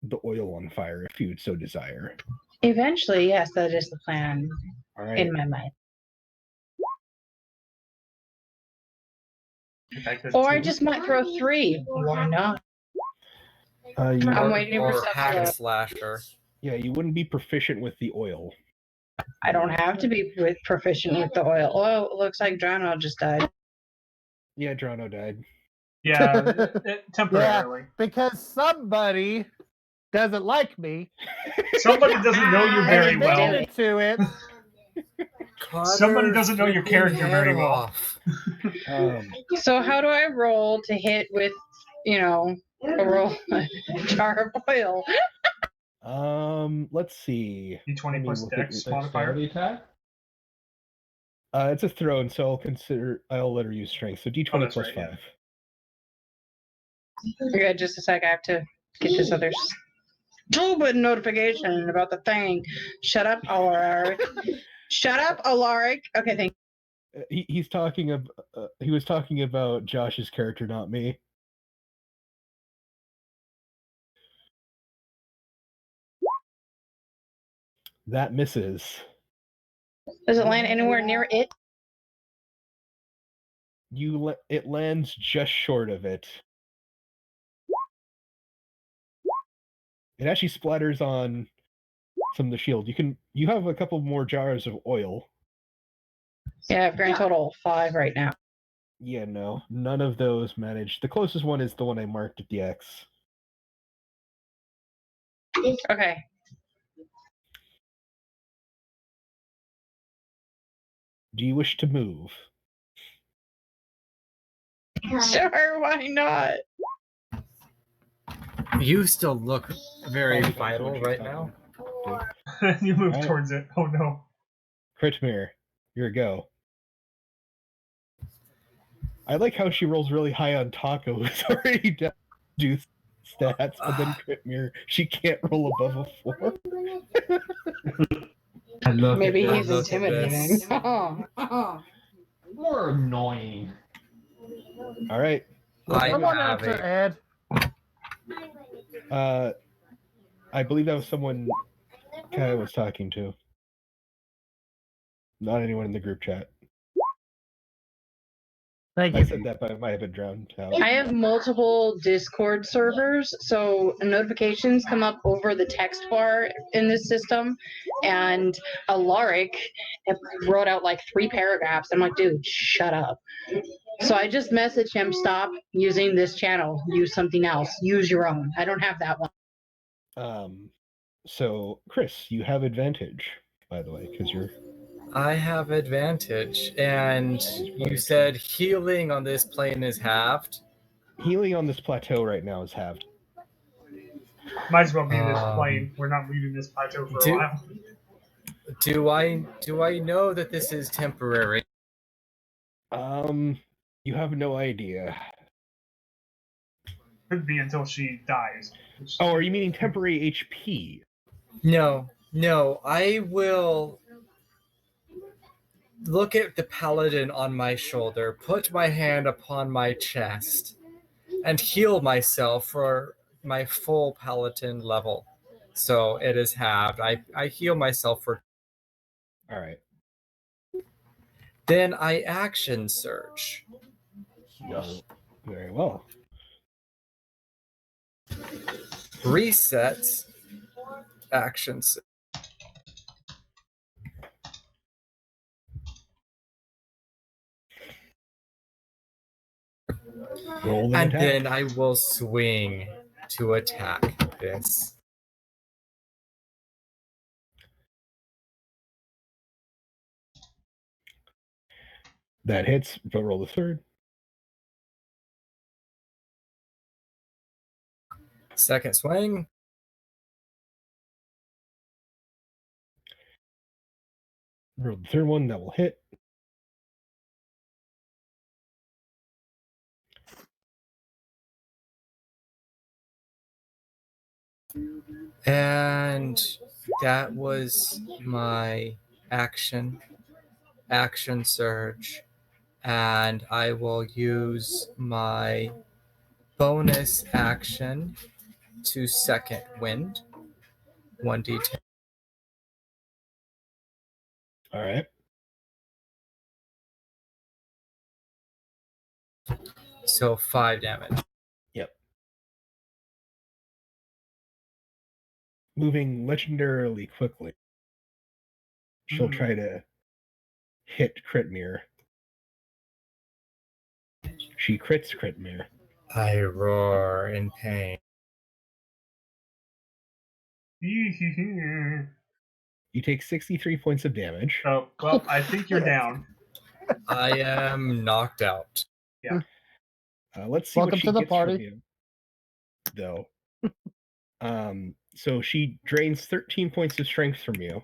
Speaker 1: the oil on fire if you'd so desire.
Speaker 11: Eventually, yes, that is the plan
Speaker 1: All right.
Speaker 11: in my mind. Or I just might throw 3. Why not? I'm waiting for
Speaker 7: or
Speaker 11: stuff
Speaker 7: hack
Speaker 11: to
Speaker 7: and
Speaker 11: load.
Speaker 7: slasher.
Speaker 1: Yeah, you wouldn't be proficient with the oil.
Speaker 11: I don't have to be proficient with the oil. Oh, it looks like Drano just died.
Speaker 1: Yeah, Drano died.
Speaker 5: Yeah, temporarily.
Speaker 3: Yeah, because somebody doesn't like me.
Speaker 5: Somebody doesn't know you very
Speaker 3: and
Speaker 5: well.
Speaker 3: admitted to it.
Speaker 5: Somebody doesn't know your character very well.
Speaker 11: So how do I roll to hit with, a jar of oil?
Speaker 1: Let's see.
Speaker 5: D20 plus Dex modifier.
Speaker 13: Attack?
Speaker 1: It's a thrown, so I'll let her use strength. So D20 plus 5.
Speaker 11: Okay, just a sec. I have to get this other stupid notification about the thing. Shut up, Alaric. Shut up, Alaric. Okay, thank
Speaker 1: you. He was talking about Josh's character, not me. That misses.
Speaker 11: Does it land anywhere near it?
Speaker 1: It lands just short of it. It actually splatters on some of the shield. You have a couple more jars of oil.
Speaker 11: Yeah, I've grand total 5 right now.
Speaker 1: Yeah, no, none of those managed. The closest one is the one I marked at the X.
Speaker 11: Okay.
Speaker 1: Do you wish to move?
Speaker 11: Sure, why not?
Speaker 7: You still look very vital right now.
Speaker 5: You move towards it. Oh no.
Speaker 1: Critmere, your go. I like how she rolls really high on Taco, who's already down do stats, but then Critmere, she can't roll above a 4.
Speaker 11: Maybe he's intimidating.
Speaker 13: More annoying.
Speaker 1: All right.
Speaker 3: Come on after Ed.
Speaker 1: I believe that was someone Kai was talking to. Not anyone in the group chat.
Speaker 3: Thank
Speaker 1: I
Speaker 3: you.
Speaker 1: said that, but it might have been drowned out.
Speaker 11: I have multiple Discord servers, so notifications come up over the text bar in this system, and Alaric wrote out like 3 paragraphs. I'm like, dude, shut up. So I just messaged him, stop using this channel, use something else, use your own. I don't have that one.
Speaker 1: So Chris, you have advantage, by the way, because you're...
Speaker 7: I have advantage, and you said healing on this plane is halved?
Speaker 1: Healing on this plateau right now is halved.
Speaker 5: Might as well be this plane. We're not leaving this plateau for a while.
Speaker 7: Do I know that this is temporary?
Speaker 1: You have no idea.
Speaker 5: Could be until she dies.
Speaker 1: Oh, are you meaning temporary HP?
Speaker 7: No. I will look at the paladin on my shoulder, put my hand upon my chest, and heal myself for my full paladin level. So it is halved. I heal myself for...
Speaker 1: Alright.
Speaker 7: Then I action surge.
Speaker 1: Yes. Very well.
Speaker 7: Resets. Action surge. And then I will swing to attack this.
Speaker 1: That hits, but roll the third.
Speaker 7: Second swing.
Speaker 1: Roll the third one, that will hit.
Speaker 7: And that was my action surge. And I will use my bonus action to second wind. 1d10.
Speaker 1: All right.
Speaker 7: So 5 damage.
Speaker 1: Yep. Moving legendarily quickly. She'll try to hit Critmere. She crits Critmere.
Speaker 7: I roar in pain.
Speaker 1: You take 63 points of damage.
Speaker 5: Oh, well, I think you're down.
Speaker 7: I am knocked out.
Speaker 5: Yeah.
Speaker 1: Let's see
Speaker 3: Welcome
Speaker 1: what she
Speaker 3: to the
Speaker 1: gets
Speaker 3: party.
Speaker 1: from you, though. So she drains 13 points of strength from you.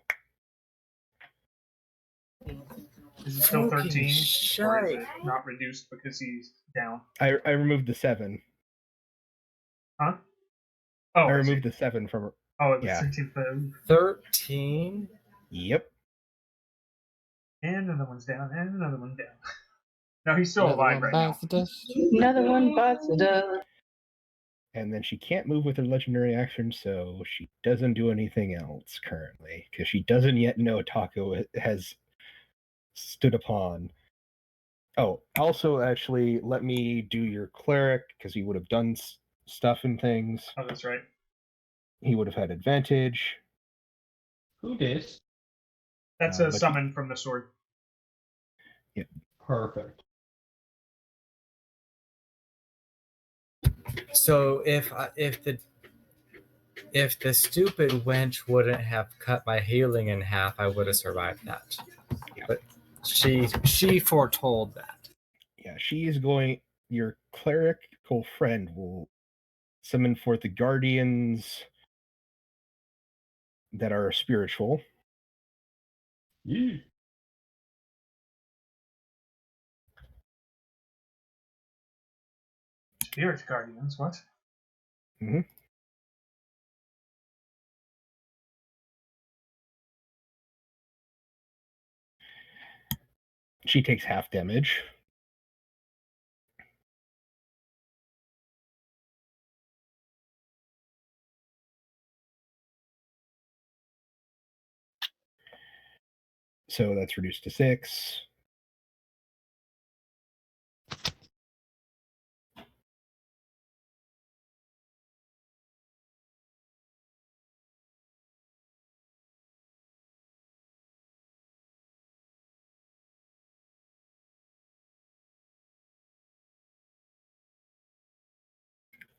Speaker 5: Is it still 13? Or is
Speaker 7: Shite.
Speaker 5: it not reduced because he's down?
Speaker 1: I removed the 7.
Speaker 5: Huh? Oh,
Speaker 1: I removed the 7 from her.
Speaker 5: Oh, it was
Speaker 1: Yeah.
Speaker 5: 13 foot.
Speaker 7: 13?
Speaker 1: Yep.
Speaker 5: And another one's down, and another one down. No, he's still
Speaker 3: Another
Speaker 5: alive
Speaker 3: one
Speaker 5: right
Speaker 3: bites
Speaker 5: now.
Speaker 3: the dust.
Speaker 4: Another one bites the dust.
Speaker 1: And then she can't move with her legendary action, so she doesn't do anything else currently, because she doesn't yet know Taco has stood upon. Oh, also, actually, let me do your cleric, because he would have done stuff and things.
Speaker 5: Oh, that's right.
Speaker 1: He would have had advantage.
Speaker 8: Who did?
Speaker 5: That's a
Speaker 1: but
Speaker 5: summon from the sword.
Speaker 1: Yeah.
Speaker 8: Perfect.
Speaker 7: So if the stupid wench wouldn't have cut my healing in half, I would have survived that.
Speaker 1: Yeah.
Speaker 7: But she foretold that.
Speaker 1: Yeah, she is going. Your clerical friend will summon forth the guardians that are spiritual.
Speaker 8: Yeah.
Speaker 5: Spirit guardians, what?
Speaker 1: Mm-hmm. She takes half damage. So that's reduced to 6.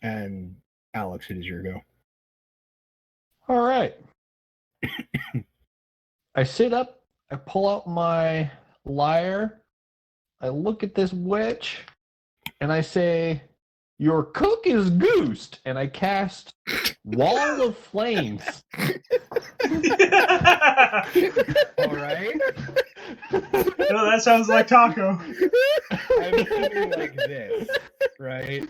Speaker 1: And Alex, it is your go.
Speaker 8: All right. I sit up, I pull out my lyre, I look at this witch, and I say, "Your cook is goosed," and I cast Wall of Flames. All right.
Speaker 5: No, that sounds like Taco.
Speaker 1: I'm thinking like this, right?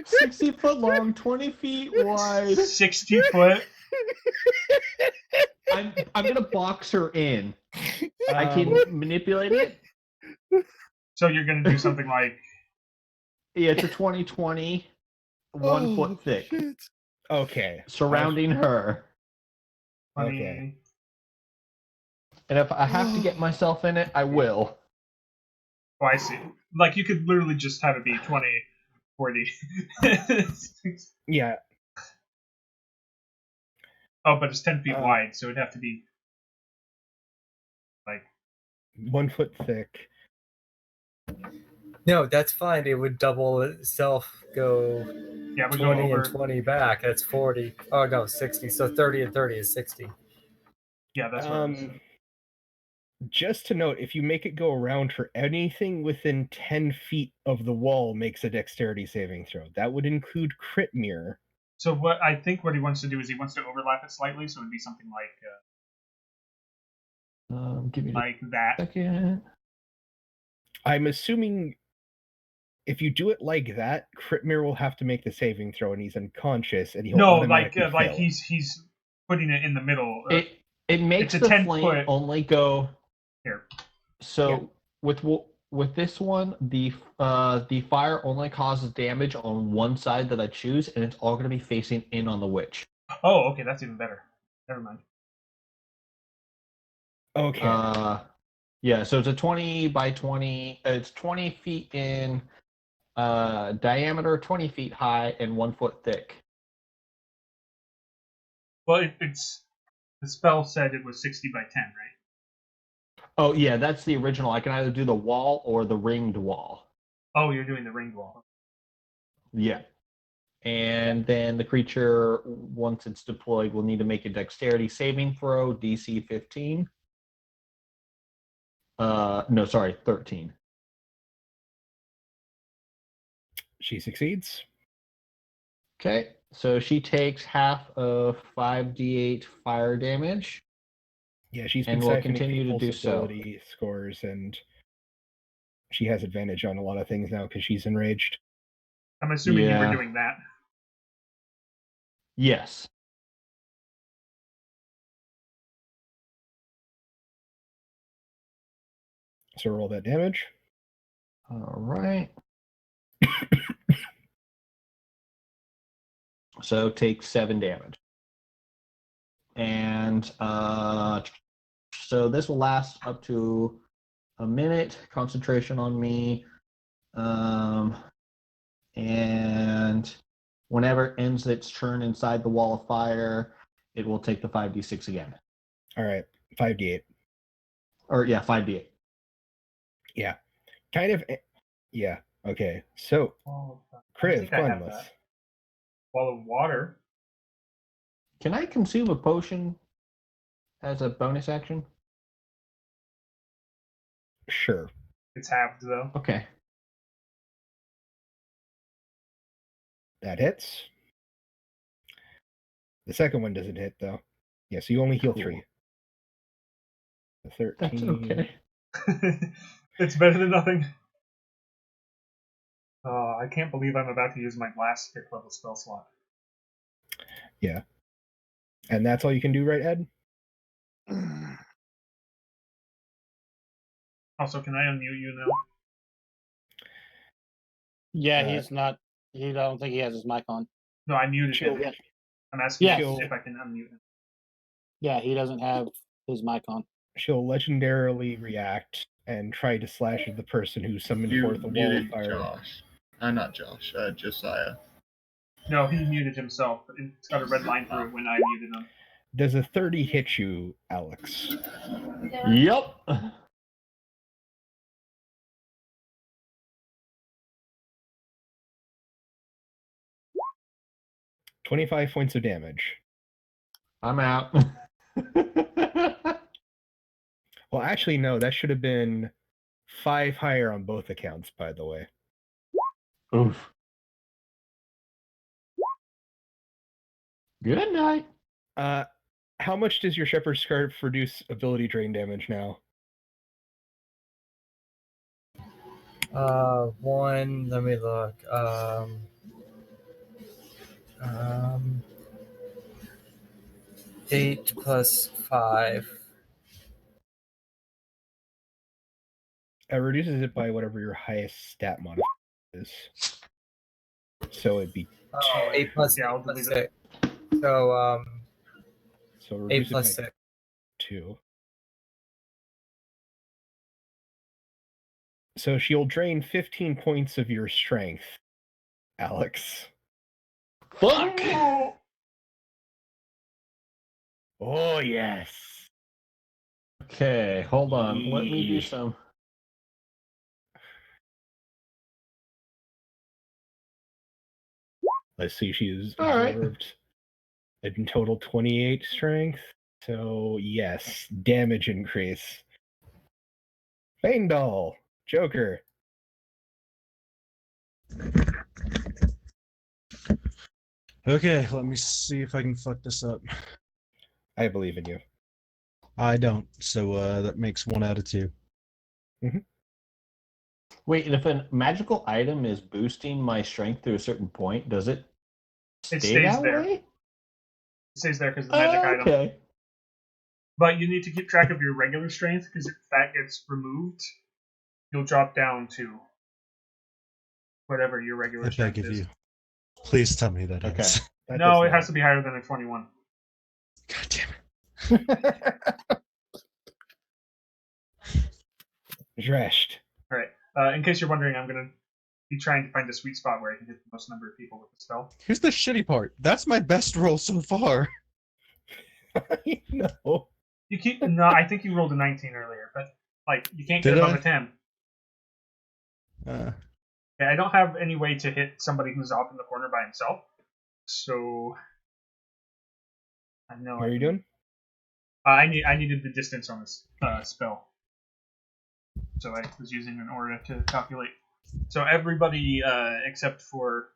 Speaker 8: 60 foot long, 20 feet wide.
Speaker 5: 60 foot.
Speaker 8: I'm gonna box her in. I can manipulate it.
Speaker 5: So you're gonna do something like
Speaker 8: Yeah, it's a 20-20, 1 foot thick.
Speaker 3: Shit.
Speaker 1: Okay.
Speaker 8: Surrounding her.
Speaker 1: Okay.
Speaker 8: And if I have to get myself in it, I will.
Speaker 5: Oh, I see. Like you could literally just have it be 20, 40.
Speaker 1: Yeah.
Speaker 5: Oh, but it's 10 feet wide, so it'd have to be like
Speaker 1: 1 foot thick.
Speaker 7: No, that's fine. It would double itself, go
Speaker 5: yeah, we
Speaker 7: 20
Speaker 5: go over.
Speaker 7: and 20 back. That's 40. Oh, no, 60. So 30 and 30 is 60.
Speaker 5: Yeah, that's what it is.
Speaker 1: Just to note, if you make it go around her, anything within 10 feet of the wall makes a dexterity saving throw. That would include crit mirror.
Speaker 5: So what I think what he wants to do is he wants to overlap it slightly, so it'd be something
Speaker 8: Give me
Speaker 5: like that.
Speaker 8: Second.
Speaker 1: I'm assuming if you do it like that, crit mirror will have to make the saving throw, and he's unconscious, and he'll automatically fail.
Speaker 5: Like he's putting it in the middle.
Speaker 8: It makes
Speaker 5: it's a
Speaker 8: the
Speaker 5: 10
Speaker 8: flame
Speaker 5: foot
Speaker 8: only go
Speaker 5: here.
Speaker 8: So with this one, the fire only causes damage on one side that I choose, and it's all going to be facing in on the witch.
Speaker 5: Oh, okay, that's even better. Never mind.
Speaker 1: Okay.
Speaker 8: Yeah, so it's a 20 by 20. It's 20 feet in diameter, 20 feet high, and 1 foot thick.
Speaker 5: Well, it's the spell said it was 60 by 10, right?
Speaker 8: Oh yeah, that's the original. I can either do the wall or the ringed wall.
Speaker 5: Oh, you're doing the ringed wall.
Speaker 8: Yeah. And then the creature, once it's deployed, will need to make a dexterity saving throw, DC 15. No, sorry, 13.
Speaker 1: She succeeds.
Speaker 8: Okay, so she takes half of 5d8 fire damage.
Speaker 1: Yeah, she's been
Speaker 8: and will
Speaker 1: siphoning
Speaker 8: continue to do
Speaker 1: people's
Speaker 8: so.
Speaker 1: ability scores, and she has advantage on a lot of things now because she's enraged.
Speaker 5: I'm assuming you were doing that.
Speaker 8: Yes.
Speaker 1: So roll that damage.
Speaker 8: All right. So take 7 damage. And so this will last up to a minute. Concentration on me. And whenever it ends its turn inside the wall of fire, it will take the 5d6 again.
Speaker 1: All right, 5d8.
Speaker 8: Or yeah, 5d8.
Speaker 1: Yeah, kind of. Yeah. Okay. So, Kriv, go on, Liz.
Speaker 5: Wall of water.
Speaker 8: Can I consume a potion as a bonus action?
Speaker 1: Sure.
Speaker 5: It's halved though.
Speaker 8: Okay.
Speaker 1: That hits. The second one doesn't hit though. Yeah, so you only heal 3. 13.
Speaker 8: That's okay.
Speaker 5: It's better than nothing. Oh, I can't believe I'm about to use my last 5th level spell slot.
Speaker 1: Yeah. And that's all you can do, right, Ed?
Speaker 5: Also, can I unmute you now?
Speaker 3: Yeah, he's not. I don't think he has his mic on.
Speaker 5: No, I muted him.
Speaker 3: Yeah.
Speaker 5: I'm asking
Speaker 3: Yes.
Speaker 5: you if I can unmute him.
Speaker 3: Yeah, he doesn't have his mic on.
Speaker 1: She'll legendarily react and try to slash at the person who summoned
Speaker 6: You
Speaker 1: forth a wall of
Speaker 6: muted
Speaker 1: fire.
Speaker 6: Josh. Not Josh. Josiah.
Speaker 5: No, he muted himself. It's got a red line through it when I muted him.
Speaker 1: Does a 30 hit you, Alex?
Speaker 8: Yep.
Speaker 1: 25 points of damage.
Speaker 8: I'm out.
Speaker 1: Well, actually, no. That should have been 5 higher on both accounts, by the way.
Speaker 8: Oof. Good night.
Speaker 1: How much does your Shepherd's Scarf reduce ability drain damage now?
Speaker 7: 1. Let me look. 8 plus 5.
Speaker 1: It reduces it by whatever your highest stat modifier is. So it'd be
Speaker 7: 8 plus,
Speaker 5: yeah,
Speaker 7: 8 plus 6. So,
Speaker 1: so
Speaker 7: 8 plus 6.
Speaker 1: 2. So she'll drain 15 points of your strength, Alex.
Speaker 8: Fuck!
Speaker 1: Oh, yes.
Speaker 8: Okay, hold on. Let me do some.
Speaker 1: Let's see, she's
Speaker 8: All right.
Speaker 1: absorbed in total 28 strength. So, yes, damage increase. Faendal, Joker.
Speaker 2: Okay, let me see if I can fuck this up.
Speaker 1: I believe in you.
Speaker 2: I don't, so that makes 1 out of 2.
Speaker 1: Mm-hmm.
Speaker 8: Wait, if a magical item is boosting my strength to a certain point, does it stay
Speaker 5: stays
Speaker 8: that
Speaker 5: there.
Speaker 8: way?
Speaker 5: It stays there because it's a magic item.
Speaker 8: Okay.
Speaker 5: But you need to keep track of your regular strength because if that gets removed, you'll drop down to whatever your regular
Speaker 2: I beg
Speaker 5: strength
Speaker 2: of
Speaker 5: is.
Speaker 2: you. Please tell me that
Speaker 8: Okay.
Speaker 2: is.
Speaker 5: No, it has to be higher than a 21.
Speaker 2: God damn it.
Speaker 1: Dreshed.
Speaker 5: All right. In case you're wondering, I'm going to be trying to find a sweet spot where I can hit the most number of people with the spell.
Speaker 2: Here's the shitty part. That's my best roll so far.
Speaker 1: No.
Speaker 5: You keep no. I think you rolled a 19 earlier, but like you can't get
Speaker 2: Did
Speaker 5: above
Speaker 2: I?
Speaker 5: a 10. Yeah, I don't have any way to hit somebody who's off in the corner by himself. So I know.
Speaker 1: What are you doing?
Speaker 5: I needed the distance on this spell, so I was using an aura to calculate. So everybody except for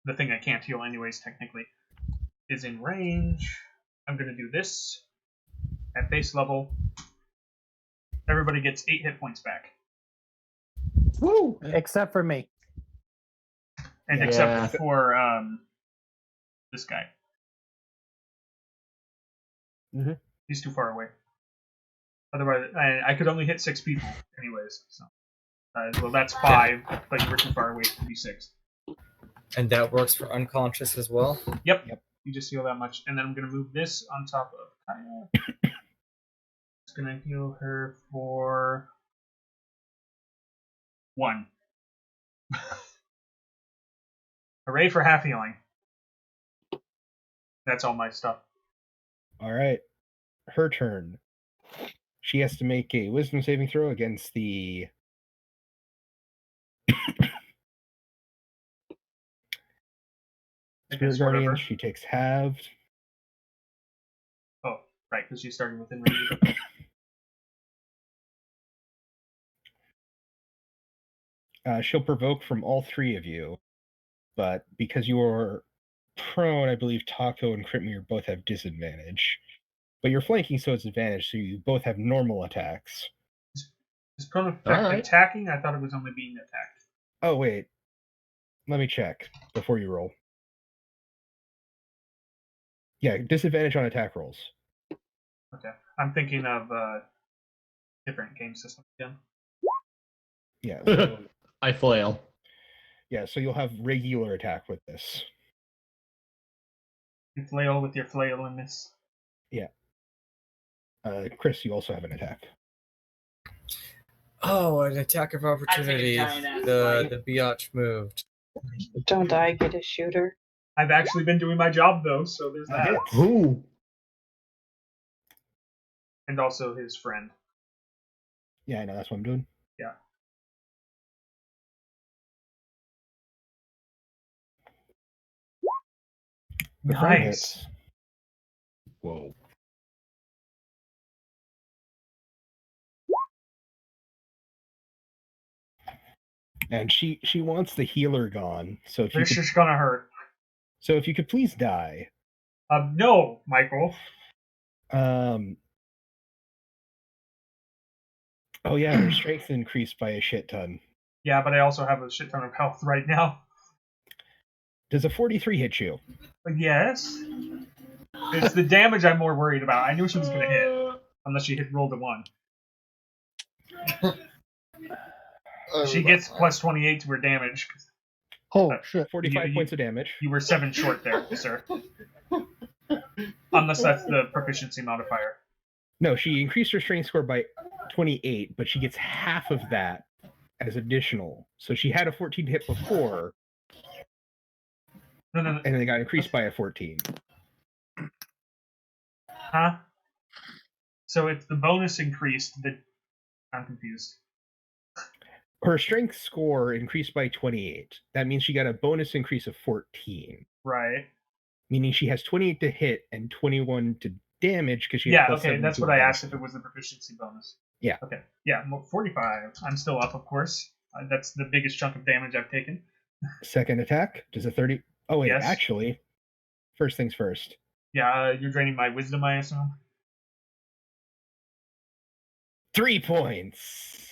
Speaker 5: the thing I can't heal anyways, technically, is in range. I'm gonna do this at base level. Everybody gets 8 hit points back.
Speaker 3: Woo! Except for me.
Speaker 5: And except for this guy.
Speaker 1: Mm-hmm.
Speaker 5: He's too far away. Otherwise, I could only hit 6 people, anyways. So, well, that's 5, but you were too far away to be 6.
Speaker 7: And that works for unconscious as well?
Speaker 5: Yep. You just heal that much. And then I'm going to move this on top of Kaya. It's going to heal her for 1. Hooray for half healing. That's all my stuff.
Speaker 1: All right. Her turn. She has to make a wisdom saving throw against the Spirit Guardian. She takes halved.
Speaker 5: Oh, right, because she's starting within range.
Speaker 1: She'll provoke from all 3 of you, but because you are prone, I believe Taco and Critmere both have disadvantage. But you're flanking, so it's advantage, so you both have normal attacks.
Speaker 5: Is prone effect attacking? I thought it was only being attacked.
Speaker 1: Oh, wait. Let me check before you roll. Yeah, disadvantage on attack rolls.
Speaker 5: Okay. I'm thinking of different game system again.
Speaker 1: Yeah. So,
Speaker 13: I flail.
Speaker 1: Yeah, so you'll have regular attack with this.
Speaker 5: You flail with your flail in this.
Speaker 1: Yeah. Chris, you also have an attack.
Speaker 7: Oh, an attack of opportunity. The biatch moved.
Speaker 11: Don't I get a shooter?
Speaker 5: I've actually been doing my job, though, so there's that.
Speaker 13: Who?
Speaker 5: And also his friend.
Speaker 1: Yeah, I know, that's what I'm doing.
Speaker 5: Yeah.
Speaker 1: Nice.
Speaker 13: Whoa.
Speaker 1: And she wants the healer gone. So if
Speaker 5: This is gonna hurt.
Speaker 1: So if you could please die.
Speaker 5: No, Michael.
Speaker 1: Oh yeah, her strength increased by a shit ton.
Speaker 5: Yeah, but I also have a shit ton of health right now.
Speaker 1: Does a 43 hit you?
Speaker 5: Yes. It's the damage I'm more worried about. I knew she was gonna hit. Unless she hit rolled a 1. She gets plus 28 to her damage.
Speaker 1: Oh, shit. 45 points of damage.
Speaker 5: You were 7 short there, sir. Unless that's the proficiency modifier.
Speaker 1: No, she increased her strength score by 28, but she gets half of that as additional. So she had a 14 hit before,
Speaker 5: No.
Speaker 1: and then it got increased by a 14.
Speaker 5: Huh? So it's the bonus increased that... I'm confused.
Speaker 1: Her strength score increased by 28. That means she got a bonus increase of 14.
Speaker 5: Right.
Speaker 1: Meaning she has 28 to hit and 21 to damage because she
Speaker 5: Yeah,
Speaker 1: has
Speaker 5: okay, that's what I asked if it was the proficiency bonus.
Speaker 1: Yeah.
Speaker 5: Okay. Yeah, 45. I'm still up, of course. That's the biggest chunk of damage I've taken.
Speaker 1: Second attack. Does a 30... Oh, wait,
Speaker 5: Yes.
Speaker 1: Actually, first things first.
Speaker 5: Yeah, you're draining my wisdom, I assume?
Speaker 1: 3 points!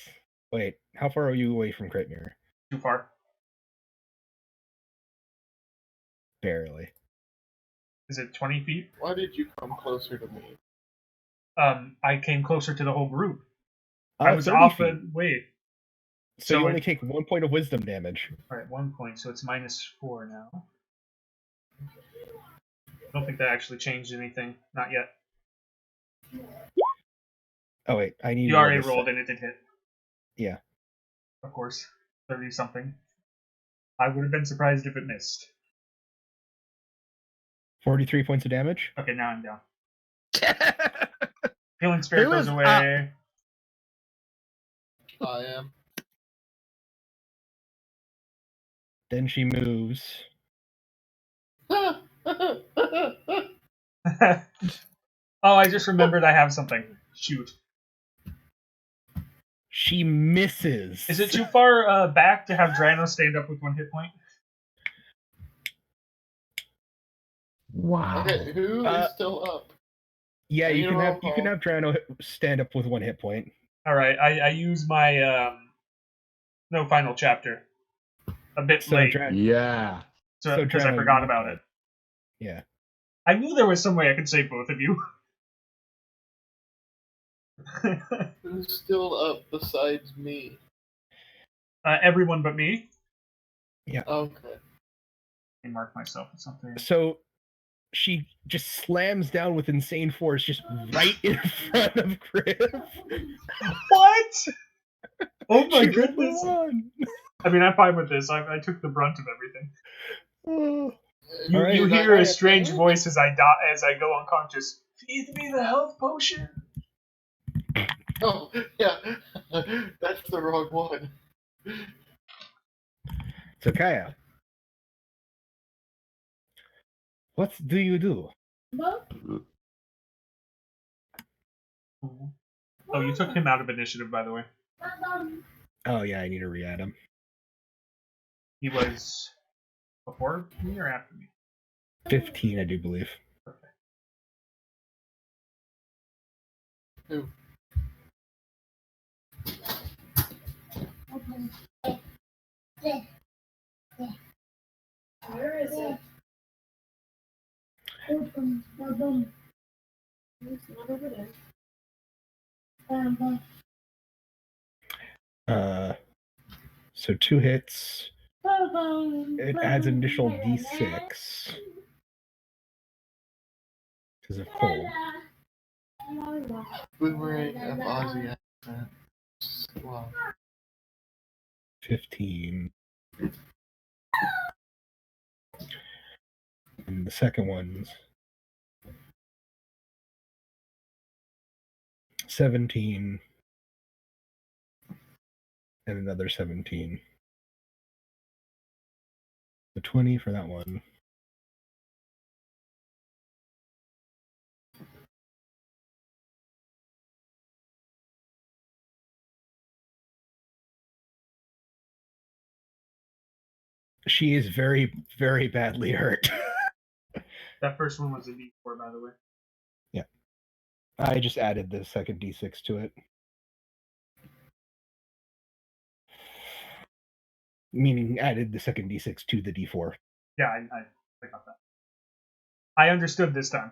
Speaker 1: Wait, how far are you away from Critmere?
Speaker 5: Too far.
Speaker 1: Barely.
Speaker 5: Is it 20 feet?
Speaker 6: Why did you come closer to me?
Speaker 5: I came closer to the whole group. I was
Speaker 1: 30
Speaker 5: off
Speaker 1: feet.
Speaker 5: a... Wait.
Speaker 1: So you only take 1 point of wisdom damage.
Speaker 5: Alright, 1 point, so it's -4 now. I don't think that actually changed anything. Not yet.
Speaker 1: Oh, wait, I need...
Speaker 5: You already rolled and it did hit.
Speaker 1: Yeah.
Speaker 5: Of course. 30-something. I would have been surprised if it missed.
Speaker 1: 43 points of damage?
Speaker 5: Okay, now I'm down. Healing Spirit goes away.
Speaker 6: I am.
Speaker 1: Then she moves.
Speaker 5: Oh, I just remembered I have something. Shoot.
Speaker 1: She misses.
Speaker 5: Is it too far back to have Drano stand up with 1 hit point?
Speaker 13: Wow.
Speaker 6: Okay, who is still up?
Speaker 1: Yeah, you can have Drano stand up with 1 hit point.
Speaker 5: Alright, I use my no final chapter. A bit late.
Speaker 13: Yeah.
Speaker 5: So because I forgot about it.
Speaker 1: Yeah.
Speaker 5: I knew there was some way I could save both of you.
Speaker 6: Who's still up besides me?
Speaker 5: Everyone but me.
Speaker 1: Yeah.
Speaker 6: Okay.
Speaker 5: I mark myself with something.
Speaker 1: So she just slams down with insane force, just right in front of Chris.
Speaker 5: What? Oh my
Speaker 1: She
Speaker 5: goodness! I mean, I'm fine with this. I took the brunt of everything. You hear a strange voice as I go unconscious. Feed me the health potion.
Speaker 6: Oh yeah, that's the wrong one.
Speaker 1: So Kaya, what do you do?
Speaker 5: Oh, you took him out of initiative, by the way.
Speaker 1: Oh yeah, I need to re-add him.
Speaker 5: He was before me or after me?
Speaker 1: 15, I do believe.
Speaker 5: Okay.
Speaker 6: Who?
Speaker 9: Where is it? It's not over there.
Speaker 1: So 2 hits. It adds an additional d6 because of cold.
Speaker 6: Boomerang of Aussie accent. Wow.
Speaker 1: 15. And the second one's 17. And another 17. The 20 for that one. She is very, very badly hurt.
Speaker 5: That first one was a D4, by the way.
Speaker 1: Yeah. I just added the second d6 to it. Meaning added the second d6 to the d4.
Speaker 5: Yeah, I got that. I understood this time.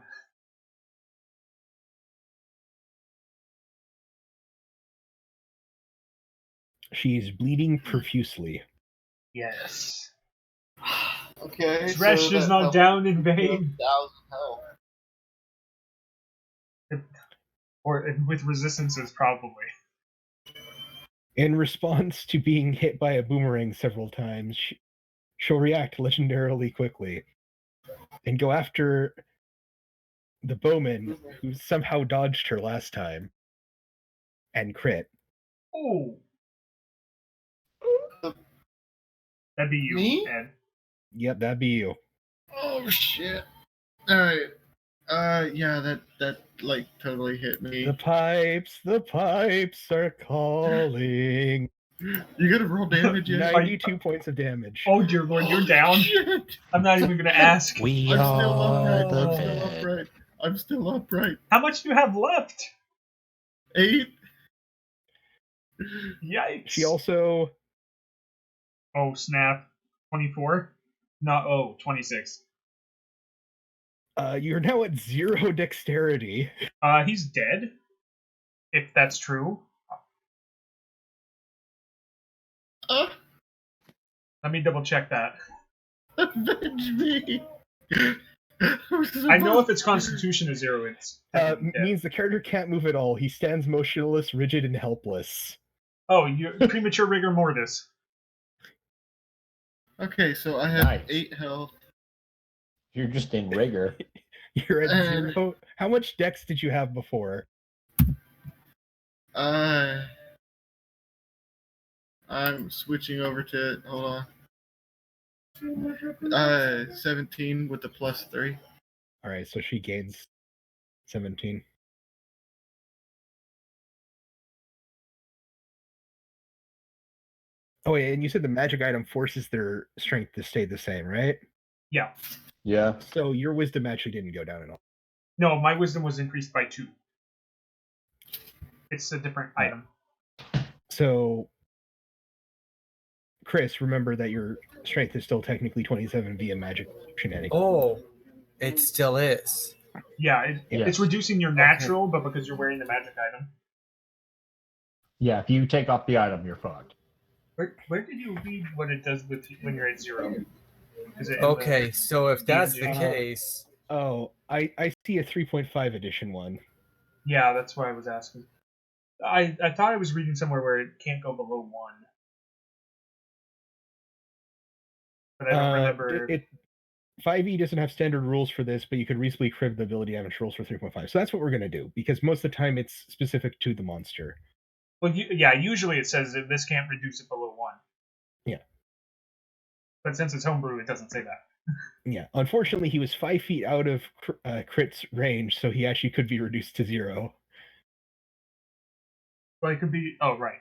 Speaker 1: She's bleeding profusely.
Speaker 5: Yes.
Speaker 6: Okay.
Speaker 5: Thresh is not down in vain.
Speaker 6: 1,000 health.
Speaker 5: Or with resistances, probably.
Speaker 1: In response to being hit by a boomerang several times, she'll react legendarily quickly and go after the bowman who somehow dodged her last time and crit.
Speaker 5: Oh. That'd be you,
Speaker 6: Me?
Speaker 5: Ed.
Speaker 1: Yep, that'd be you.
Speaker 6: Oh shit! All right. Yeah, that like totally hit me.
Speaker 1: The pipes are calling.
Speaker 6: You gotta roll damage yet?
Speaker 1: 92 points of damage.
Speaker 5: Oh dear lord, you're down.
Speaker 6: Shit.
Speaker 5: I'm not even gonna ask.
Speaker 6: I'm still upright. I'm still upright.
Speaker 5: How much do you have left?
Speaker 6: 8.
Speaker 5: Yikes.
Speaker 1: She also...
Speaker 5: Oh, snap. 24? No, 26.
Speaker 1: You're now at 0 dexterity.
Speaker 5: He's dead. If that's true. Let me double check that.
Speaker 6: Avenge me.
Speaker 5: I know if its constitution is 0, it's
Speaker 1: means the character can't move at all. He stands motionless, rigid, and helpless.
Speaker 5: Oh, you premature rigor mortis.
Speaker 6: Okay, so I have 8 health.
Speaker 13: You're just in rigor.
Speaker 1: You're at 0. How much dex did you have before?
Speaker 6: I'm switching over to it. Hold on. 17 with the +3.
Speaker 1: All right, so she gains 17. Oh, wait, and you said the magic item forces their strength to stay the same, right?
Speaker 5: Yeah.
Speaker 13: Yeah.
Speaker 1: So your wisdom actually didn't go down at all.
Speaker 5: No, my wisdom was increased by 2. It's a different item.
Speaker 1: So, Chris, remember that your strength is still technically 27 via magic shenanigans.
Speaker 7: Oh, it still is.
Speaker 5: Yeah, it's reducing your natural, but because you're wearing the magic item.
Speaker 13: Yeah, if you take off the item, you're fucked.
Speaker 5: Where did you read what it does when you're at 0? Is it
Speaker 7: Okay, so if that's the
Speaker 5: D&D?
Speaker 7: case...
Speaker 1: I see a 3.5 edition one.
Speaker 5: Yeah, that's why I was asking. I thought I was reading somewhere where it can't go below 1. But I don't remember...
Speaker 1: 5e doesn't have standard rules for this, but you could reasonably crib the ability damage rules for 3.5. So that's what we're going to do, because most of the time it's specific to the monster.
Speaker 5: Well, yeah, usually it says that this can't reduce it below 1.
Speaker 1: Yeah.
Speaker 5: But since it's homebrew, it doesn't say that.
Speaker 1: Yeah. Unfortunately, he was 5 feet out of Crit's range, so he actually could be reduced to 0.
Speaker 5: Well, it could be... Oh, right.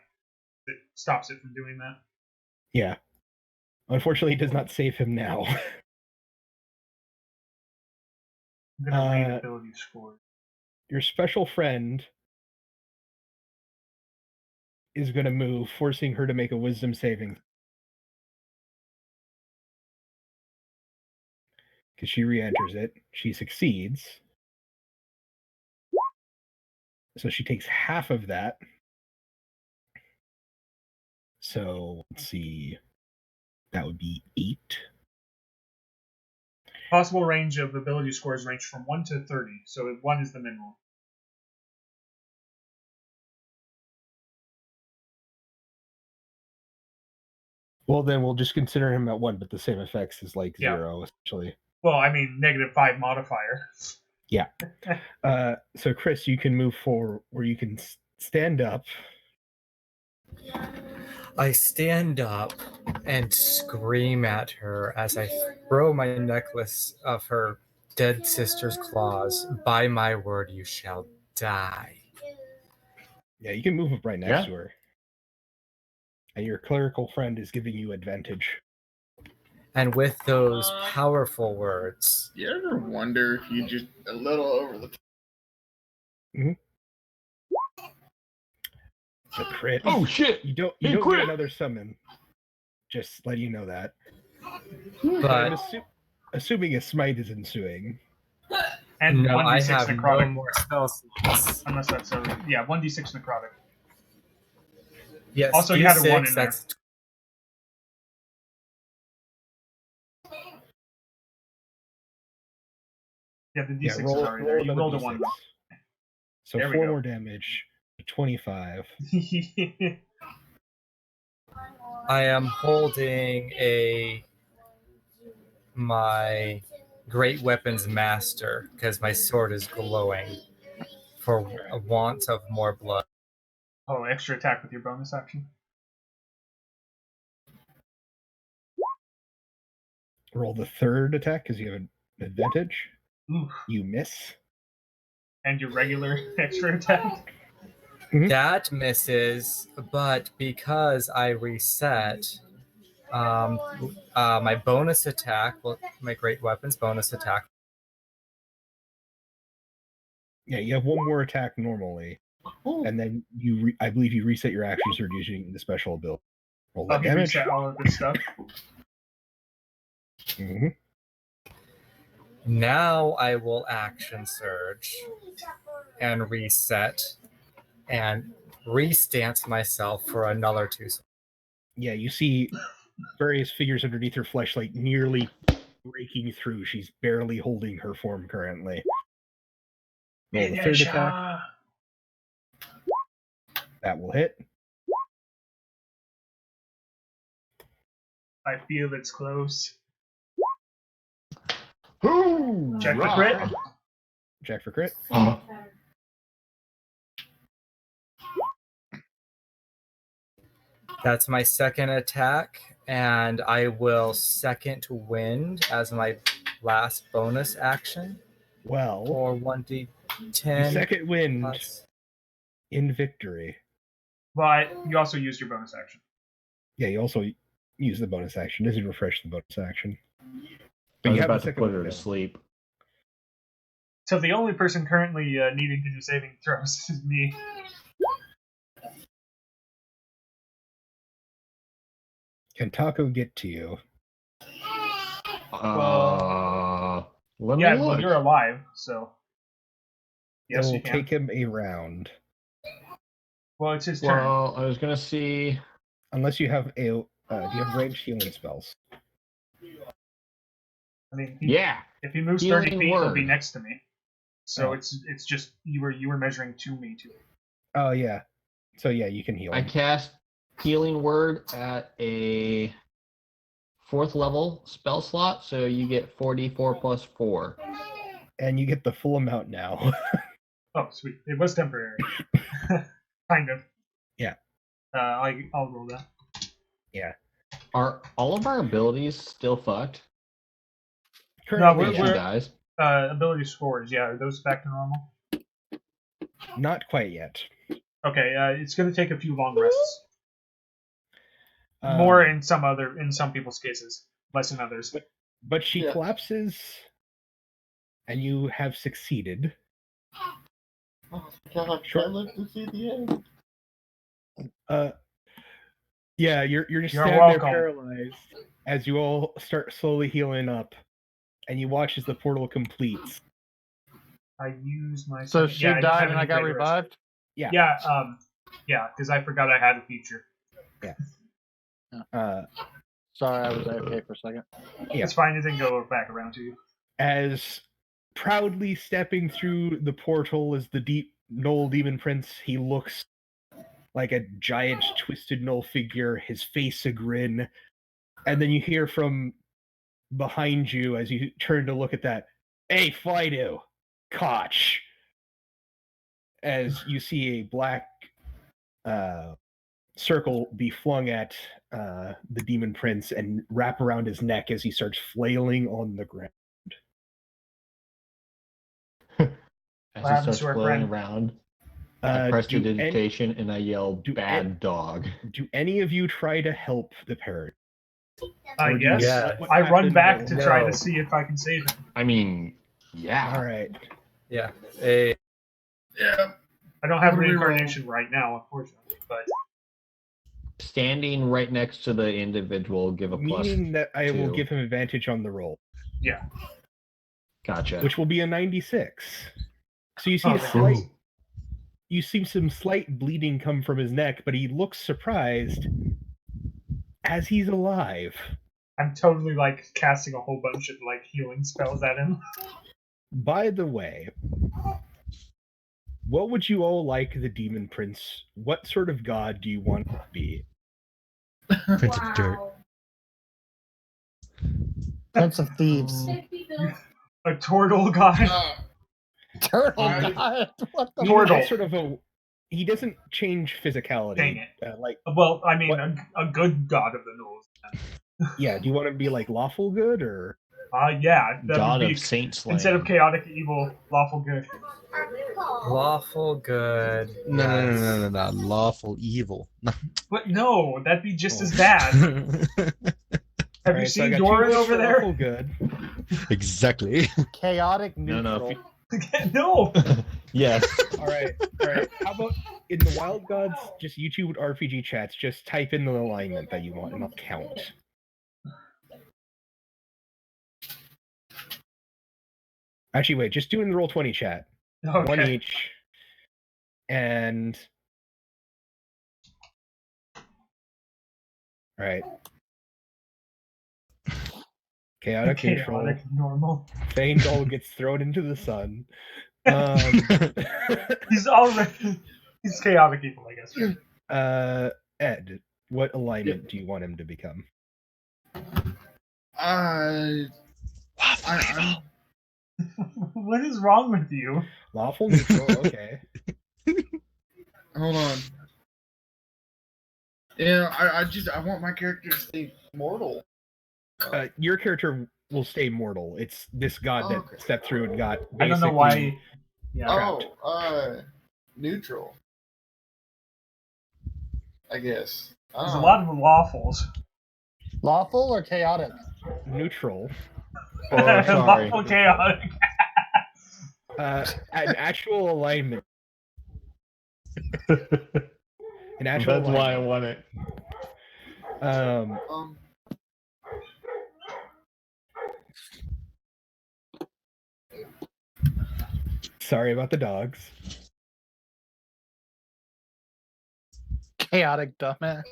Speaker 5: It stops it from doing that.
Speaker 1: Yeah. Unfortunately, it does not save him now.
Speaker 5: I'm going to read ability score.
Speaker 1: Your special friend is going to move, forcing her to make a wisdom saving. Because she re-enters it. She succeeds. So she takes half of that. So, let's see. That would be 8.
Speaker 5: Possible range of ability scores range from 1 to 30, so 1 is the minimum.
Speaker 1: Well, then we'll just consider him at 1, but the same effects is like 0, essentially.
Speaker 5: Well, I mean, -5 modifier.
Speaker 1: Yeah. So, Chris, you can move forward where you can stand up.
Speaker 7: I stand up and scream at her as I throw my necklace of her dead sister's claws. By my word, you shall die.
Speaker 1: Yeah, you can move up right next to her. And your clerical friend is giving you advantage.
Speaker 7: And with those powerful words...
Speaker 6: You ever wonder if you just a little over the...
Speaker 1: Mm-hmm. The crit.
Speaker 13: Oh shit!
Speaker 1: You don't get another summon. Just let you know that.
Speaker 7: But
Speaker 1: I'm assuming a smite is ensuing.
Speaker 5: And
Speaker 7: no,
Speaker 5: 1d6
Speaker 7: I have
Speaker 5: necrotic.
Speaker 7: no more spells.
Speaker 5: Unless that's a... Yeah, 1d6 necrotic.
Speaker 7: Yes,
Speaker 5: also, you had a 1 in there.
Speaker 7: That's...
Speaker 5: Yeah, the d6 is already there. You rolled a 1.
Speaker 1: So 4 more damage. 25.
Speaker 7: I am holding my great weapons master because my sword is glowing for a want of more blood.
Speaker 5: Oh, extra attack with your bonus action.
Speaker 1: Roll the 3rd attack because you have an advantage.
Speaker 5: Oof.
Speaker 1: You miss.
Speaker 5: And your regular extra attack.
Speaker 1: Mm-hmm.
Speaker 7: That misses, but because I reset my bonus attack, my great weapons bonus attack.
Speaker 1: Yeah, you have 1 more attack normally, and then I believe you reset your actions or using the special ability. Roll that damage.
Speaker 5: Reset all of this stuff.
Speaker 1: Mm-hmm.
Speaker 7: Now I will action surge and reset and restance myself for another 2.
Speaker 1: Yeah, you see various figures underneath her flesh, like nearly breaking through. She's barely holding her form currently. Roll the 3rd attack. That will hit.
Speaker 5: I feel it's close.
Speaker 13: Ooh,
Speaker 5: Check for crit.
Speaker 1: Check for crit.
Speaker 7: That's my 2nd attack, and I will second wind as my last bonus action.
Speaker 1: Well,
Speaker 7: or 1d10.
Speaker 1: Second wind
Speaker 7: plus...
Speaker 1: in victory.
Speaker 5: But you also used your bonus action.
Speaker 1: Yeah, you also use the bonus action. Doesn't refresh the bonus action.
Speaker 13: But you have about to put her to sleep.
Speaker 5: So the only person currently needing to do saving throws is me.
Speaker 1: Can Taco get to you?
Speaker 5: Well,
Speaker 1: look.
Speaker 5: you're alive, so
Speaker 1: Yes,
Speaker 5: you
Speaker 1: will
Speaker 5: can.
Speaker 1: take him a round.
Speaker 5: Well, it's his turn.
Speaker 13: Well, I was gonna see.
Speaker 1: Unless you have do you have ranged healing spells?
Speaker 5: I mean,
Speaker 13: Yeah.
Speaker 5: if he moves 30
Speaker 13: Healing
Speaker 5: feet, he'll be
Speaker 13: word.
Speaker 5: next to me. So
Speaker 1: Oh.
Speaker 5: it's just you were measuring to me too.
Speaker 1: Oh yeah. So yeah, you can heal.
Speaker 13: I cast Healing Word at a 4th level spell slot, so you get 4d4 plus 4.
Speaker 1: And you get the full amount now.
Speaker 5: Oh, sweet. It was temporary. Kind of.
Speaker 1: Yeah.
Speaker 5: I'll roll that.
Speaker 1: Yeah.
Speaker 13: Are all of our abilities still fucked?
Speaker 5: No,
Speaker 13: When she dies?
Speaker 5: ability scores, yeah. Are those back to normal?
Speaker 1: Not quite yet.
Speaker 5: Okay, it's going to take a few long rests. More in some people's cases, less in others.
Speaker 1: But she collapses, and you have succeeded.
Speaker 6: Oh my god, I live to see the end.
Speaker 1: Yeah, you're just
Speaker 5: You're
Speaker 1: standing there
Speaker 5: welcome.
Speaker 1: paralyzed as you all start slowly healing up, and you watch as the portal completes.
Speaker 5: I used my.
Speaker 3: So she died and I got revived?
Speaker 1: Yeah.
Speaker 5: Yeah, because I forgot I had a feature.
Speaker 1: Yeah.
Speaker 3: Sorry, I was AFK for a second.
Speaker 1: Yeah.
Speaker 5: It's fine. It didn't go back around to you.
Speaker 1: As proudly stepping through the portal is the deep Knoll Demon Prince, he looks like a giant twisted Knoll figure, his face a grin, and then you hear from behind you as you turn to look at that, "Hey, Fido, Koch," as you see a black circle be flung at the Demon Prince and wrap around his neck as he starts flailing on the ground.
Speaker 13: As he starts flailing around, I press
Speaker 1: do
Speaker 13: prestidigitation and I yell, "Bad dog."
Speaker 1: Do any of you try to help the parrot?
Speaker 5: Yes. I run back to try to see if I can save him.
Speaker 13: I mean, yeah.
Speaker 1: All right.
Speaker 7: Yeah.
Speaker 5: Yeah. I don't have reincarnation right now, unfortunately, but
Speaker 13: Standing right next to the individual, give a plus.
Speaker 1: Meaning that I will
Speaker 13: 2.
Speaker 1: give him advantage on the roll.
Speaker 5: Yeah.
Speaker 13: Gotcha.
Speaker 1: Which will be a 96. So you see you see some slight bleeding come from his neck, but he looks surprised as he's alive.
Speaker 5: I'm totally like casting a whole bunch of like healing spells at him.
Speaker 1: By the way, what would you all like the Demon Prince? What sort of god do you want to be?
Speaker 2: Prince of Dirt.
Speaker 3: Prince of Thieves.
Speaker 5: A turtle god.
Speaker 3: Turtle god? What the
Speaker 5: Turtle.
Speaker 1: Sort of a. He doesn't change physicality.
Speaker 5: Dang it.
Speaker 1: Like,
Speaker 5: well, I mean, a good god of the Knolls.
Speaker 1: Yeah, do you want to be like lawful good or?
Speaker 5: Yeah.
Speaker 13: God of Saint Slaying.
Speaker 5: Instead of chaotic evil, lawful good.
Speaker 7: Lawful good.
Speaker 2: No. Lawful evil.
Speaker 5: But no, that'd be just as bad. Have you seen Doran over there?
Speaker 1: Lawful good.
Speaker 2: Exactly.
Speaker 3: Chaotic neutral.
Speaker 5: No.
Speaker 13: Yes.
Speaker 1: All right. How about in the Wild Gods, just YouTube RPG chats, just type in the alignment that you want and I'll count. Actually, wait, just do it in the Roll20 chat.
Speaker 5: Okay.
Speaker 1: One each. And... Alright. Chaotic neutral.
Speaker 5: Normal.
Speaker 1: Feindal gets thrown into the sun.
Speaker 5: He's chaotic evil, I guess.
Speaker 1: Ed, what alignment do you want him to become?
Speaker 5: What is wrong with you?
Speaker 1: Lawful neutral, okay.
Speaker 6: Hold on. Yeah, I want my character to stay mortal.
Speaker 1: Your character will stay mortal. It's this god that stepped through and got basically...
Speaker 5: I don't know why... Yeah.
Speaker 6: Neutral. I guess.
Speaker 5: There's a lot of lawfuls.
Speaker 3: Lawful or chaotic?
Speaker 1: Neutral.
Speaker 13: Oh, sorry.
Speaker 5: Lawful chaotic.
Speaker 1: An actual alignment. An actual
Speaker 13: That's why I want it.
Speaker 1: Sorry about the dogs.
Speaker 3: Chaotic dumbass.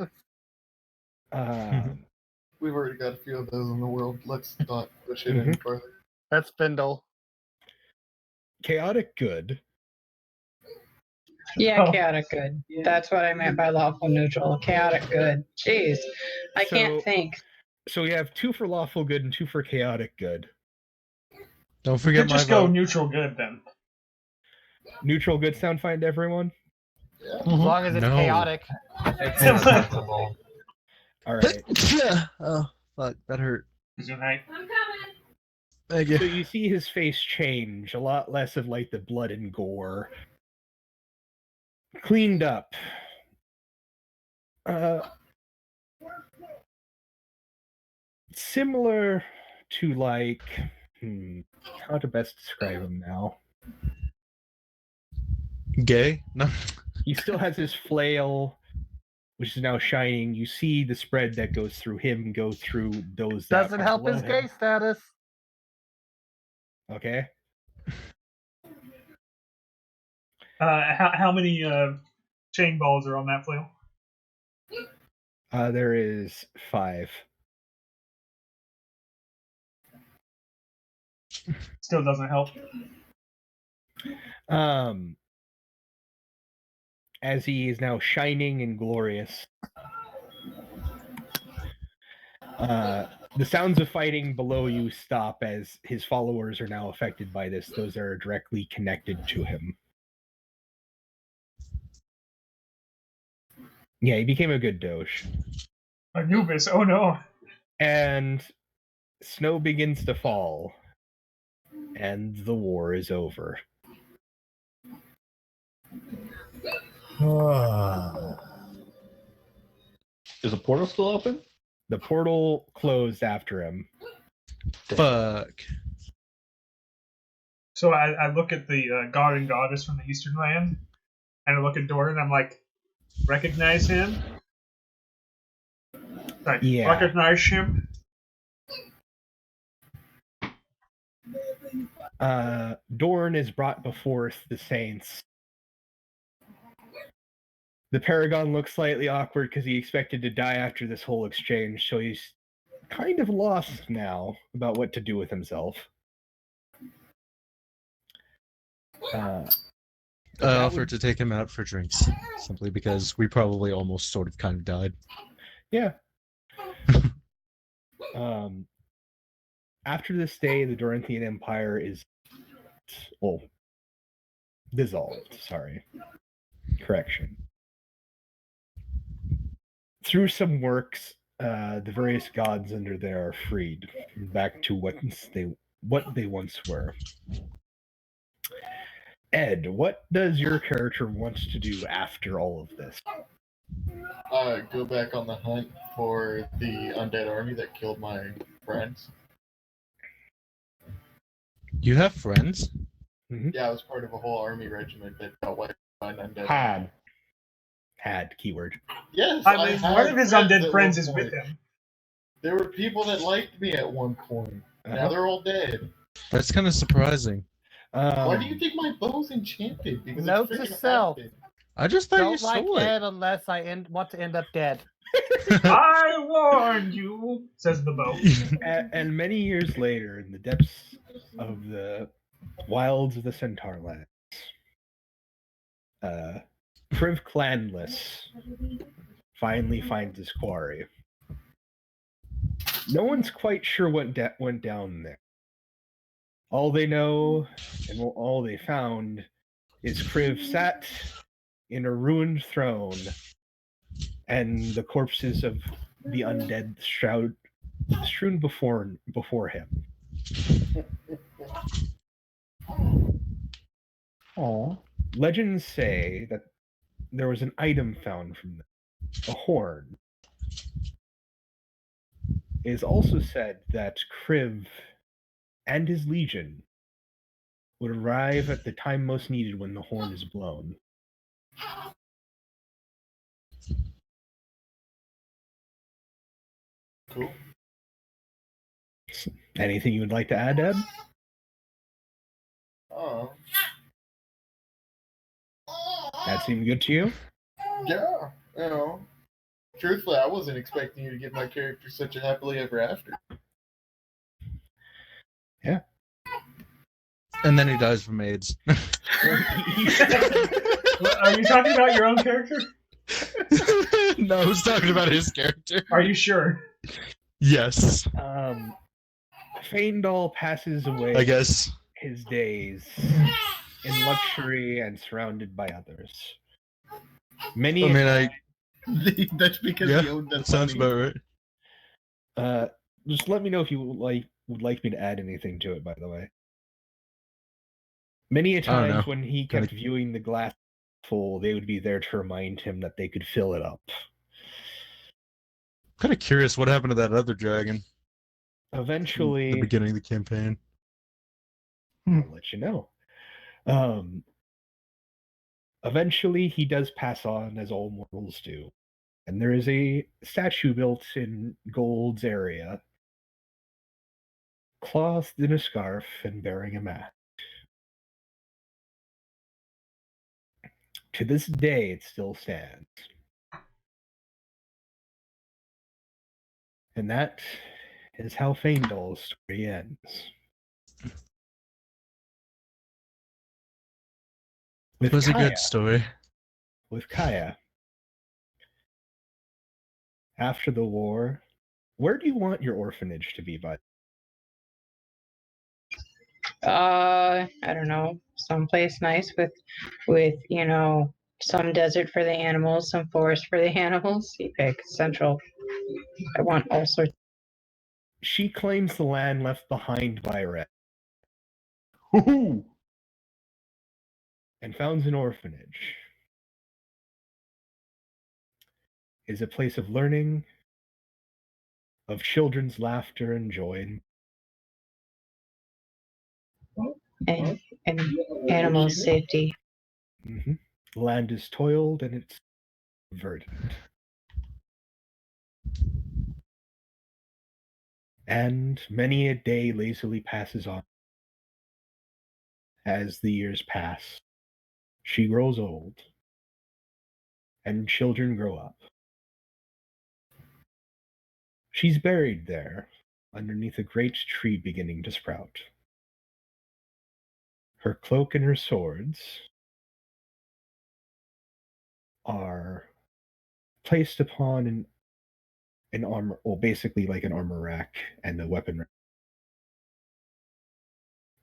Speaker 6: We've already got a few of those in the world. Let's not push it any further.
Speaker 3: That's Spindle.
Speaker 1: Chaotic good.
Speaker 11: Yeah, chaotic good. That's what I meant by lawful neutral. Chaotic good. Jeez, I can't think.
Speaker 1: So we have 2 for lawful good and 2 for chaotic good.
Speaker 2: Don't
Speaker 5: You
Speaker 2: forget
Speaker 5: could
Speaker 2: my
Speaker 5: just go
Speaker 2: vote.
Speaker 5: neutral good then.
Speaker 1: Neutral good sound fine to everyone?
Speaker 6: Yeah.
Speaker 3: As long as it's
Speaker 2: No.
Speaker 3: chaotic.
Speaker 7: Acceptable.
Speaker 1: All right.
Speaker 2: Oh, fuck. That hurt.
Speaker 5: Good night.
Speaker 9: I'm coming.
Speaker 2: Thank you.
Speaker 1: So you see his face change, a lot less of like the blood and gore. Cleaned up. Similar to like, how to best describe him now?
Speaker 2: Gay? No.
Speaker 1: He still has his flail, which is now shining. You see the spread that goes through him go through those that
Speaker 3: Doesn't
Speaker 1: are
Speaker 3: help
Speaker 1: below
Speaker 3: his
Speaker 1: him.
Speaker 3: gay status.
Speaker 1: Okay.
Speaker 5: How many chain balls are on that flail?
Speaker 1: There is 5.
Speaker 5: Still doesn't help.
Speaker 1: As he is now shining and glorious. The sounds of fighting below you stop as his followers are now affected by this. Those that are directly connected to him. Yeah, he became a good doge.
Speaker 5: Anubis, oh no.
Speaker 1: And snow begins to fall. And the war is over.
Speaker 8: Is the portal still open?
Speaker 1: The portal closed after him.
Speaker 2: Fuck.
Speaker 5: So I look at the god and goddess from the Eastern Land, and I look at Doran, and I'm like, recognize him? Like,
Speaker 1: Yeah.
Speaker 5: recognize him?
Speaker 1: Dorn is brought before the saints. The Paragon looks slightly awkward because he expected to die after this whole exchange, so he's kind of lost now about what to do with himself.
Speaker 2: I offered to take him out for drinks, simply because we probably almost sort of kind of died.
Speaker 1: Yeah. After this day, the Dorinthian Empire is, well, dissolved. Sorry. Correction. Through some works, the various gods under there are freed back to what they once were. Ed, what does your character want to do after all of this?
Speaker 6: Go back on the hunt for the undead army that killed my friends.
Speaker 2: You have friends?
Speaker 1: Mm-hmm.
Speaker 6: Yeah, I was part of a whole army regiment that got wiped by an undead.
Speaker 1: Had keyword.
Speaker 6: Yes,
Speaker 5: I mean, one of his undead friends is with him.
Speaker 6: There were people that liked me at one point. Now they're all dead.
Speaker 2: That's kind of surprising.
Speaker 6: Why do you think my bow's enchanted? Because
Speaker 3: Note
Speaker 6: it's
Speaker 3: to
Speaker 6: freaking
Speaker 3: self.
Speaker 6: active.
Speaker 2: I just thought you
Speaker 3: Don't like
Speaker 2: stole it.
Speaker 3: Ed unless I want to end up dead.
Speaker 5: I warned you, says the bow.
Speaker 1: And many years later, in the depths of the wilds of the Centaur Lands, Priv Clanless finally finds his quarry. No one's quite sure what went down there. All they know, and all they found, is Kriv sat in a ruined throne, and the corpses of the undead strewn before him.
Speaker 8: Oh.
Speaker 1: Legends say that there was an item found from them, a horn. It is also said that Kriv and his legion would arrive at the time most needed when the horn is blown.
Speaker 6: Cool.
Speaker 1: Anything you would like to add, Ed?
Speaker 6: Oh.
Speaker 1: That seemed good to you?
Speaker 6: Yeah. You know, truthfully, I wasn't expecting you to give my character such a happily ever after.
Speaker 1: Yeah.
Speaker 2: And then he dies from AIDS.
Speaker 5: What, are you talking about your own character?
Speaker 2: No, I was talking about his character.
Speaker 5: Are you sure?
Speaker 2: Yes.
Speaker 1: Feindal passes away,
Speaker 2: I guess,
Speaker 1: his days in luxury and surrounded by others. Many.
Speaker 6: That's because
Speaker 2: yeah,
Speaker 6: he owned
Speaker 2: that sounds about right.
Speaker 1: Just let me know if you would like me to add anything to it. By the way, many a times when he kept viewing the glass full, they would be there to remind him that they could fill it up.
Speaker 2: Kind of curious what happened to that other dragon.
Speaker 1: Eventually,
Speaker 2: the beginning of the campaign.
Speaker 1: I'll let you know. Eventually, he does pass on, as all mortals do, and there is a statue built in Gold's area, clothed in a scarf and bearing a mask. To this day, it still stands. And that is how Feindal's story ends.
Speaker 2: It was a good story.
Speaker 1: With Kaya. After the war, where do you want your orphanage to be, bud?
Speaker 11: I don't know, someplace nice with some desert for the animals, some forest for the animals. You pick central. I want all sorts.
Speaker 1: She claims the land left behind by Red. And founds an orphanage. Is a place of learning, of children's laughter and joy.
Speaker 11: And animal safety.
Speaker 1: Mm-hmm. The land is toiled and it's verdant. And many a day lazily passes on. As the years pass, she grows old, and children grow up. She's buried there, underneath a great tree beginning to sprout. Her cloak and her swords are placed upon an armor, well, basically like an armor rack and a weapon rack.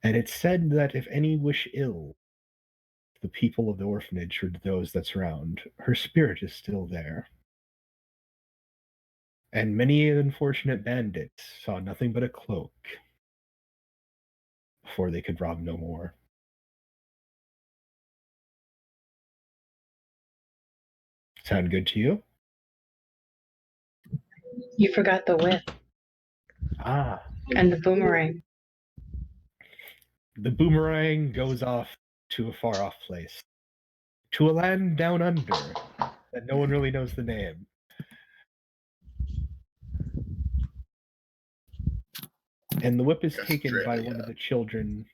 Speaker 1: And it's said that if any wish ill the people of the orphanage or those that surround, her spirit is still there. And many unfortunate bandits saw nothing but a cloak before they could rob no more. Sound good to you?
Speaker 11: You forgot the whip.
Speaker 1: Ah.
Speaker 11: And the boomerang.
Speaker 1: The boomerang goes off to a far off place. To a land down under that no one really knows the name. And the whip is taken by one of the children.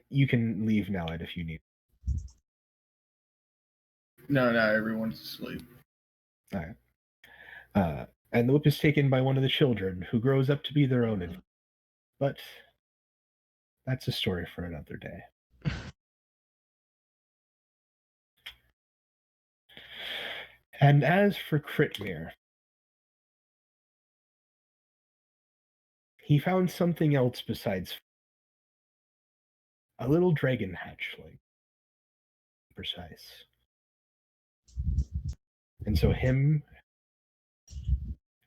Speaker 1: You can leave now, Ed, if you need.
Speaker 6: No, everyone's asleep.
Speaker 1: All right. And the whip is taken by one of the children, who grows up to be their own advisor. But that's a story for another day. And as for Kritmir, he found something else besides a little dragon hatchling. Precise. And so him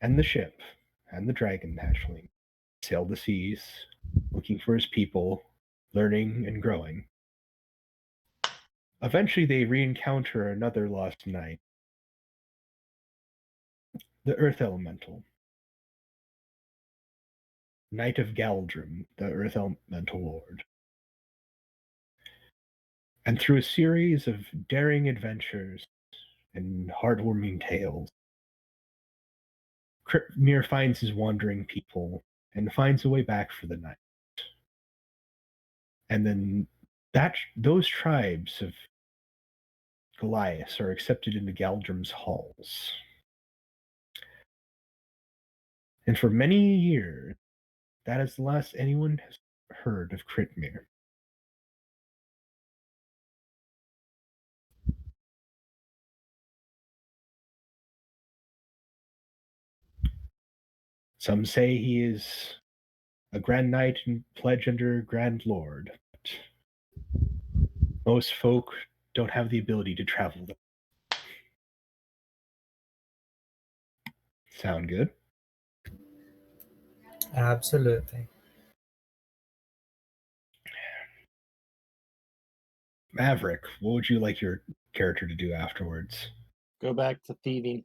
Speaker 1: and the ship and the dragon hatchling sailed the seas, looking for his people, learning and growing. Eventually they re-encounter another lost knight, the Earth Elemental. Knight of Galdrim, the Earth Elemental Lord. And through a series of daring adventures and heartwarming tales, Kritmir finds his wandering people and finds a way back for the night. And then those tribes of Goliaths are accepted into Galdrum's halls. And for many years, that is the last anyone has heard of Critmere. Some say he is a Grand Knight and pledge under Grand Lord, but most folk don't have the ability to travel them. Sound good?
Speaker 7: Absolutely.
Speaker 1: Maverick, what would you like your character to do afterwards?
Speaker 3: Go back to thieving.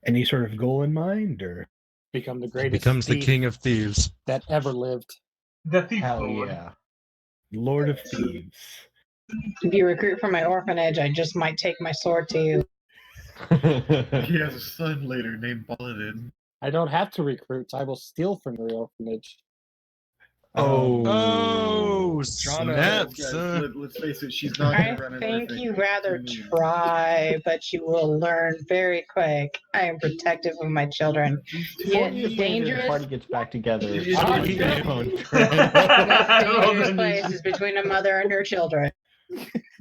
Speaker 1: Any sort of goal in mind, or
Speaker 3: Become the greatest
Speaker 2: Becomes the
Speaker 3: thief
Speaker 2: king of thieves.
Speaker 3: that ever lived.
Speaker 5: The Thief
Speaker 1: hell
Speaker 5: Lord.
Speaker 1: yeah, Lord of Thieves?
Speaker 11: If you recruit from my orphanage, I just might take my sword to you.
Speaker 6: He has a son later named Paladin.
Speaker 3: I don't have to recruit. I will steal from your orphanage.
Speaker 2: Oh,
Speaker 1: Jono.
Speaker 2: snaps!
Speaker 6: Let's face it, she's not
Speaker 11: I
Speaker 6: going to run an
Speaker 11: think
Speaker 6: orphanage.
Speaker 11: you rather try, but you will learn very quick. I am protective of my children. Yet
Speaker 8: 20 years later, the
Speaker 11: dangerous,
Speaker 8: party gets back together.
Speaker 6: You-
Speaker 8: on
Speaker 6: you-
Speaker 8: their
Speaker 6: you-
Speaker 8: own
Speaker 11: most
Speaker 8: terrain.
Speaker 11: dangerous place is between a mother and her children.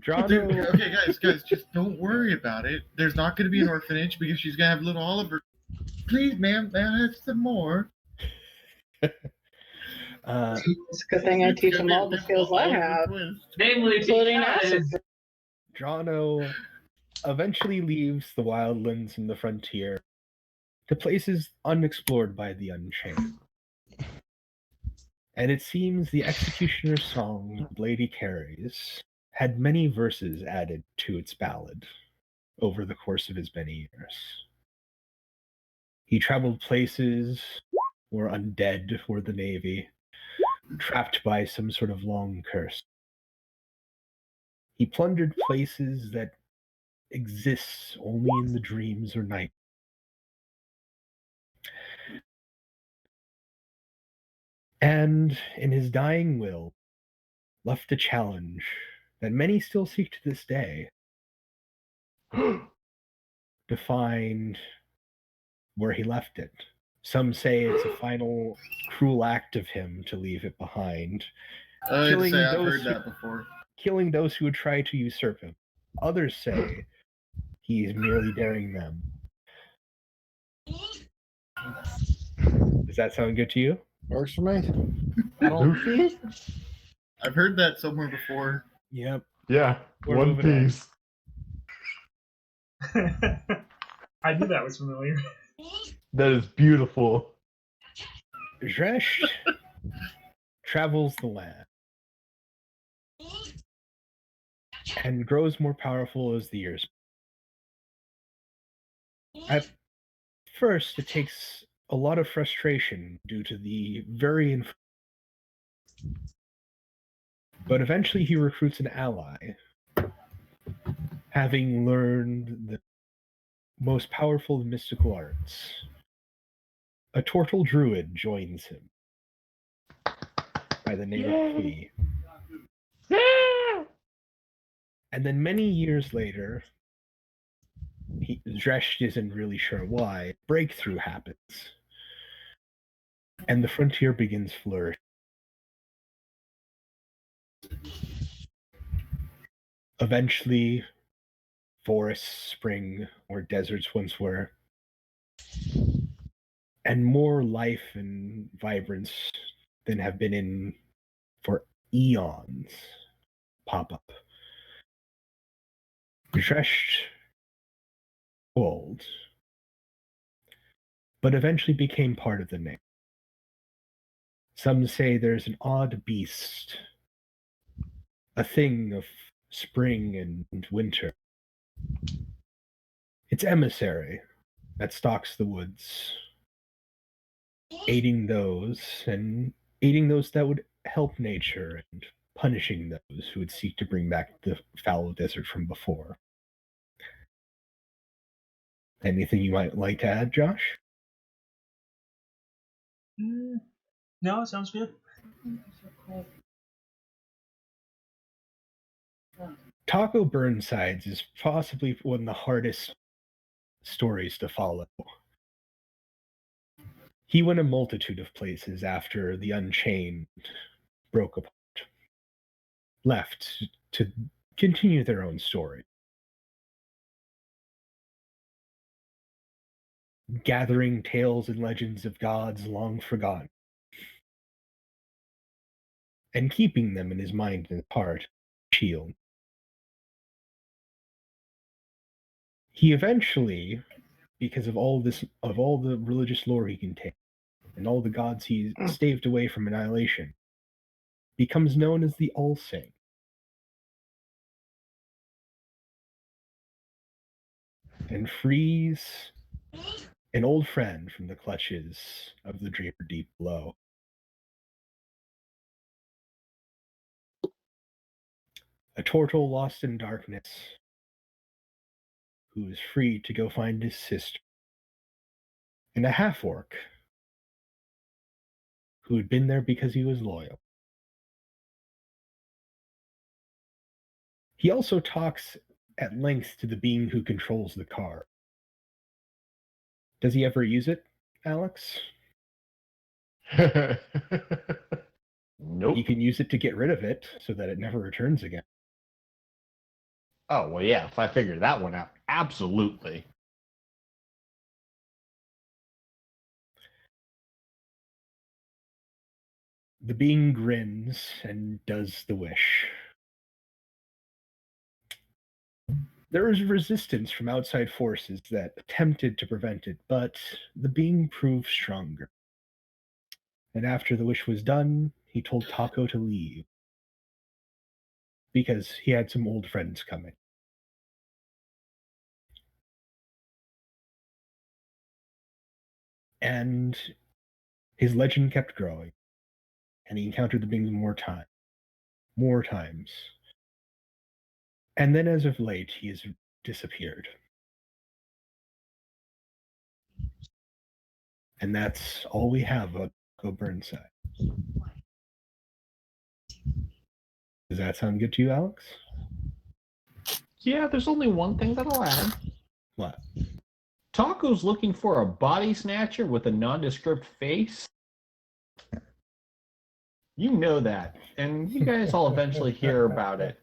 Speaker 1: Jono,
Speaker 6: Okay, guys, just don't worry about it. There's not going to be an orphanage because she's going to have little Oliver. Please, ma'am, may I have some more?
Speaker 11: It's a good thing I teach them all the skills I have,
Speaker 10: Namely,
Speaker 11: including
Speaker 10: because
Speaker 11: acid.
Speaker 1: Jono eventually leaves the wildlands and the frontier to places unexplored by the Unchained. And it seems the executioner's song, Lady Carries, had many verses added to its ballad over the course of his many years. He traveled places where undead were the Navy, trapped by some sort of long curse. He plundered places that exists only in the dreams or night. And in his dying will, left a challenge that many still seek to this day to find where he left it. Some say it's a final cruel act of him to leave it behind,
Speaker 6: I've heard that before.
Speaker 1: killing those who would try to usurp him. Others say he's merely daring them. Does that sound good to you?
Speaker 3: Works for me. I don't,
Speaker 8: Luffy?
Speaker 6: I've heard that somewhere before.
Speaker 1: Yep.
Speaker 14: Yeah,
Speaker 1: We're
Speaker 14: One
Speaker 1: moving on.
Speaker 14: Piece.
Speaker 5: I knew that was familiar.
Speaker 14: That is beautiful.
Speaker 1: Dresht travels the land and grows more powerful as the years. At first, it takes a lot of frustration due to the very but eventually he recruits an ally, having learned the most powerful of mystical arts. A turtle druid joins him by the name of Fee. And then many years later, Dresht isn't really sure why, breakthrough happens. And the frontier begins flourishing. Eventually, forests spring where deserts once were. And more life and vibrance than have been in for eons pop up. Dresht old, but eventually became part of the name. Some say there's an odd beast, a thing of spring and winter. It's emissary that stalks the woods, aiding those that would help nature and punishing those who would seek to bring back the fallow desert from before. Anything you might like to add, Josh?
Speaker 5: No, it sounds good.
Speaker 1: Taco Burnsides is possibly one of the hardest stories to follow. He went a multitude of places after the Unchained broke apart, left to continue their own story. Gathering tales and legends of gods long forgotten, and keeping them in his mind and heart, shield. He eventually, because of all the religious lore he contained, and all the gods he staved away from annihilation, becomes known as the All-Seeing. And frees an old friend from the clutches of the Dreamer deep below. A turtle lost in darkness, who is free to go find his sister. And a half-orc, who had been there because he was loyal. He also talks at length to the being who controls the car. Does he ever use it, Alex?
Speaker 8: Nope.
Speaker 1: You can use it to get rid of it so that it never returns again.
Speaker 8: Oh, well, yeah, if I figured that one out, absolutely.
Speaker 1: The being grins and does the wish. There was resistance from outside forces that attempted to prevent it, but the being proved stronger. And after the wish was done, he told Taco to leave, because he had some old friends coming. And his legend kept growing, and he encountered the beings more times. And then as of late, he has disappeared. And that's all we have of Taco Burnside. Does that sound good to you, Alex?
Speaker 13: Yeah, there's only one thing that I'll add.
Speaker 1: What?
Speaker 13: Taco's looking for a body snatcher with a nondescript face. You know that, and you guys all eventually hear about it.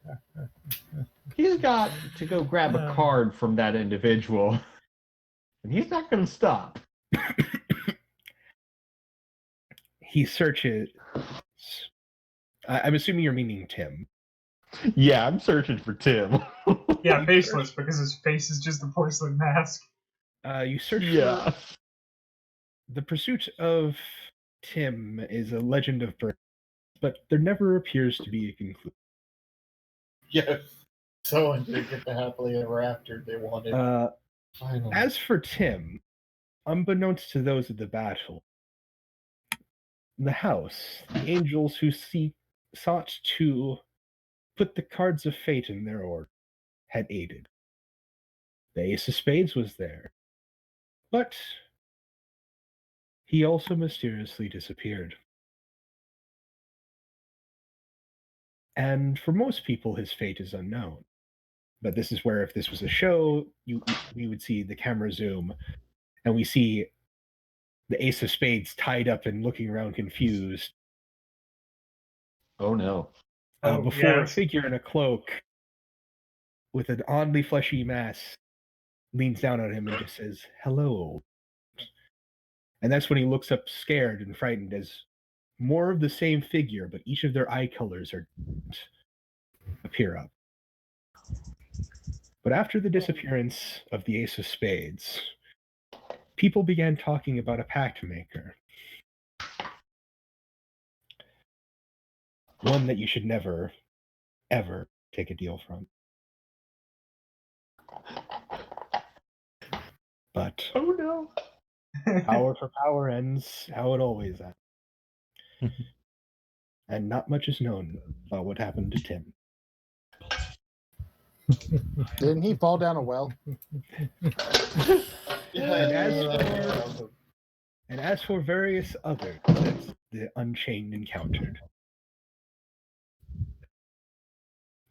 Speaker 13: He's got to go grab a card from that individual, and he's not going to stop.
Speaker 1: He searches. I'm assuming you're meaning Tim.
Speaker 8: Yeah, I'm searching for Tim.
Speaker 5: Yeah, faceless, because his face is just a porcelain mask.
Speaker 1: You search for... The pursuit of Tim is a legend of birth, but there never appears to be a conclusion.
Speaker 6: Yes. Someone did get the happily ever after they wanted. Finally.
Speaker 1: As for Tim, unbeknownst to those at the battle, the house, the angels who sought to put the cards of fate in their order, had aided. The Ace of Spades was there, but he also mysteriously disappeared. And for most people, his fate is unknown. But this is where, if this was a show, we would see the camera zoom, and we see the Ace of Spades tied up and looking around confused.
Speaker 8: Oh no.
Speaker 1: Before a figure in a cloak with an oddly fleshy mask leans down on him and just says, "Hello." And that's when he looks up scared and frightened as more of the same figure, but each of their eye colors appear up. But after the disappearance of the Ace of Spades, people began talking about a pact maker. One that you should never, ever take a deal from. But
Speaker 8: oh no.
Speaker 1: Power for power ends how it always ends. And not much is known about what happened to Tim.
Speaker 3: Didn't he fall down a well?
Speaker 1: And as for various others that the Unchained encountered,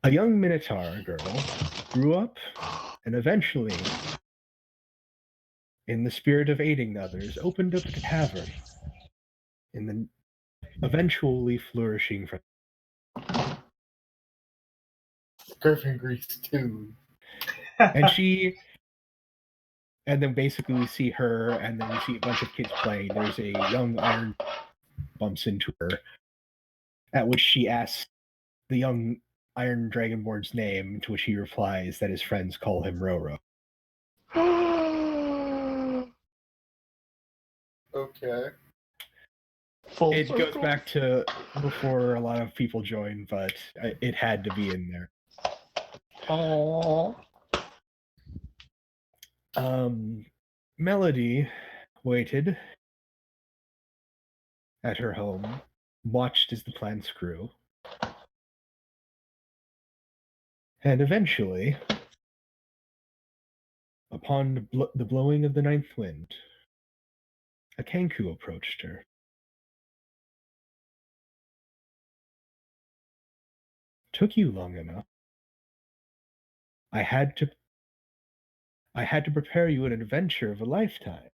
Speaker 1: A young Minotaur girl grew up and eventually, in the spirit of aiding others, opened up a tavern in the eventually flourishing from.
Speaker 6: Griffin Grease 2.
Speaker 1: And then basically we see her, and then we see a bunch of kids playing. There's a young iron bumps into her, at which she asks the young Iron Dragonborn's name, to which he replies that his friends call him Roro.
Speaker 6: Okay.
Speaker 1: It goes back to before a lot of people joined, but it had to be in there.
Speaker 13: Oh.
Speaker 1: Melody waited at her home, watched as the plants grew, and eventually, upon the blowing of the ninth wind, a Kenku approached her. Took you long enough. I had to prepare you an adventure of a lifetime.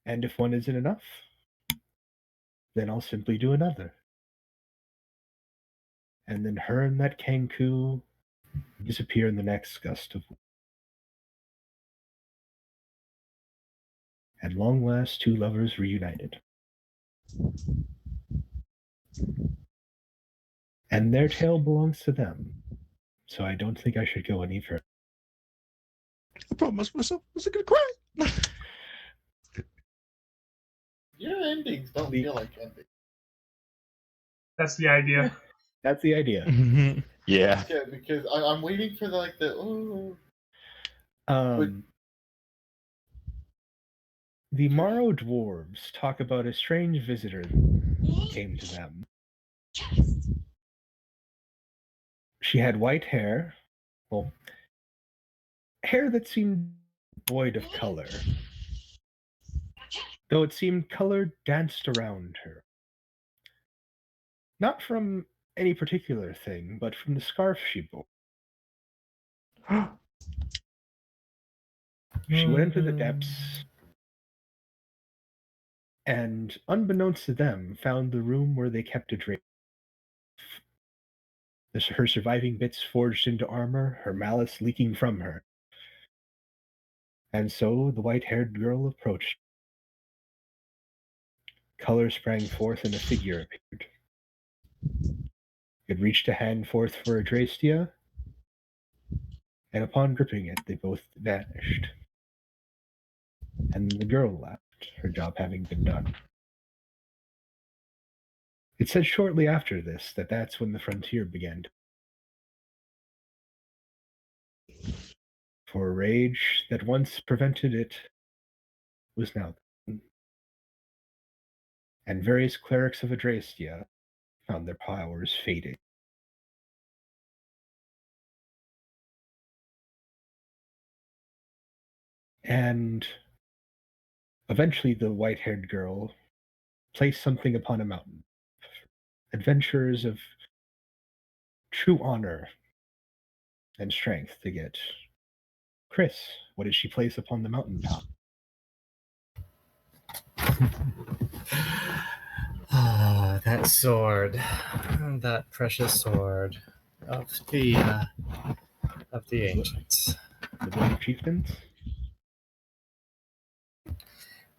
Speaker 1: And if one isn't enough, then I'll simply do another. And then her and that Kenku disappear in the next gust of wind. At long last, two lovers reunited. And their tale belongs to them, so I don't think I should go any further.
Speaker 2: I promised myself I wasn't gonna cry.
Speaker 6: Your endings don't feel like endings.
Speaker 5: That's the idea.
Speaker 1: That's the idea.
Speaker 13: Yeah.
Speaker 6: Yeah, because I'm waiting for
Speaker 1: The Morrow Dwarves talk about a strange visitor that came to them. She had white hair, hair that seemed void of color, though it seemed color danced around her. Not from any particular thing, but from the scarf she bore. She went into the depths, and unbeknownst to them, found the room where they kept a drake. Her surviving bits forged into armor, her malice leaking from her. And so the white-haired girl approached. Color sprang forth and a figure appeared. It reached a hand forth for Adrastia, and upon gripping it, they both vanished. And the girl left, her job having been done. It said shortly after this that that's when the frontier began. For a rage that once prevented it was now done. And various clerics of Adrastia found their powers fading. And eventually the white-haired girl placed something upon a mountain. Adventurers of true honor and strength to get. Chris, what did she place upon the mountaintop?
Speaker 7: Ah, that sword. That precious sword of the ancients.
Speaker 1: The bloody chieftains?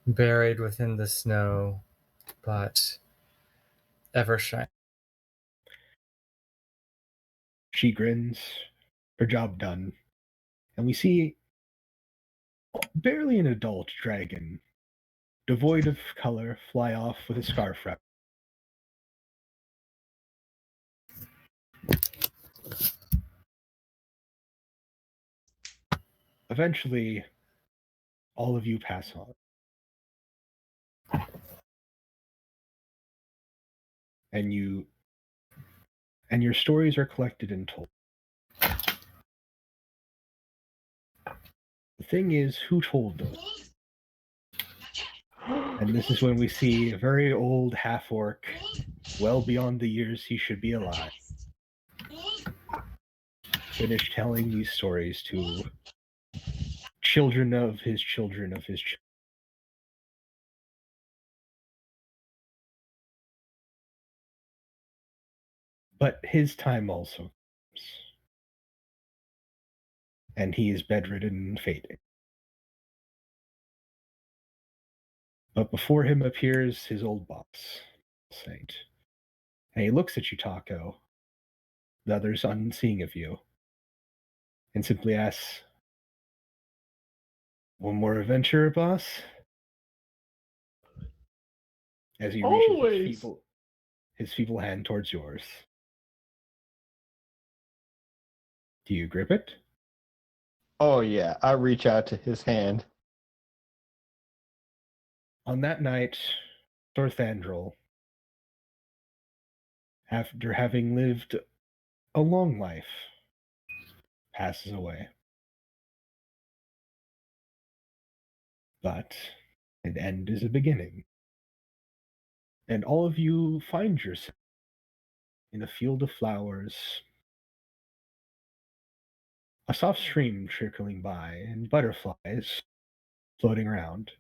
Speaker 7: Buried within the snow, but ever shining.
Speaker 1: She grins, her job done, and we see barely an adult dragon, devoid of color, fly off with a scarf wrap. Eventually, all of you pass on. And your stories are collected and told. The thing is, who told them? And this is when we see a very old half-orc, well beyond the years he should be alive. finish telling these stories to children of his children of his children. But his time also comes, and he is bedridden and fading. But before him appears his old boss, Saint. And he looks at you, Taco, the others unseeing of you, and simply asks, "One more adventure, boss?" As he reaches his feeble hand towards yours. Do you grip it?
Speaker 13: Oh yeah, I reach out to his hand.
Speaker 1: On that night, Dorinthian, after having lived a long life, passes away. But an end is a beginning. And all of you find yourself in a field of flowers, a soft stream trickling by, and butterflies floating around,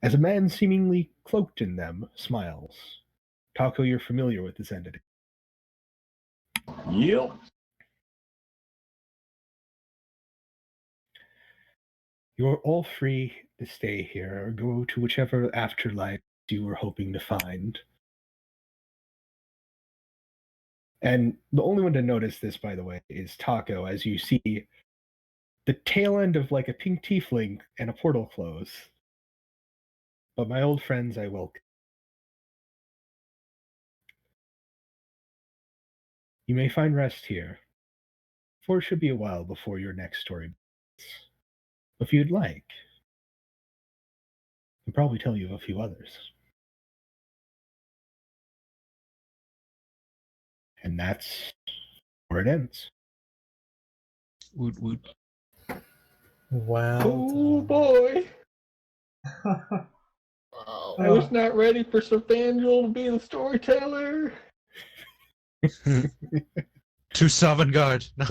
Speaker 1: as a man seemingly cloaked in them smiles. Taco, you're familiar with this entity.
Speaker 13: Yep.
Speaker 1: You're all free to stay here or go to whichever afterlife you were hoping to find. And the only one to notice this, by the way, is Taco, as you see the tail end of like a pink tiefling and a portal close. But my old friends, I welcome. You may find rest here, for it should be a while before your next story begins. If you'd like, I can probably tell you of a few others. And that's where it ends.
Speaker 2: Woot woot.
Speaker 7: Wow.
Speaker 13: Oh boy. I was not ready for Sir-Fandral to be the storyteller.
Speaker 2: To Sovngarde. No.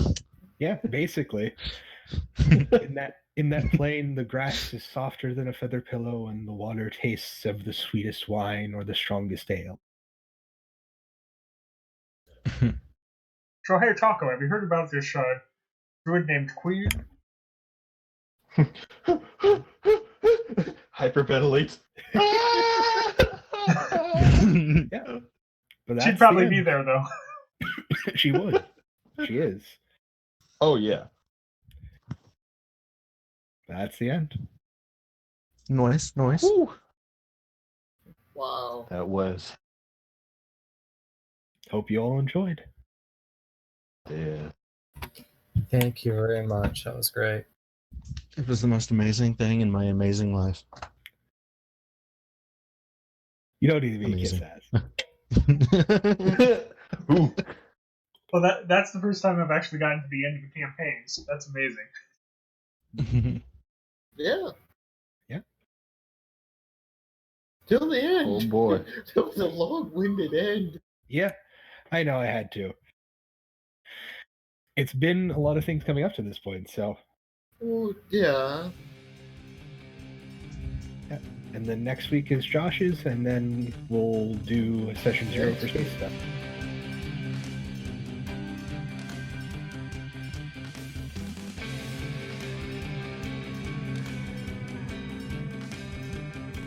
Speaker 1: Yeah, basically. In that plain, the grass is softer than a feather pillow, and the water tastes of the sweetest wine or the strongest ale.
Speaker 5: So hey, Taco, have you heard about this druid named Queen?
Speaker 13: Hyperventilate.
Speaker 1: Yeah. But
Speaker 5: She'd probably be there, though.
Speaker 1: She would. She is.
Speaker 13: Oh, yeah.
Speaker 1: That's the end.
Speaker 2: Nice.
Speaker 13: Woo.
Speaker 10: Wow.
Speaker 13: That was.
Speaker 1: Hope you all enjoyed.
Speaker 13: Yeah.
Speaker 7: Thank you very much. That was great.
Speaker 2: It was the most amazing thing in my amazing life.
Speaker 1: You don't need to be
Speaker 2: Amazing.
Speaker 1: kiss ass.
Speaker 13: Ooh.
Speaker 5: Well, that's the first time I've actually gotten to the end of a campaign, so that's amazing.
Speaker 6: Yeah.
Speaker 1: Yeah.
Speaker 6: Till the end.
Speaker 13: Oh boy.
Speaker 6: It was a long-winded end.
Speaker 1: Yeah, I know I had to. It's been a lot of things coming up to this point, so.
Speaker 6: Oh, yeah.
Speaker 1: Yeah. And then next week is Josh's, and then we'll do session 0 for space stuff.